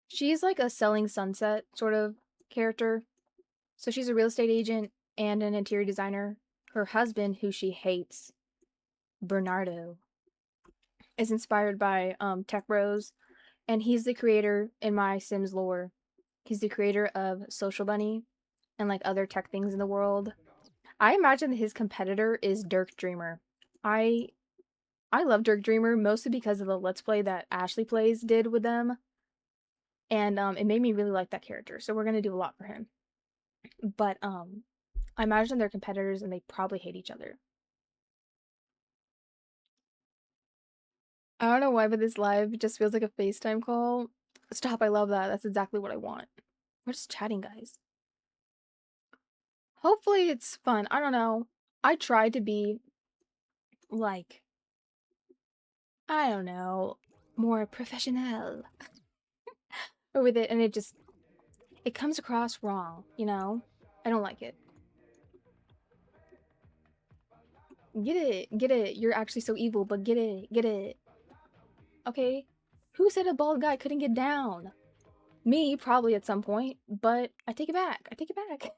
She's like a Selling Sunset sort of character. So she's a real estate agent and an interior designer. Her husband, who she hates, Bernardo, is inspired by Tech Bros, and he's the creator in my Sims lore. He's the creator of Social Bunny and like other tech things in the world. I imagine that his competitor is Dirk Dreamer. I I love Dirk Dreamer mostly because of the Let's Play that Ashley Plays did with them, and it made me really like that character. So we're gonna do a lot for him. But I imagine they're competitors and they probably hate each other. I don't know why, but this live just feels like a FaceTime call. Stop, I love that. That's exactly what I want. We're just chatting, guys. Hopefully it's fun. I don't know. I tried to be like, I don't know, more professional with it, and it comes across wrong, you know? I don't like it. Get it, get it. You're actually so evil, but get it, get it. Okay? Who said a bald guy couldn't get down? Me, probably at some point, but I take it back. I take it back.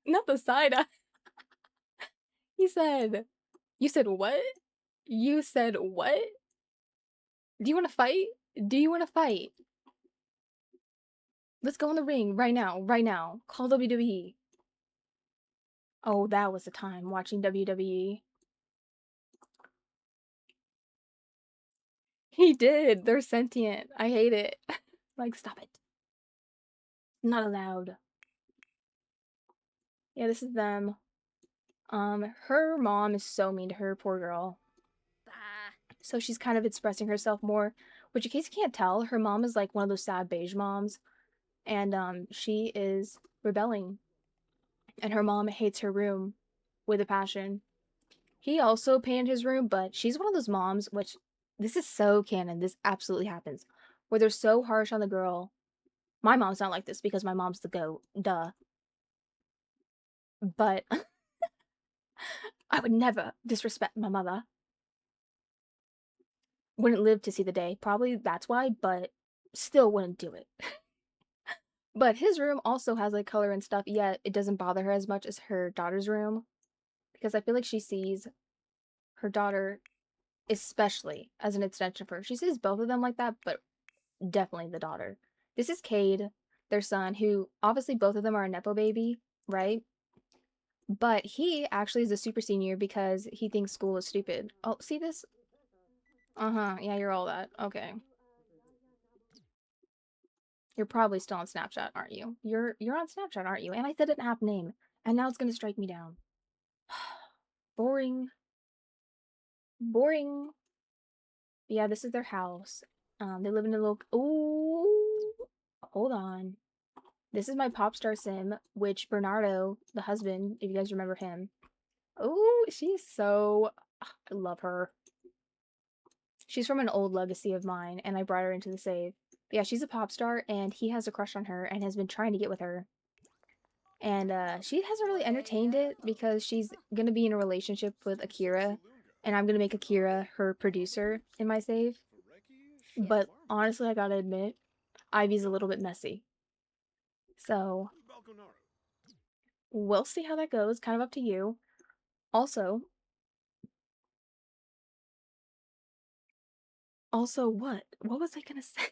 Not the side eye. He said, you said what? You said what? Do you want to fight? Do you want to fight? Let's go in the ring right now, right now. Call WWE. Oh, that was the time watching WWE. He did. They're sentient. I hate it. Like, stop it. Not allowed. Yeah, this is them. Her mom is so mean to her, poor girl. So she's kind of expressing herself more, which in case you can't tell, her mom is like one of those sad beige moms, and she is rebelling, and her mom hates her room with a passion. He also painted his room, but she's one of those moms, which this is so canon, this absolutely happens, where they're so harsh on the girl. My mom's not like this because my mom's the goat, duh. But I would never disrespect my mother. Wouldn't live to see the day. Probably that's why, but still wouldn't do it. But his room also has like color and stuff, yet it doesn't bother her as much as her daughter's room. Because I feel like she sees her daughter, especially as an extension of her. She sees both of them like that, but definitely the daughter. This is Cade, their son, who obviously both of them are a Nepo baby, right? But he actually is a super senior because he thinks school is stupid. Oh, see this? Uh-huh. Yeah, you're all that. Okay. You're probably still on Snapchat, aren't you? You're on Snapchat, aren't you? And I said an app name, and now it's gonna strike me down. Boring. Boring. Yeah, this is their house. They live in a little. Ooh, hold on. This is my pop star sim, which Bernardo, the husband, if you guys remember him. Oh, she's so. I love her. She's from an old legacy of mine, and I brought her into the save. But yeah, she's a pop star, and he has a crush on her and has been trying to get with her. And she hasn't really entertained it because she's gonna be in a relationship with Akira, and I'm gonna make Akira her producer in my save. But honestly, I gotta admit, Ivy's a little bit messy. So we'll see how that goes. Kind of up to you. Also, what? What was I gonna say?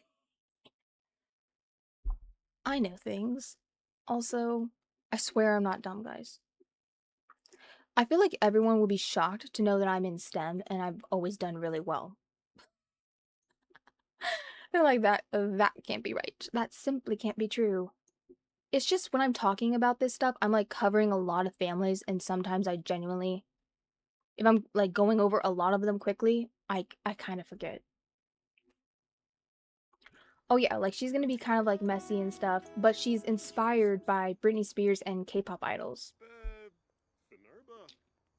I know things. Also, I swear I'm not dumb, guys. I feel like everyone will be shocked to know that I'm in STEM and I've always done really well. They're like, that can't be right. That simply can't be true. It's just when I'm talking about this stuff, I'm like covering a lot of families, and sometimes I genuinely, if I'm like going over a lot of them quickly, I kind of forget. Oh yeah, like she's gonna be kind of like messy and stuff, but she's inspired by Britney Spears and K-pop idols.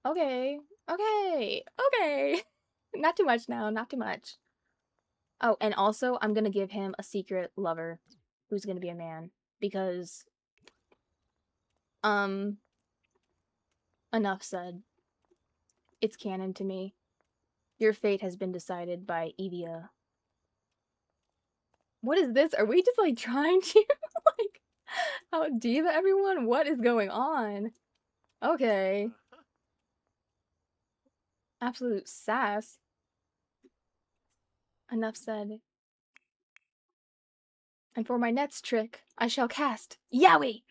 Okay, okay, okay. Not too much now, not too much. Oh, and also I'm gonna give him a secret lover who's gonna be a man because um enough said. It's canon to me. Your fate has been decided by Evia. What is this? Are we just like trying to like out diva everyone? What is going on? Okay. Absolute sass. Enough said. And for my next trick, I shall cast Yowie!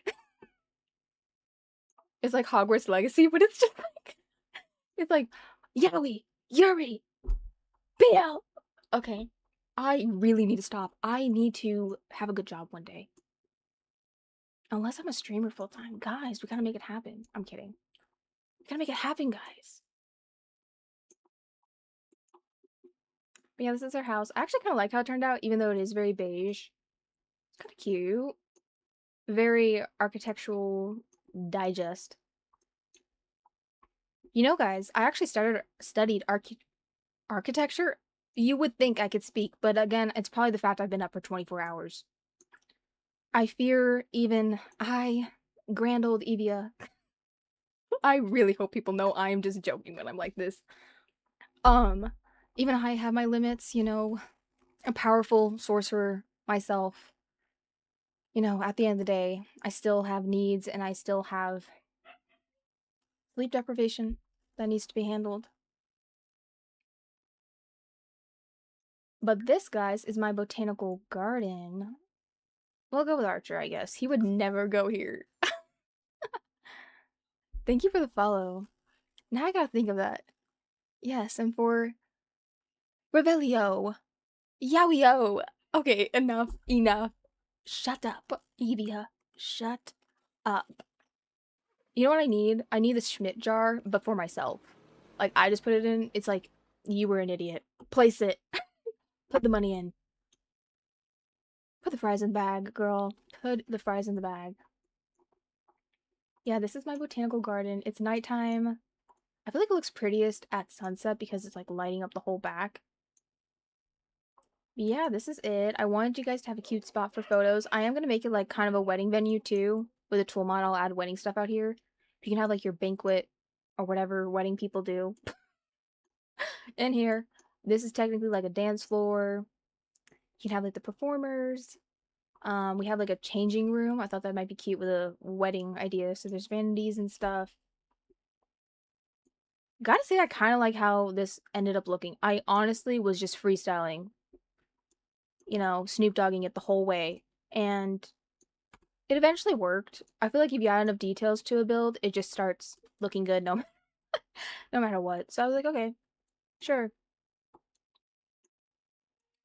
It's like Hogwarts Legacy, but it's just like it's like Yowie, Yuri, BL. Okay. I really need to stop. I need to have a good job one day. Unless I'm a streamer full time. Guys, we gotta make it happen. I'm kidding. We gotta make it happen, guys. But yeah, this is our house. I actually kind of like how it turned out, even though it is very beige. It's kind of cute. Very architectural digest. You know, guys, I actually studied architecture. You would think I could speak, but again, it's probably the fact I've been up for 24 hours. I fear even I, grand old Evia. I really hope people know I am just joking when I'm like this. Um, Even I have my limits, you know, a powerful sorcerer myself. You know, at the end of the day, I still have needs and I still have sleep deprivation that needs to be handled. But this, guys, is my botanical garden. We'll go with Archer, I guess. He would never go here. Thank you for the follow. Now I gotta think of that. Yes, and for Revelio. Yowio. Okay, enough, enough. Shut up, Evia. Shut up. You know what I need? I need the Schmidt jar, but for myself. Like, I just put it in. It's like, you were an idiot. Place it. Put the money in. Put the fries in the bag, girl. Put the fries in the bag. Yeah, this is my botanical garden. It's nighttime. I feel like it looks prettiest at sunset because it's like lighting up the whole back. Yeah, this is it. I wanted you guys to have a cute spot for photos. I am going to make it like kind of a wedding venue too. With a tool mod, I'll add wedding stuff out here. You can have like your banquet or whatever wedding people do in here. This is technically like a dance floor. You can have like the performers. We have like a changing room. I thought that might be cute with a wedding idea. So there's vanities and stuff. Gotta say, I kind of like how this ended up looking. I honestly was just freestyling, you know, Snoop Dogging it the whole way. And it eventually worked. I feel like if you add enough details to a build, it just starts looking good no matter what. So I was like, okay, sure.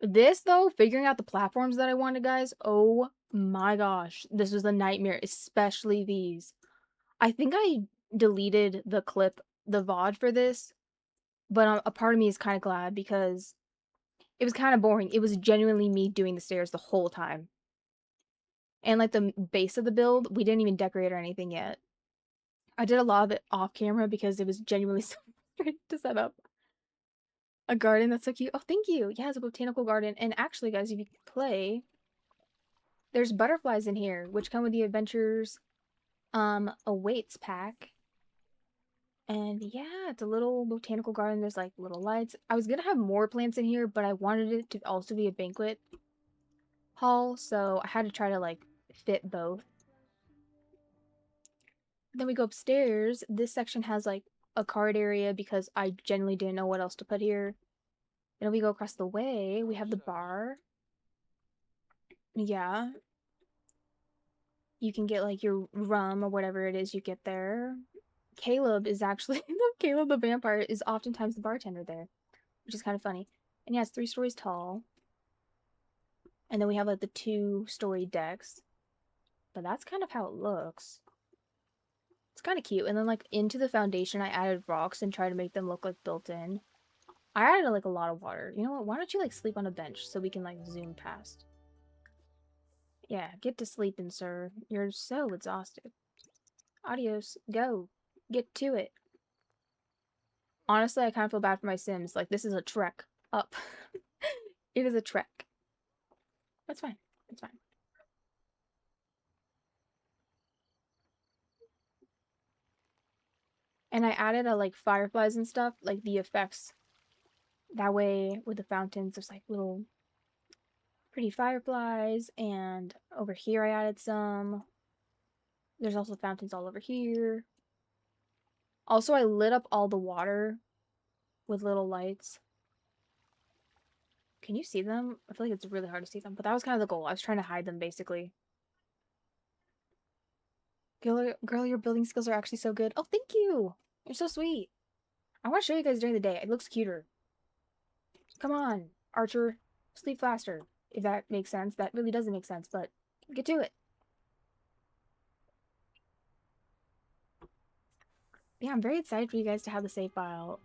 This though, figuring out the platforms that I wanted, guys, oh my gosh, this was a nightmare, especially these. I think I deleted the clip, the VOD for this, but a part of me is kind of glad because it was kind of boring. It was genuinely me doing the stairs the whole time. And like the base of the build, we didn't even decorate or anything yet. I did a lot of it off camera because it was genuinely so frustrating to set up. A garden that's so cute. Oh, thank you. Yeah, it's a botanical garden. And actually, guys, if you play, there's butterflies in here, which come with the Adventures Awaits pack. And yeah, it's a little botanical garden. There's like little lights. I was gonna have more plants in here, but I wanted it to also be a banquet hall, so I had to try to like fit both. Then we go upstairs. This section has like a card area because I genuinely didn't know what else to put here. Then we go across the way. We have the bar. Yeah. You can get like your rum or whatever it is you get there. Caleb is actually Caleb the vampire is oftentimes the bartender there, which is kind of funny. And yeah, it's 3 stories tall. And then we have like the 2-story decks. But that's kind of how it looks. It's kind of cute. And then like into the foundation, I added rocks and tried to make them look like built in. I added like a lot of water. You know what? Why don't you like sleep on a bench so we can like zoom past? Yeah, get to sleeping, sir. You're so exhausted. Adios. Go. Get to it. Honestly, I kind of feel bad for my Sims. Like, this is a trek up. It is a trek. That's fine. It's fine. And I added a like fireflies and stuff, like the effects. That way, with the fountains, there's like little pretty fireflies. And over here, I added some. There's also fountains all over here. Also, I lit up all the water with little lights. Can you see them? I feel like it's really hard to see them, but that was kind of the goal. I was trying to hide them, basically. Girl, your building skills are actually so good. Oh, thank you! You're so sweet. I want to show you guys during the day. It looks cuter. Come on, Archer. Sleep faster. If that makes sense. That really doesn't make sense, but get to it. Yeah, I'm very excited for you guys to have the save file.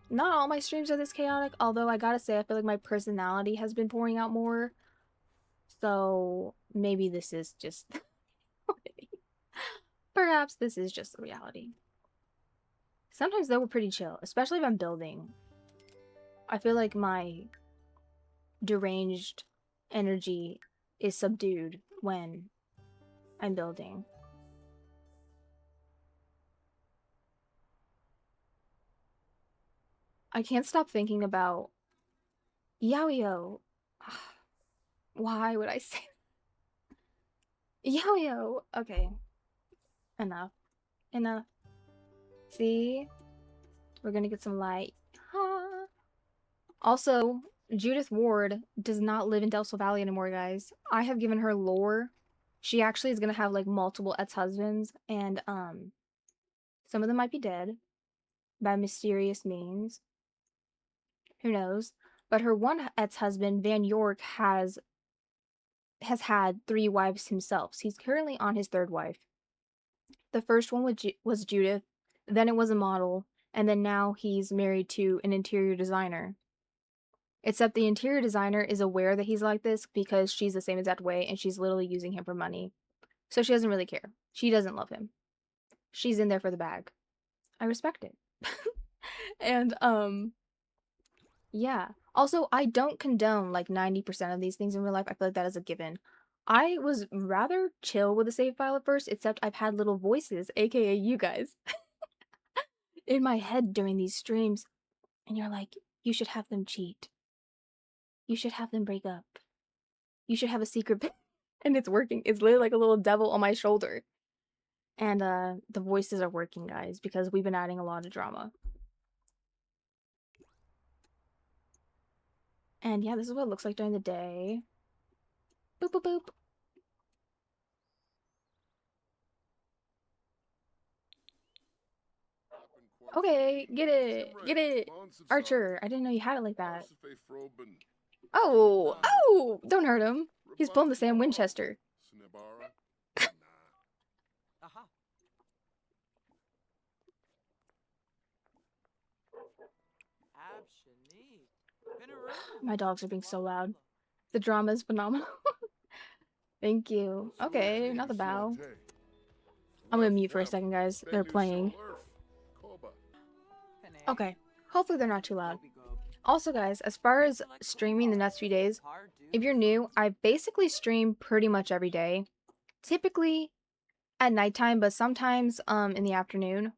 Not all my streams are this chaotic, although I gotta say, I feel like my personality has been pouring out more. So maybe this is just... Perhaps this is just the reality. Sometimes though we're pretty chill, especially if I'm building. I feel like my deranged energy is subdued when I'm building. I can't stop thinking about Yaoyo. Why would I say Yaoyo? Okay. Enough. Enough. See? We're gonna get some light. Huh. Also, Judith Ward does not live in Delso Valley anymore, guys. I have given her lore. She actually is gonna have like multiple ex-husbands, and some of them might be dead by mysterious means. Who knows? But her one ex-husband, Van York, has had 3 wives himself. He's currently on his 3rd wife. The first one was Judith, then it was a model, and then now he's married to an interior designer. Except the interior designer is aware that he's like this because she's the same exact way and she's literally using him for money. So she doesn't really care. She doesn't love him. She's in there for the bag. I respect it. And yeah. Also, I don't condone like 90% of these things in real life. I feel like that is a given. I was rather chill with the save file at first, except I've had little voices, aka you guys, in my head during these streams, and you're like, you should have them cheat. You should have them break up. You should have a secret and it's working. It's literally like a little devil on my shoulder. And the voices are working, guys, because we've been adding a lot of drama. And yeah, this is what it looks like during the day. Boop, boop, boop. Okay, get it. Get it. Archer, I didn't know you had it like that. Oh, oh, don't hurt him. He's pulling the Sam Winchester. My dogs are being so loud. The drama is phenomenal. Thank you. Okay, not the bow. I'm gonna mute for a second, guys. They're playing. Okay, hopefully they're not too loud. Also, guys, as far as streaming the next few days, if you're new, I basically stream pretty much every day. Typically at nighttime, but sometimes in the afternoon.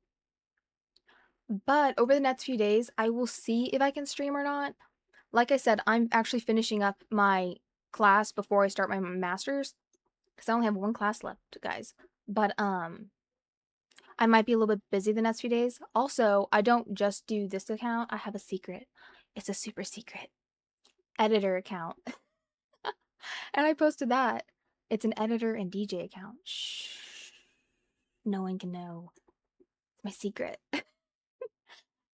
But over the next few days, I will see if I can stream or not. Like I said, I'm actually finishing up my class before I start my master's, because I only have 1 class left, guys. But I might be a little bit busy the next few days. Also, I don't just do this account. I have a secret. It's a super secret editor account. And I posted that. It's an editor and DJ account. Shh. No one can know. my secret.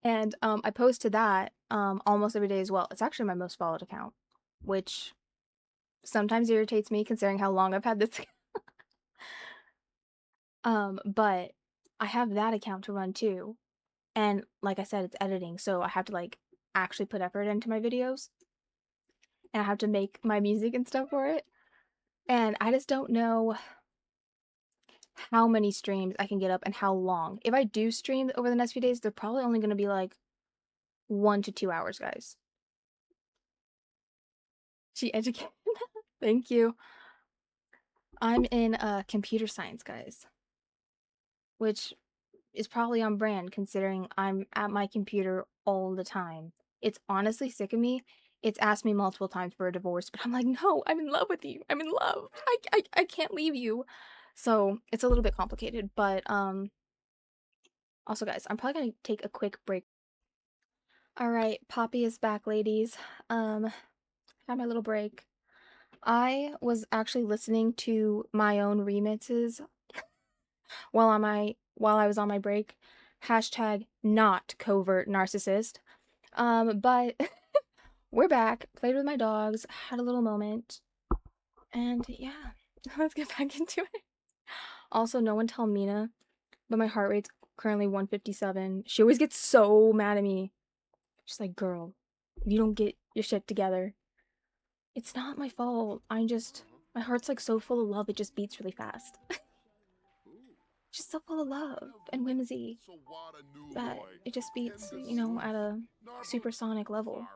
And I post to that almost every day as well. It's actually my most followed account, which sometimes irritates me considering how long I've had this. But I have that account to run too. And like I said, it's editing, so I have to like actually put effort into my videos. And I have to make my music and stuff for it. And I just don't know how many streams I can get up and how long. If I do stream over the next few days, they're probably only going to be like 1 to 2 hours, guys. She educated. Thank you. I'm in computer science, guys, which is probably on brand considering I'm at my computer all the time. It's honestly sick of me. It's asked me multiple times for a divorce, but I'm like, no, I'm in love with you. I'm in love. I can't leave you. So it's a little bit complicated, but also guys, I'm probably gonna take a quick break. All right, Poppy is back, ladies. Had my little break. I was actually listening to my own remixes while I was on my break. Hashtag not covert narcissist. But we're back. Played with my dogs, had a little moment, and yeah, let's get back into it. Also, no one tell Mina, but my heart rate's currently 157. She always gets so mad at me. She's like, girl, if you don't get your shit together, it's not my fault. My heart's like so full of love, it just beats really fast. Just so full of love and whimsy that it just beats, at a supersonic level.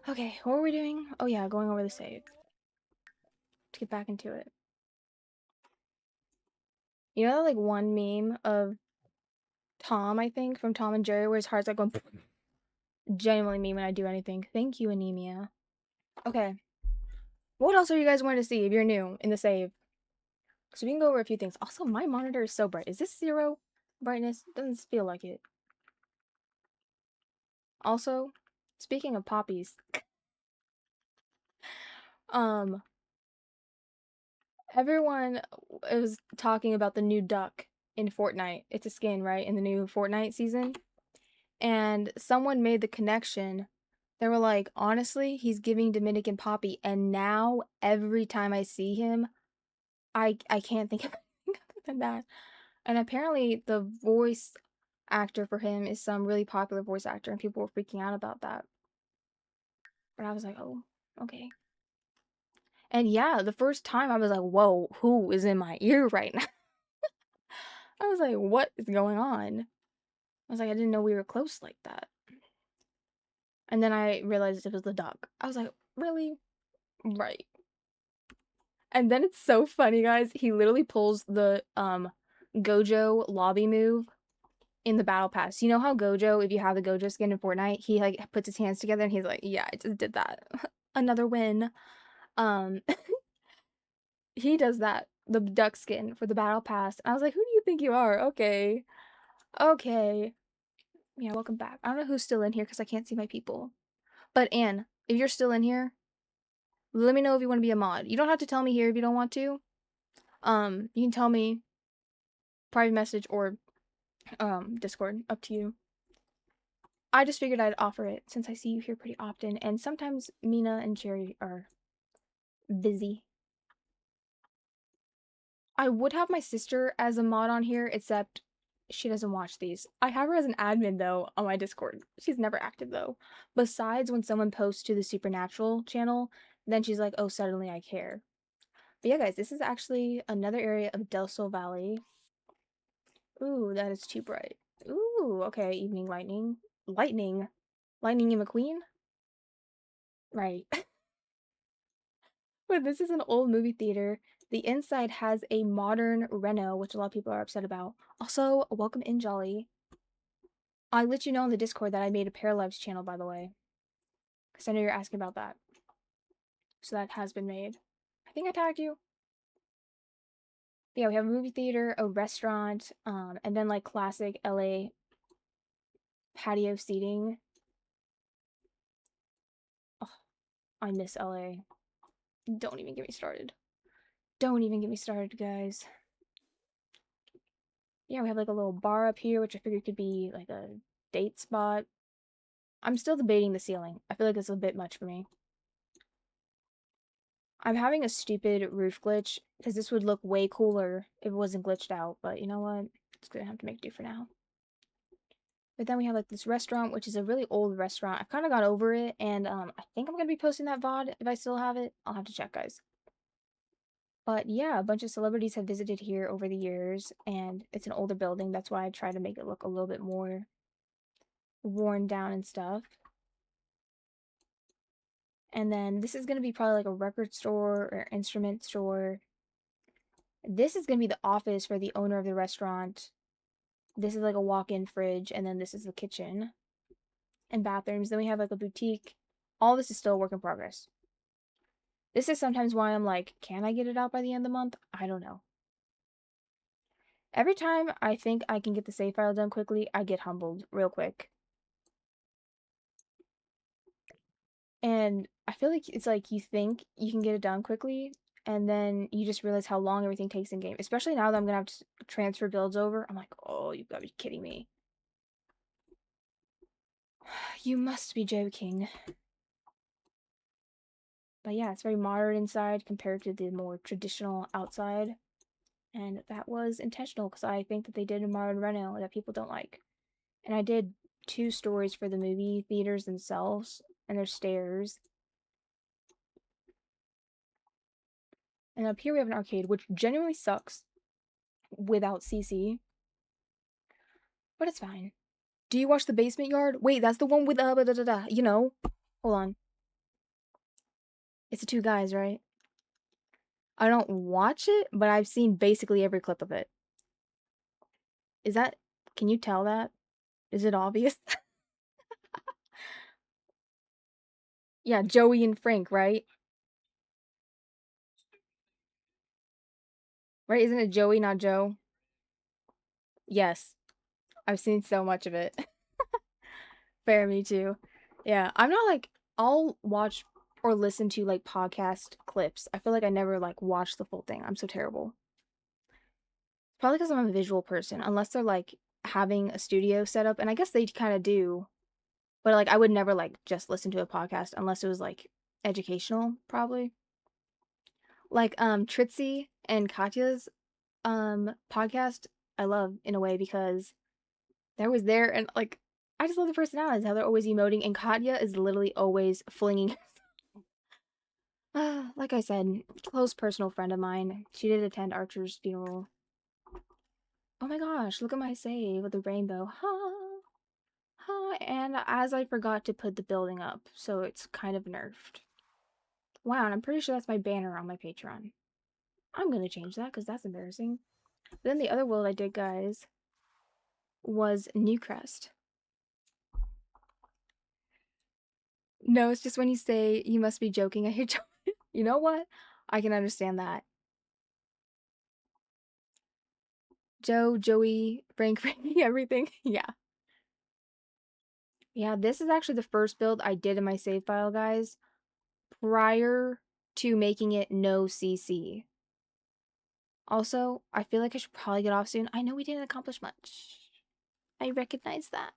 Okay, what were we doing? Oh yeah, going over the save. To get back into it. You know, like one meme of Tom, I think, from Tom and Jerry, where his heart's like going genuinely me when I do anything. Thank you, Anemia. Okay. What else are you guys wanting to see if you're new in the save? So we can go over a few things. Also, my monitor is so bright. Is this 0 brightness? Doesn't feel like it. Also, speaking of poppies, um, everyone was talking about the new duck in Fortnite. It's a skin, right? In the new Fortnite season. And someone made the connection. They were like, honestly, he's giving Dominican Poppy, and now every time I see him, I can't think of anything other than that. And apparently the voice actor for him is some really popular voice actor, and people were freaking out about that. But I was like, oh, okay. And yeah, the first time I was like, whoa, who is in my ear right now? I was like, what is going on? I was like, I didn't know we were close like that. And then I realized it was the duck. I was like, really? Right. And then it's so funny, guys. He literally pulls the Gojo lobby move in the battle pass. You know how Gojo, if you have the Gojo skin in Fortnite, he like puts his hands together and he's like, yeah, I just did that. Another win. Um he does that, the duck skin for the battle pass. I was like, who do you think you are? Okay. Okay. Yeah, welcome back. I don't know who's still in here because I can't see my people. But Anne, if you're still in here, let me know if you want to be a mod. You don't have to tell me here if you don't want to. You can tell me private message or Discord, up to you. I just figured I'd offer it since I see you here pretty often, and sometimes Mina and Cherry are busy. I would have my sister as a mod on here, except she doesn't watch these. I have her as an admin though on my Discord. She's never active though. Besides when someone posts to the Supernatural channel, then she's like, oh, suddenly I care. But yeah, guys, this is actually another area of Del Sol Valley. Ooh, that is too bright. Ooh, okay, evening lightning. Lightning? Lightning and McQueen? Right. But this is an old movie theater. The inside has a modern reno, which a lot of people are upset about. Also, welcome in, Jolly. I let you know on the Discord that I made a Paralives channel, by the way. Because I know you're asking about that. So that has been made. I think I tagged you. But yeah, we have a movie theater, a restaurant, and then like classic LA patio seating. Oh, I miss LA. Don't even get me started. Don't even get me started, guys. Yeah, we have like a little bar up here, which I figured could be like a date spot. I'm still debating the ceiling. I feel like it's a bit much for me. I'm having a stupid roof glitch because this would look way cooler if it wasn't glitched out, but you know what? It's gonna have to make do for now. But then we have like this restaurant, which is a really old restaurant. I kind of got over it, and I think I'm gonna be posting that VOD if I still have it. I'll have to check, guys. But yeah, a bunch of celebrities have visited here over the years, and it's an older building. That's why I try to make it look a little bit more worn down and stuff. And then this is gonna be probably like a record store or instrument store. This is gonna be the office for the owner of the restaurant. This is like a walk-in fridge, and then this is the kitchen and bathrooms. Then we have like a boutique. All this is still a work in progress. This is sometimes why I'm like, can I get it out by the end of the month? I don't know. Every time I think I can get the save file done quickly, I get humbled real quick. And I feel like it's like you think you can get it done quickly, and then you just realize how long everything takes in game. Especially now that I'm gonna have to transfer builds over. I'm like, oh, you gotta be kidding me. You must be joking. But yeah, it's very modern inside compared to the more traditional outside. And that was intentional because I think that they did a modern reno that people don't like. And I did 2 stories for the movie theaters themselves, and there's stairs. And up here we have an arcade, which genuinely sucks without CC, but it's fine. Do you watch the basement yard? Wait, that's the one with da, da, da, da. You know? Hold on. It's the 2 guys, right? I don't watch it, but I've seen basically every clip of it. Is that? Can you tell that? Is it obvious? Yeah, Joey and Frank, right? Right? Isn't it Joey, not Joe? Yes. I've seen so much of it. Fair, me too. Yeah, I'm not like, I'll watch or listen to like podcast clips. I feel like I never like watch the full thing. I'm so terrible. Probably because I'm a visual person, unless they're like having a studio set up, and I guess they kind of do. But like, I would never like just listen to a podcast unless it was like educational, probably. Like Tritsy and Katya's podcast, I love in a way because there was there and like I just love the personalities, how they're always emoting, and Katya is literally always flinging. Like I said, close personal friend of mine. She did attend Archer's funeral. Oh my gosh, look at my save with the rainbow. Ha, ha, and as I forgot to put the building up, so it's kind of nerfed. Wow, and I'm pretty sure that's my banner on my Patreon. I'm gonna change that because that's embarrassing. Then the other world I did, guys, was Newcrest. No, it's just when you say you must be joking, I hear you know what? I can understand that. Joe, Joey, Frank, Frankie, everything. Yeah. Yeah, this is actually the first build I did in my save file, guys, prior to making it no CC. Also, I feel like I should probably get off soon. I know we didn't accomplish much. I recognize that.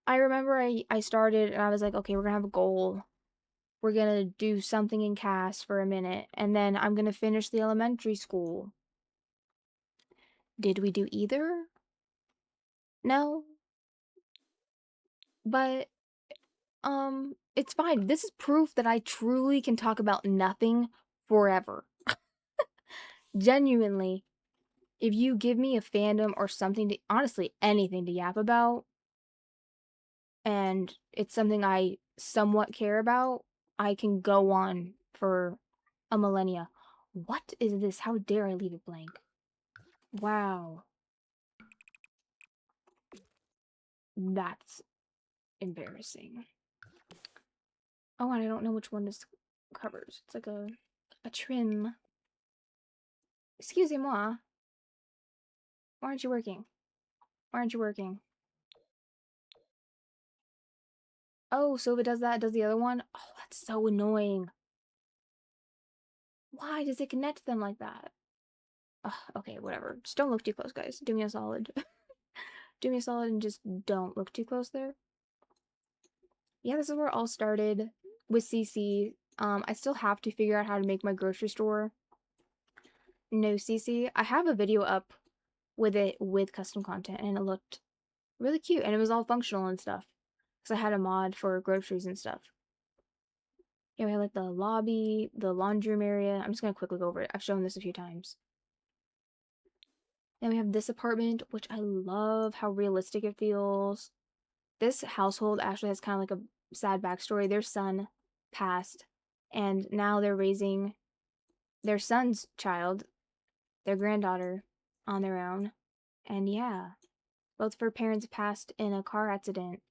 I remember I started and I was like, okay, we're gonna have a goal. We're gonna do something in CAS for a minute, and then I'm gonna finish the elementary school. Did we do either? No. But it's fine. This is proof that I truly can talk about nothing forever. Genuinely, if you give me a fandom or something to, honestly, anything to yap about, and it's something I somewhat care about, I can go on for a millennia. What is this? How dare I leave it blank? Wow. That's embarrassing. Oh, and I don't know which one this covers. It's like a trim. Excusez-moi. Why aren't you working? Why aren't you working? Oh, so if it does that, it does the other one? Oh, that's so annoying. Why does it connect them like that? Okay, whatever. Just don't look too close, guys. Do me a solid. Do me a solid and just don't look too close there. Yeah, this is where it all started with CC. I still have to figure out how to make my grocery store no CC. I have a video up with it with custom content, and it looked really cute, and it was all functional and stuff. Because I had a mod for groceries and stuff. Yeah, we had like the lobby, the laundry room area. I'm just gonna quickly go over it. I've shown this a few times. Then we have this apartment, which I love how realistic it feels. This household actually has kind of like a sad backstory. Their son passed, and now they're raising their son's child, their granddaughter, on their own. And yeah, both of her parents passed in a car accident.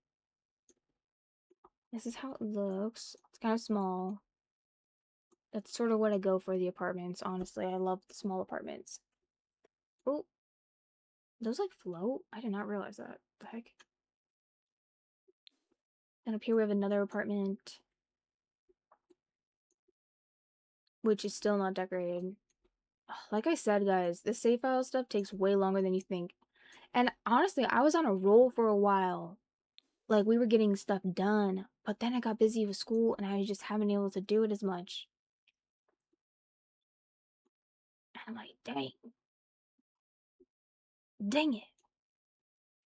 This is how it looks. It's kind of small. That's sort of what I go for the apartments, honestly. I love the small apartments. Oh, those like float? I did not realize that. The heck? And up here we have another apartment, which is still not decorated. Like I said, guys, this save file stuff takes way longer than you think. And honestly, I was on a roll for a while. Like, we were getting stuff done, but then I got busy with school and I just haven't been able to do it as much. And I'm like, dang it.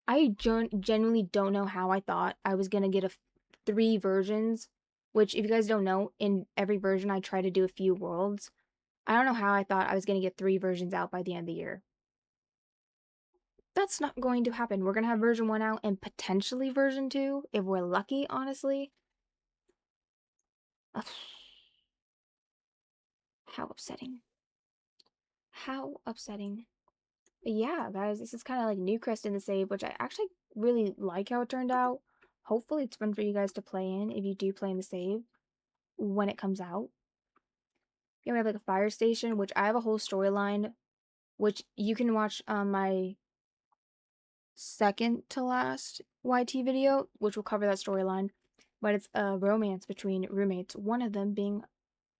I genuinely don't know how I thought I was gonna get 3 versions, which, if you guys don't know, in every version I try to do a few worlds. I don't know how I thought I was gonna get 3 versions out by the end of the year. That's not going to happen. We're gonna have version 1 out and potentially version 2, if we're lucky, honestly. Ugh. How upsetting. How upsetting. But yeah, guys, this is kind of like Newcrest in the save, which I actually really like how it turned out. Hopefully it's fun for you guys to play in if you do play in the save when it comes out. Yeah, we have like a fire station, which I have a whole storyline, which you can watch on my second to last YT video, which will cover that storyline. But it's a romance between roommates, one of them being,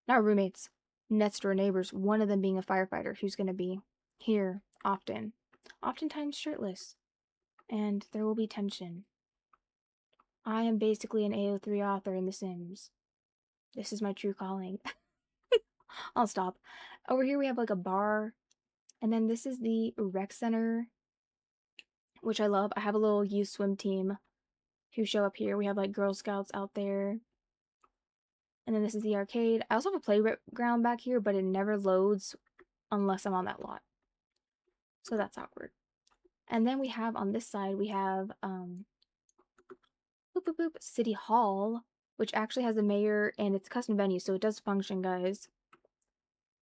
not roommates, next door neighbors, one of them being a firefighter who's going to be here often, oftentimes shirtless, and there will be tension. I am basically an AO3 author in The Sims. This is my true calling. I'll stop. Over here we have like a bar, and then this is the rec center, which I love. I have a little youth swim team who show up here. We have like Girl Scouts out there. And then this is the arcade. I also have a playground back here, but it never loads unless I'm on that lot. So that's awkward. And then we have on this side, we have boop, boop, boop, City Hall, which actually has a mayor and it's a custom venue, so it does function, guys.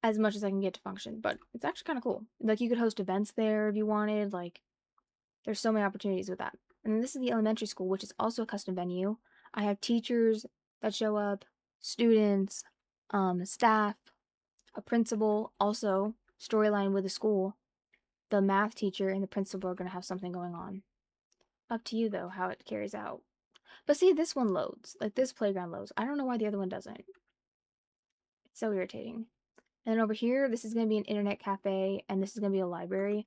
As much as I can get to function, but it's actually kind of cool. Like, you could host events there if you wanted. Like, there's so many opportunities with that. And then this is the elementary school, which is also a custom venue. I have teachers that show up, students, staff, a principal, also storyline with the school. The math teacher and the principal are going to have something going on. Up to you, though, how it carries out. But see, this one loads. Like, this playground loads. I don't know why the other one doesn't. It's so irritating. And then over here, this is going to be an internet cafe, and this is going to be a library.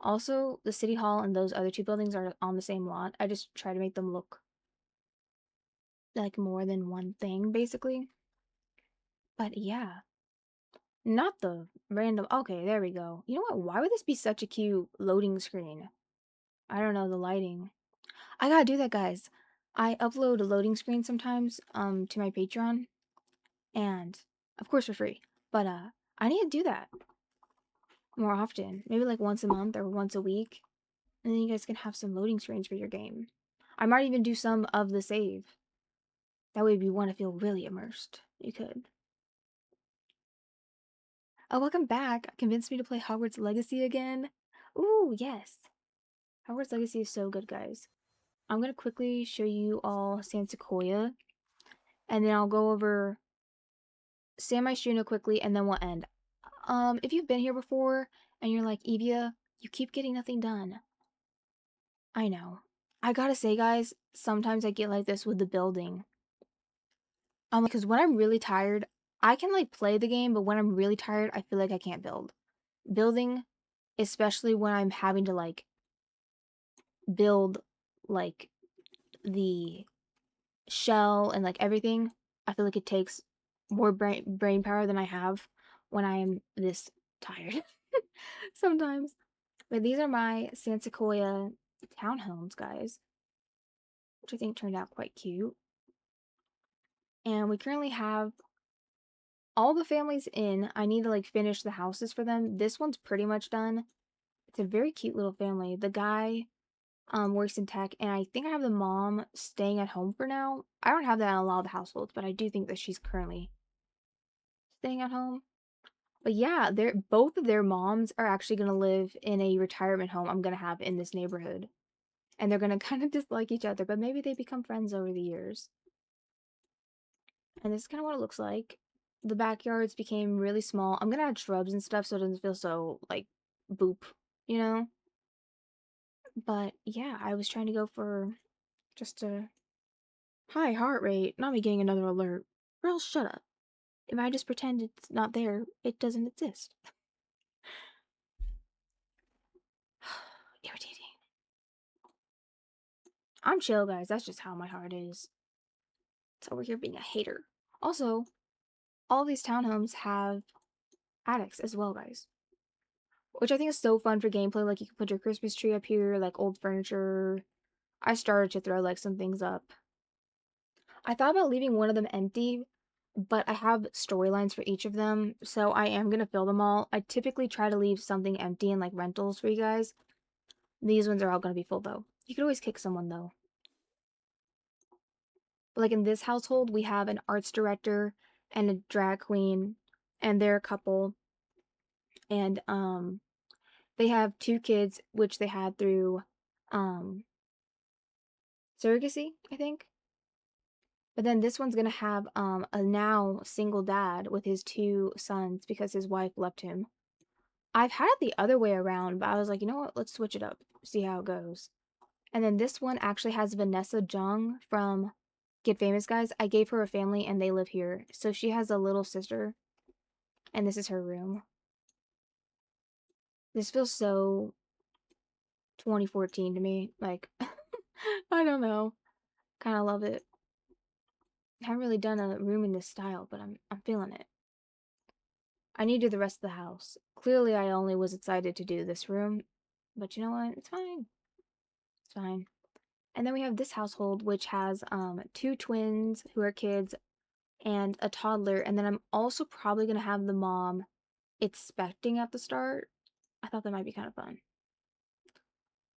Also, the city hall and those other 2 buildings are on the same lot. I just try to make them look like more than one thing, basically. But yeah. Not the random... Okay, there we go. You know what? Why would this be such a cute loading screen? I don't know, the lighting. I gotta do that, guys. I upload a loading screen sometimes to my Patreon, and of course for free. But I need to do that more often. Maybe like once a month or once a week. And then you guys can have some loading screens for your game. I might even do some of the save. That way if you want to feel really immersed, you could. Oh, welcome back. Convinced me to play Hogwarts Legacy again. Ooh, yes. Hogwarts Legacy is so good, guys. I'm going to quickly show you all San Sequoia. And then I'll go over San Myshuno quickly, and then we'll end. If you've been here before, and you're like, Evia, you keep getting nothing done. I know. I gotta say, guys, sometimes I get like this with the building. Because when I'm really tired, I can like play the game, but when I'm really tired, I feel like I can't build. Building especially when I'm having to like build like the shell and like everything. I feel like it takes more brain power than I have when I am this tired sometimes. But these are my San Sequoia townhomes, guys, which I think turned out quite cute. And we currently have all the families in. I need to like finish the houses for them. This one's pretty much done. It's a very cute little family. The guy works in tech, and I think I have the mom staying at home for now. I don't have that in a lot of the households, but I do think that she's currently staying at home. But yeah, they're both of their moms are actually gonna live in a retirement home I'm gonna have in this neighborhood. And they're gonna kind of dislike each other, but maybe they become friends over the years. And this is kind of what it looks like. The backyards became really small. I'm gonna add shrubs and stuff so it doesn't feel so like boop, you know? But yeah, I was trying to go for just a high heart rate, not me getting another alert. Girl, shut up. If I just pretend it's not there, it doesn't exist. Irritating. I'm chill, guys. That's just how my heart is. It's over here being a hater. Also, all these townhomes have attics as well, guys. Which I think is so fun for gameplay. Like, you can put your Christmas tree up here, like old furniture. I started to throw, like, some things up. I thought about leaving one of them empty, but I have storylines for each of them, so I am gonna fill them all. I typically try to leave something empty in, like, rentals for you guys. These ones are all gonna be full, though. You could always kick someone, though. But, like, in this household, we have an arts director and a drag queen, and they're a couple. And, they have 2 kids, which they had through, um, surrogacy, I think. But then this one's gonna have a now single dad with his 2 sons because his wife left him. I've had it the other way around, but I was like, you know what? Let's switch it up, see how it goes. And then this one actually has Vanessa Jung from Get Famous Guys. I gave her a family and they live here. So she has a little sister, and this is her room. This feels so 2014 to me. Like, I don't know. Kind of love it. Haven't really done a room in this style, but I'm feeling it. I need to do the rest of the house. Clearly, I only was excited to do this room, but you know what? It's fine. It's fine. And then we have this household, which has 2 twins who are kids and a toddler. And then I'm also probably gonna have the mom expecting at the start. I thought that might be kind of fun.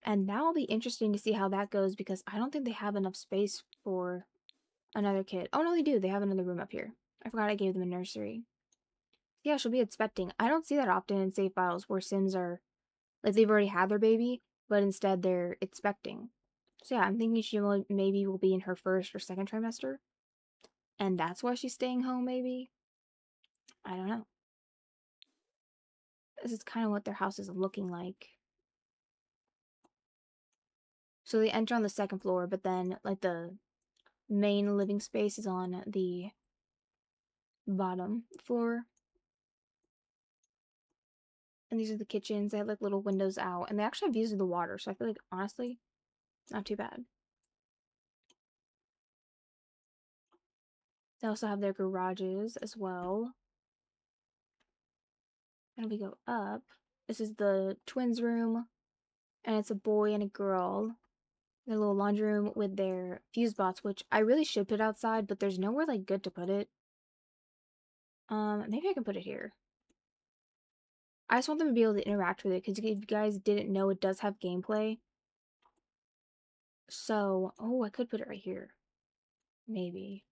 And that'll be interesting to see how that goes because I don't think they have enough space for another kid. Oh no, they do. They have another room up here. I forgot I gave them a nursery. Yeah, she'll be expecting. I don't see that often in save files where Sims are like they've already had their baby, but instead they're expecting. So yeah, I'm thinking she maybe will be in her first or second trimester, and that's why she's staying home. Maybe I don't know. This is kind of what their house is looking like. So they enter on the second floor, but then like the main living space is on the bottom floor. And these are the kitchens. They have like little windows out, and they actually have views of the water. So I feel like honestly, not too bad. They also have their garages as well. And we go up. This is the twins' room, and it's a boy and a girl. Their little laundry room with their fuse bots, which I really should put outside, but there's nowhere like good to put it. Maybe I can put it here. I just want them to be able to interact with it because if you guys didn't know, it does have gameplay. So, oh, I could put it right here. Maybe.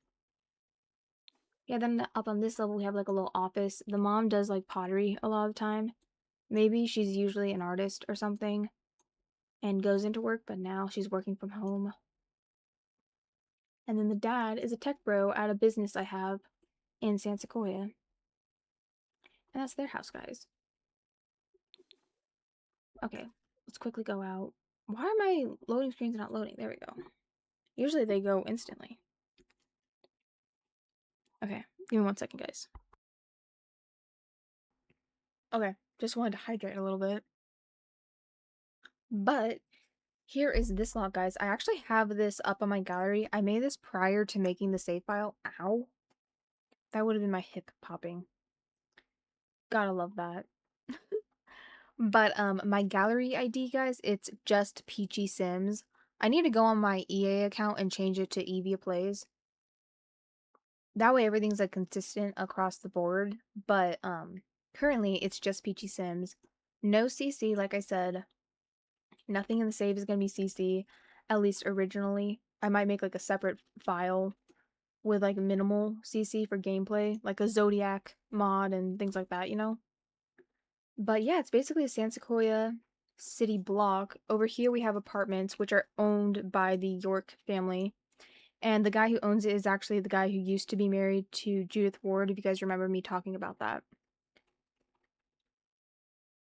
Yeah, then up on this level, we have like a little office. The mom does like pottery a lot of the time. Maybe she's usually an artist or something and goes into work, but now she's working from home. And then the dad is a tech bro at a business I have in San Sequoia. And that's their house, guys. Okay, let's quickly go out. Why are my loading screens not loading? There we go. Usually they go instantly. Okay, give me 1 second, guys. Okay, just wanted to hydrate a little bit. But here is this log, guys. I actually have this up on my gallery. I made this prior to making the save file. Ow. That would have been my hip popping. Gotta love that. But my gallery ID, guys, it's just Peachy Sims. I need to go on my EA account and change it to Evia Plays. That way everything's like consistent across the board. But currently it's just Peachy Sims. No CC, like I said. Nothing in the save is gonna be CC, at least originally. I might make like a separate file with like minimal CC for gameplay, like a Zodiac mod and things like that, you know? But yeah, it's basically a San Sequoia city block. Over here we have apartments which are owned by the York family. And the guy who owns it is actually the guy who used to be married to Judith Ward, if you guys remember me talking about that.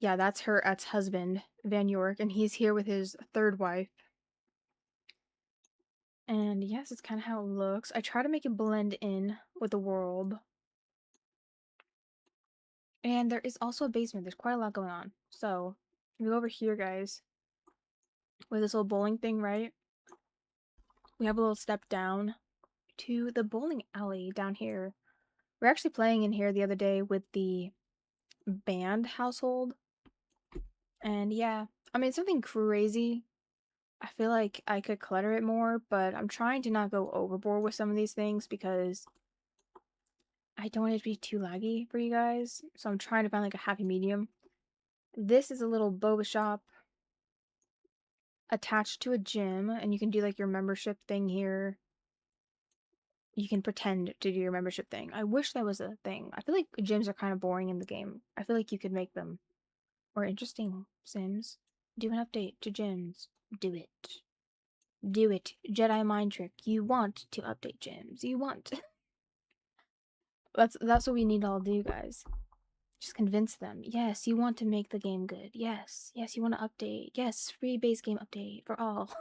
Yeah, that's her ex-husband, Van York, and he's here with his third wife. And yes, it's kind of how it looks. I try to make it blend in with the world. And there is also a basement. There's quite a lot going on. So, we go over here, guys, with this little bowling thing, right? We have a little step down to the bowling alley down here. We're actually playing in here the other day with the band household. And yeah, I mean, it's nothing crazy. I feel like I could clutter it more, but I'm trying to not go overboard with some of these things because I don't want it to be too laggy for you guys. So I'm trying to find like a happy medium. This is a little boba shop attached to a gym, and you can do like your membership thing here. You can pretend to do your membership thing. I wish that was a thing. I feel like gyms are kind of boring in the game. I feel like you could make them more interesting, Sims. Do an update to gyms. Do it. Do it. Jedi mind trick. You want to update gyms. You want. That's what we need to all do, guys. Just convince them. Yes, you want to make the game good. Yes. Yes, you want to update. Yes, free base game update for all.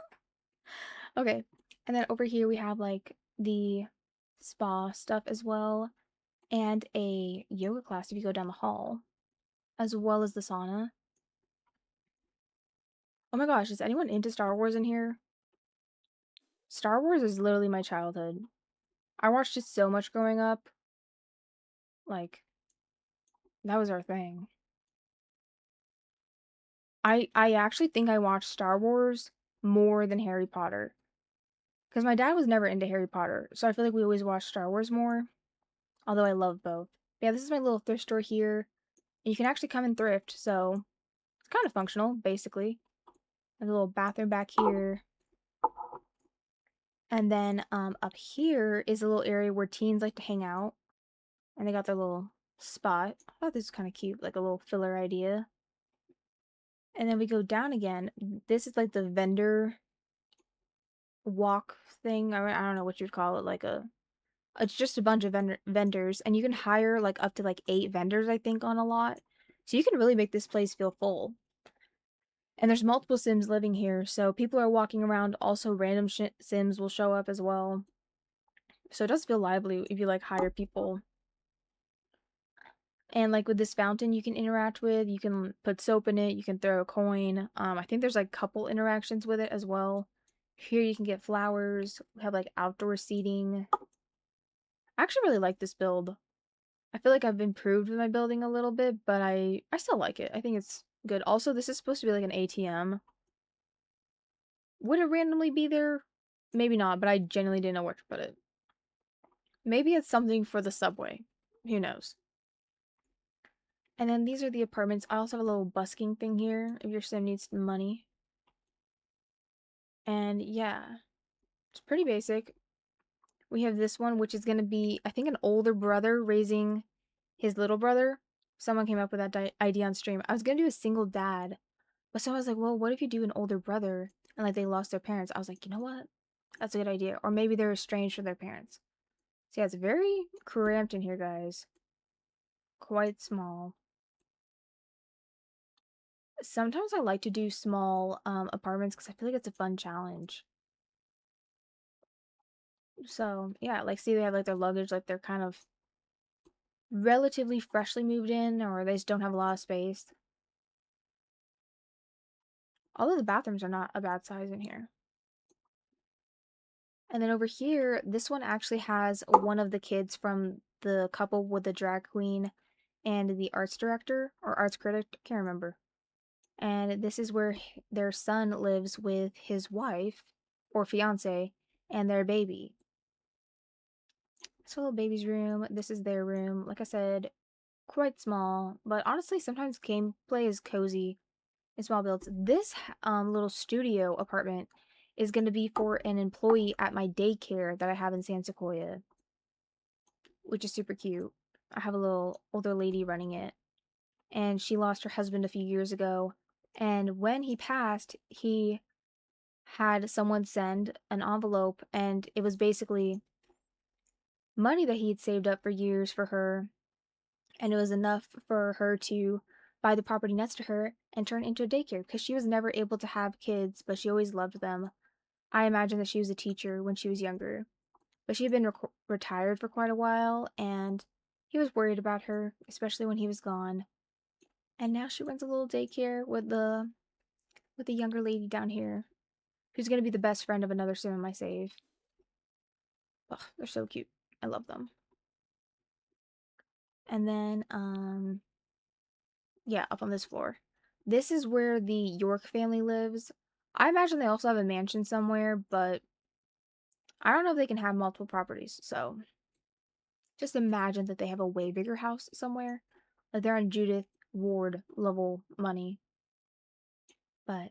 Okay. And then over here we have like the spa stuff as well, and a yoga class if you go down the hall, as well as the sauna. Oh my gosh, is anyone into Star Wars in here? Star Wars is literally my childhood. I watched it so much growing up. Like, that was our thing. I actually think I watched Star Wars more than Harry Potter. Because my dad was never into Harry Potter, so I feel like we always watched Star Wars more. Although I love both. But yeah, this is my little thrift store here. And you can actually come and thrift, so it's kind of functional, basically. There's a little bathroom back here. And then up here is a little area where teens like to hang out. And they got their little spot. I thought this was kind of cute, like a little filler idea. And then we go down again. This is like the vendor walk thing. I don't know what you'd call it. Like it's just a bunch of vendors. And you can hire like up to like 8 vendors, I think, on a lot. So you can really make this place feel full. And there's multiple Sims living here, so people are walking around. Also, random Sims will show up as well. So it does feel lively if you like hire people. And like with this fountain you can interact with, you can put soap in it, you can throw a coin. I think there's like couple interactions with it as well. Here you can get flowers. We have like outdoor seating. I actually really like this build. I feel like I've improved with my building a little bit, but I still like it. I think it's good. Also, this is supposed to be like an ATM. Would it randomly be there? Maybe not, but I genuinely didn't know where to put it. Maybe it's something for the subway. Who knows? And then these are the apartments. I also have a little busking thing here if your sim needs money. And yeah, it's pretty basic. We have this one, which is going to be, I think, an older brother raising his little brother. Someone came up with that idea on stream. I was going to do a single dad, but so I was like, well, what if you do an older brother and like they lost their parents? I was like, you know what? That's a good idea. Or maybe they're estranged from their parents. So yeah, it's very cramped in here, guys. Quite small. Sometimes I like to do small apartments because I feel like it's a fun challenge. So yeah, like see they have like their luggage, like they're kind of relatively freshly moved in, or they just don't have a lot of space. Although the bathrooms are not a bad size in here. And then over here, this one actually has one of the kids from the couple with the drag queen and the arts director or arts critic, can't remember. And this is where their son lives with his wife or fiance and their baby. So little baby's room. This is their room. Like I said, quite small, but honestly, sometimes gameplay is cozy in small builds. This little studio apartment is going to be for an employee at my daycare that I have in San Sequoia, which is super cute. I have a little older lady running it, and she lost her husband a few years ago. And when he passed, he had someone send an envelope, and it was basically money that he had saved up for years for her, and it was enough for her to buy the property next to her and turn it into a daycare because she was never able to have kids, but she always loved them. I imagine that she was a teacher when she was younger, but she had been retired for quite a while, and he was worried about her, especially when he was gone. And now she runs a little daycare with the younger lady down here, who's gonna be the best friend of another sim in my save. Ugh, they're so cute. I love them. And then, yeah, up on this floor. This is where the York family lives. I imagine they also have a mansion somewhere, but I don't know if they can have multiple properties, so just imagine that they have a way bigger house somewhere. Like they're on Judith Ward level money. But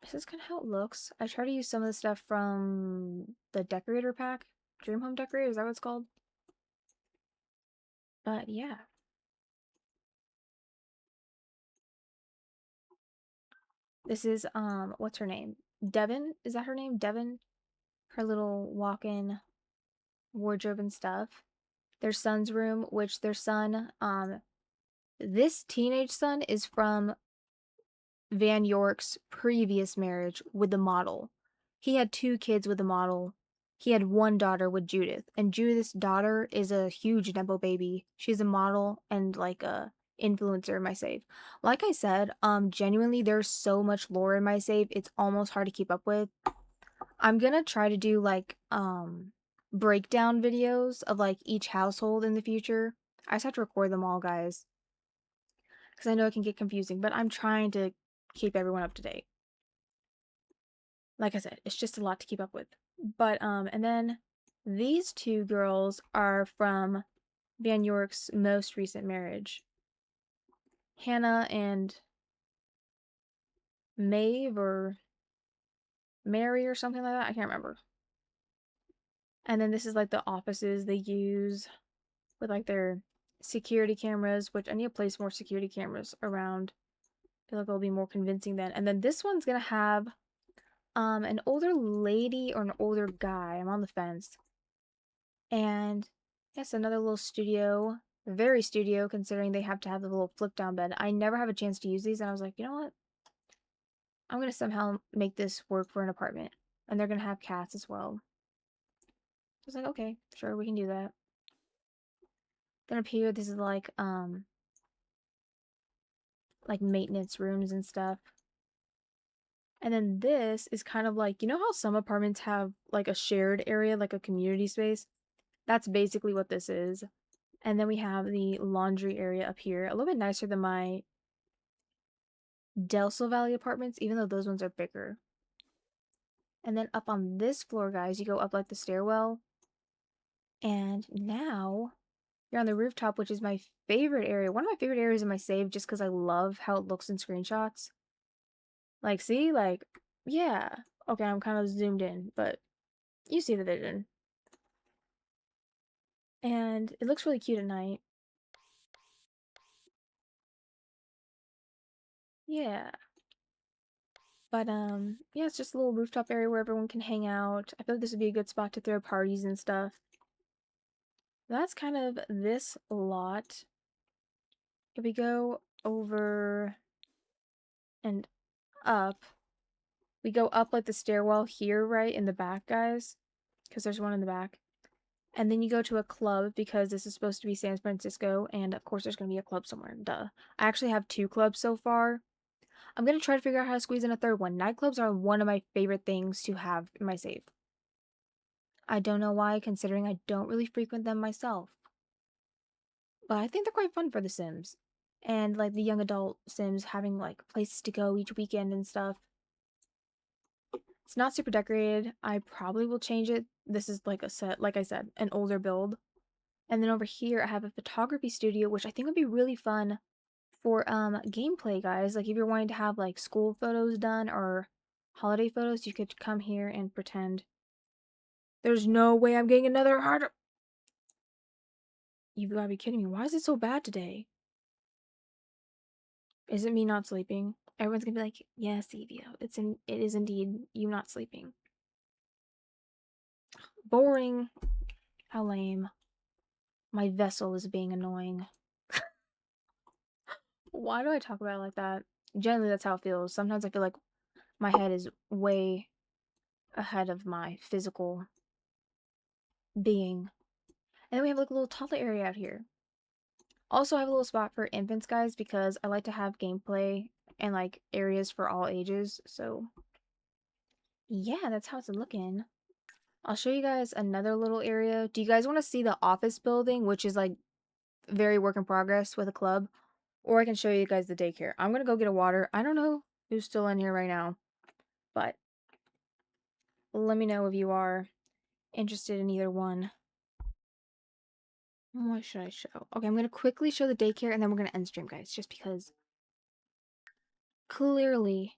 this is kind of how it looks. I try to use some of the stuff from the decorator pack. Dream Home Decorator, is that what it's called? But yeah. This is what's her name? Devin? Is that her name? Devin? Her little walk-in wardrobe and stuff. Their son's room, which their son, this teenage son is from Van York's previous marriage with the model. He had two kids with the model. He had one daughter with Judith, and Judith's daughter is a huge Nepo baby. She's a model and like a influencer in my save. Like I said, genuinely there's so much lore in my save, it's almost hard to keep up with. I'm gonna try to do like breakdown videos of like each household in the future. I just have to record them all, guys, because I know it can get confusing, but I'm trying to keep everyone up to date. Like I said, it's just a lot to keep up with. But and then these two girls are from Van York's most recent marriage. Hannah and Maeve or Mary or something like that. I can't remember. And then this is like the offices they use with like their security cameras, which I need to place more security cameras around. I feel like it'll be more convincing then. And then this one's gonna have an older lady or an older guy. I'm on the fence. And yes, another little studio. Very studio considering they have to have the little flip down bed. I never have a chance to use these, and I was like, you know what? I'm gonna somehow make this work for an apartment. And they're gonna have cats as well. I was like, okay, sure, we can do that. Then up here, this is like maintenance rooms and stuff. And then this is kind of like, you know how some apartments have like a shared area, like a community space? That's basically what this is. And then we have the laundry area up here, a little bit nicer than my Del Sol Valley apartments, even though those ones are bigger. And then up on this floor, guys, you go up like the stairwell. And now you're on the rooftop, which is my favorite area. One of my favorite areas in my save just because I love how it looks in screenshots. Like, see? Like, yeah. Okay, I'm kind of zoomed in, but you see the vision. And it looks really cute at night. Yeah. But yeah, it's just a little rooftop area where everyone can hang out. I feel like this would be a good spot to throw parties and stuff. That's kind of this lot. If we go over and up, we go up like the stairwell here, right in the back, guys, because there's one in the back. And then you go to a club because this is supposed to be San Francisco, and of course there's going to be a club somewhere. Duh. I actually have two clubs so far. I'm gonna try to figure out how to squeeze in a third one. Nightclubs are one of my favorite things to have in my save. I don't know why, considering I don't really frequent them myself. But I think they're quite fun for The Sims. And like the young adult Sims having like places to go each weekend and stuff. It's not super decorated. I probably will change it. This is like a set, like I said, an older build. And then over here I have a photography studio, which I think would be really fun for gameplay, guys. Like if you're wanting to have like school photos done or holiday photos, you could come here and pretend. There's no way I'm getting another heart. You've got to be kidding me. Why is it so bad today? Is it me not sleeping? Everyone's gonna be like, yes, Evio. It is indeed you not sleeping. Boring. How lame. My vessel is being annoying. Why do I talk about it like that? Generally, that's how it feels. Sometimes I feel like my head is way ahead of my physical being. And then we have like a little toddler area out here. Also, I have a little spot for infants, guys, because I like to have gameplay and like areas for all ages. So, yeah, that's how it's looking. I'll show you guys another little area. Do you guys want to see the office building, which is like very work in progress with a club? Or I can show you guys the daycare. I'm gonna go get a water. I don't know who's still in here right now, but let me know if you are interested in either one. What should I show? Okay, I'm gonna quickly show the daycare and then we're gonna end stream, guys, just because clearly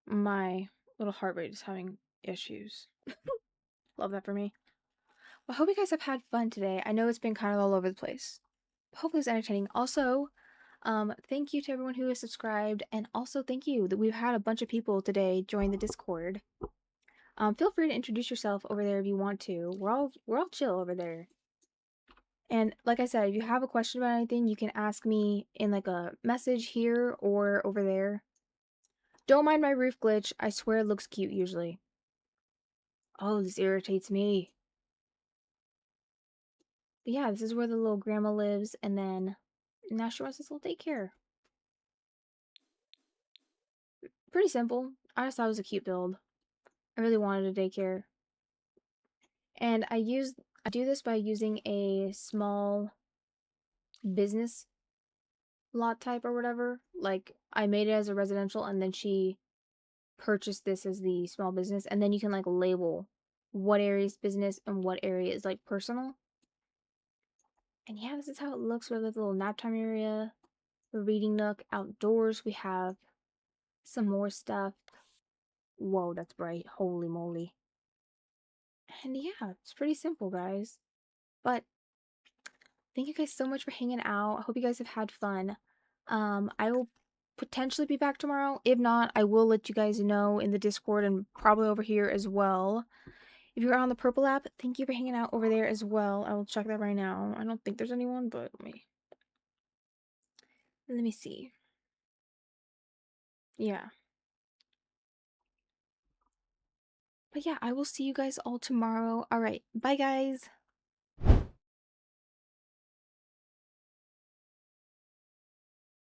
my little heart rate is having issues. Love that for me. Well, I hope you guys have had fun today. I know it's been kind of all over the place. Hopefully it's entertaining. Also, thank you to everyone who has subscribed, and also thank you that we've had a bunch of people today join the Discord. Feel free to introduce yourself over there if you want to. We're all chill over there. And like I said, if you have a question about anything, you can ask me in like a message here or over there. Don't mind my roof glitch. I swear it looks cute usually. Oh, this irritates me. But yeah, this is where the little grandma lives, and then now she wants this little daycare. Pretty simple. I just thought it was a cute build. I really wanted a daycare. And I do this by using a small business lot type or whatever. Like I made it as a residential and then she purchased this as the small business, and then you can like label what area is business and what area is like personal. And yeah, this is how it looks with a little nap time area, a reading nook. Outdoors we have some more stuff. Whoa, that's bright. Holy moly. And yeah, it's pretty simple, guys. But thank you guys so much for hanging out. I hope you guys have had fun. I will potentially be back tomorrow. If not, I will let you guys know in the Discord and probably over here as well. If you're on the Purple app, thank you for hanging out over there as well. I will check that right now. I don't think there's anyone, but let me see. Yeah. But yeah, I will see you guys all tomorrow. All right. Bye, guys.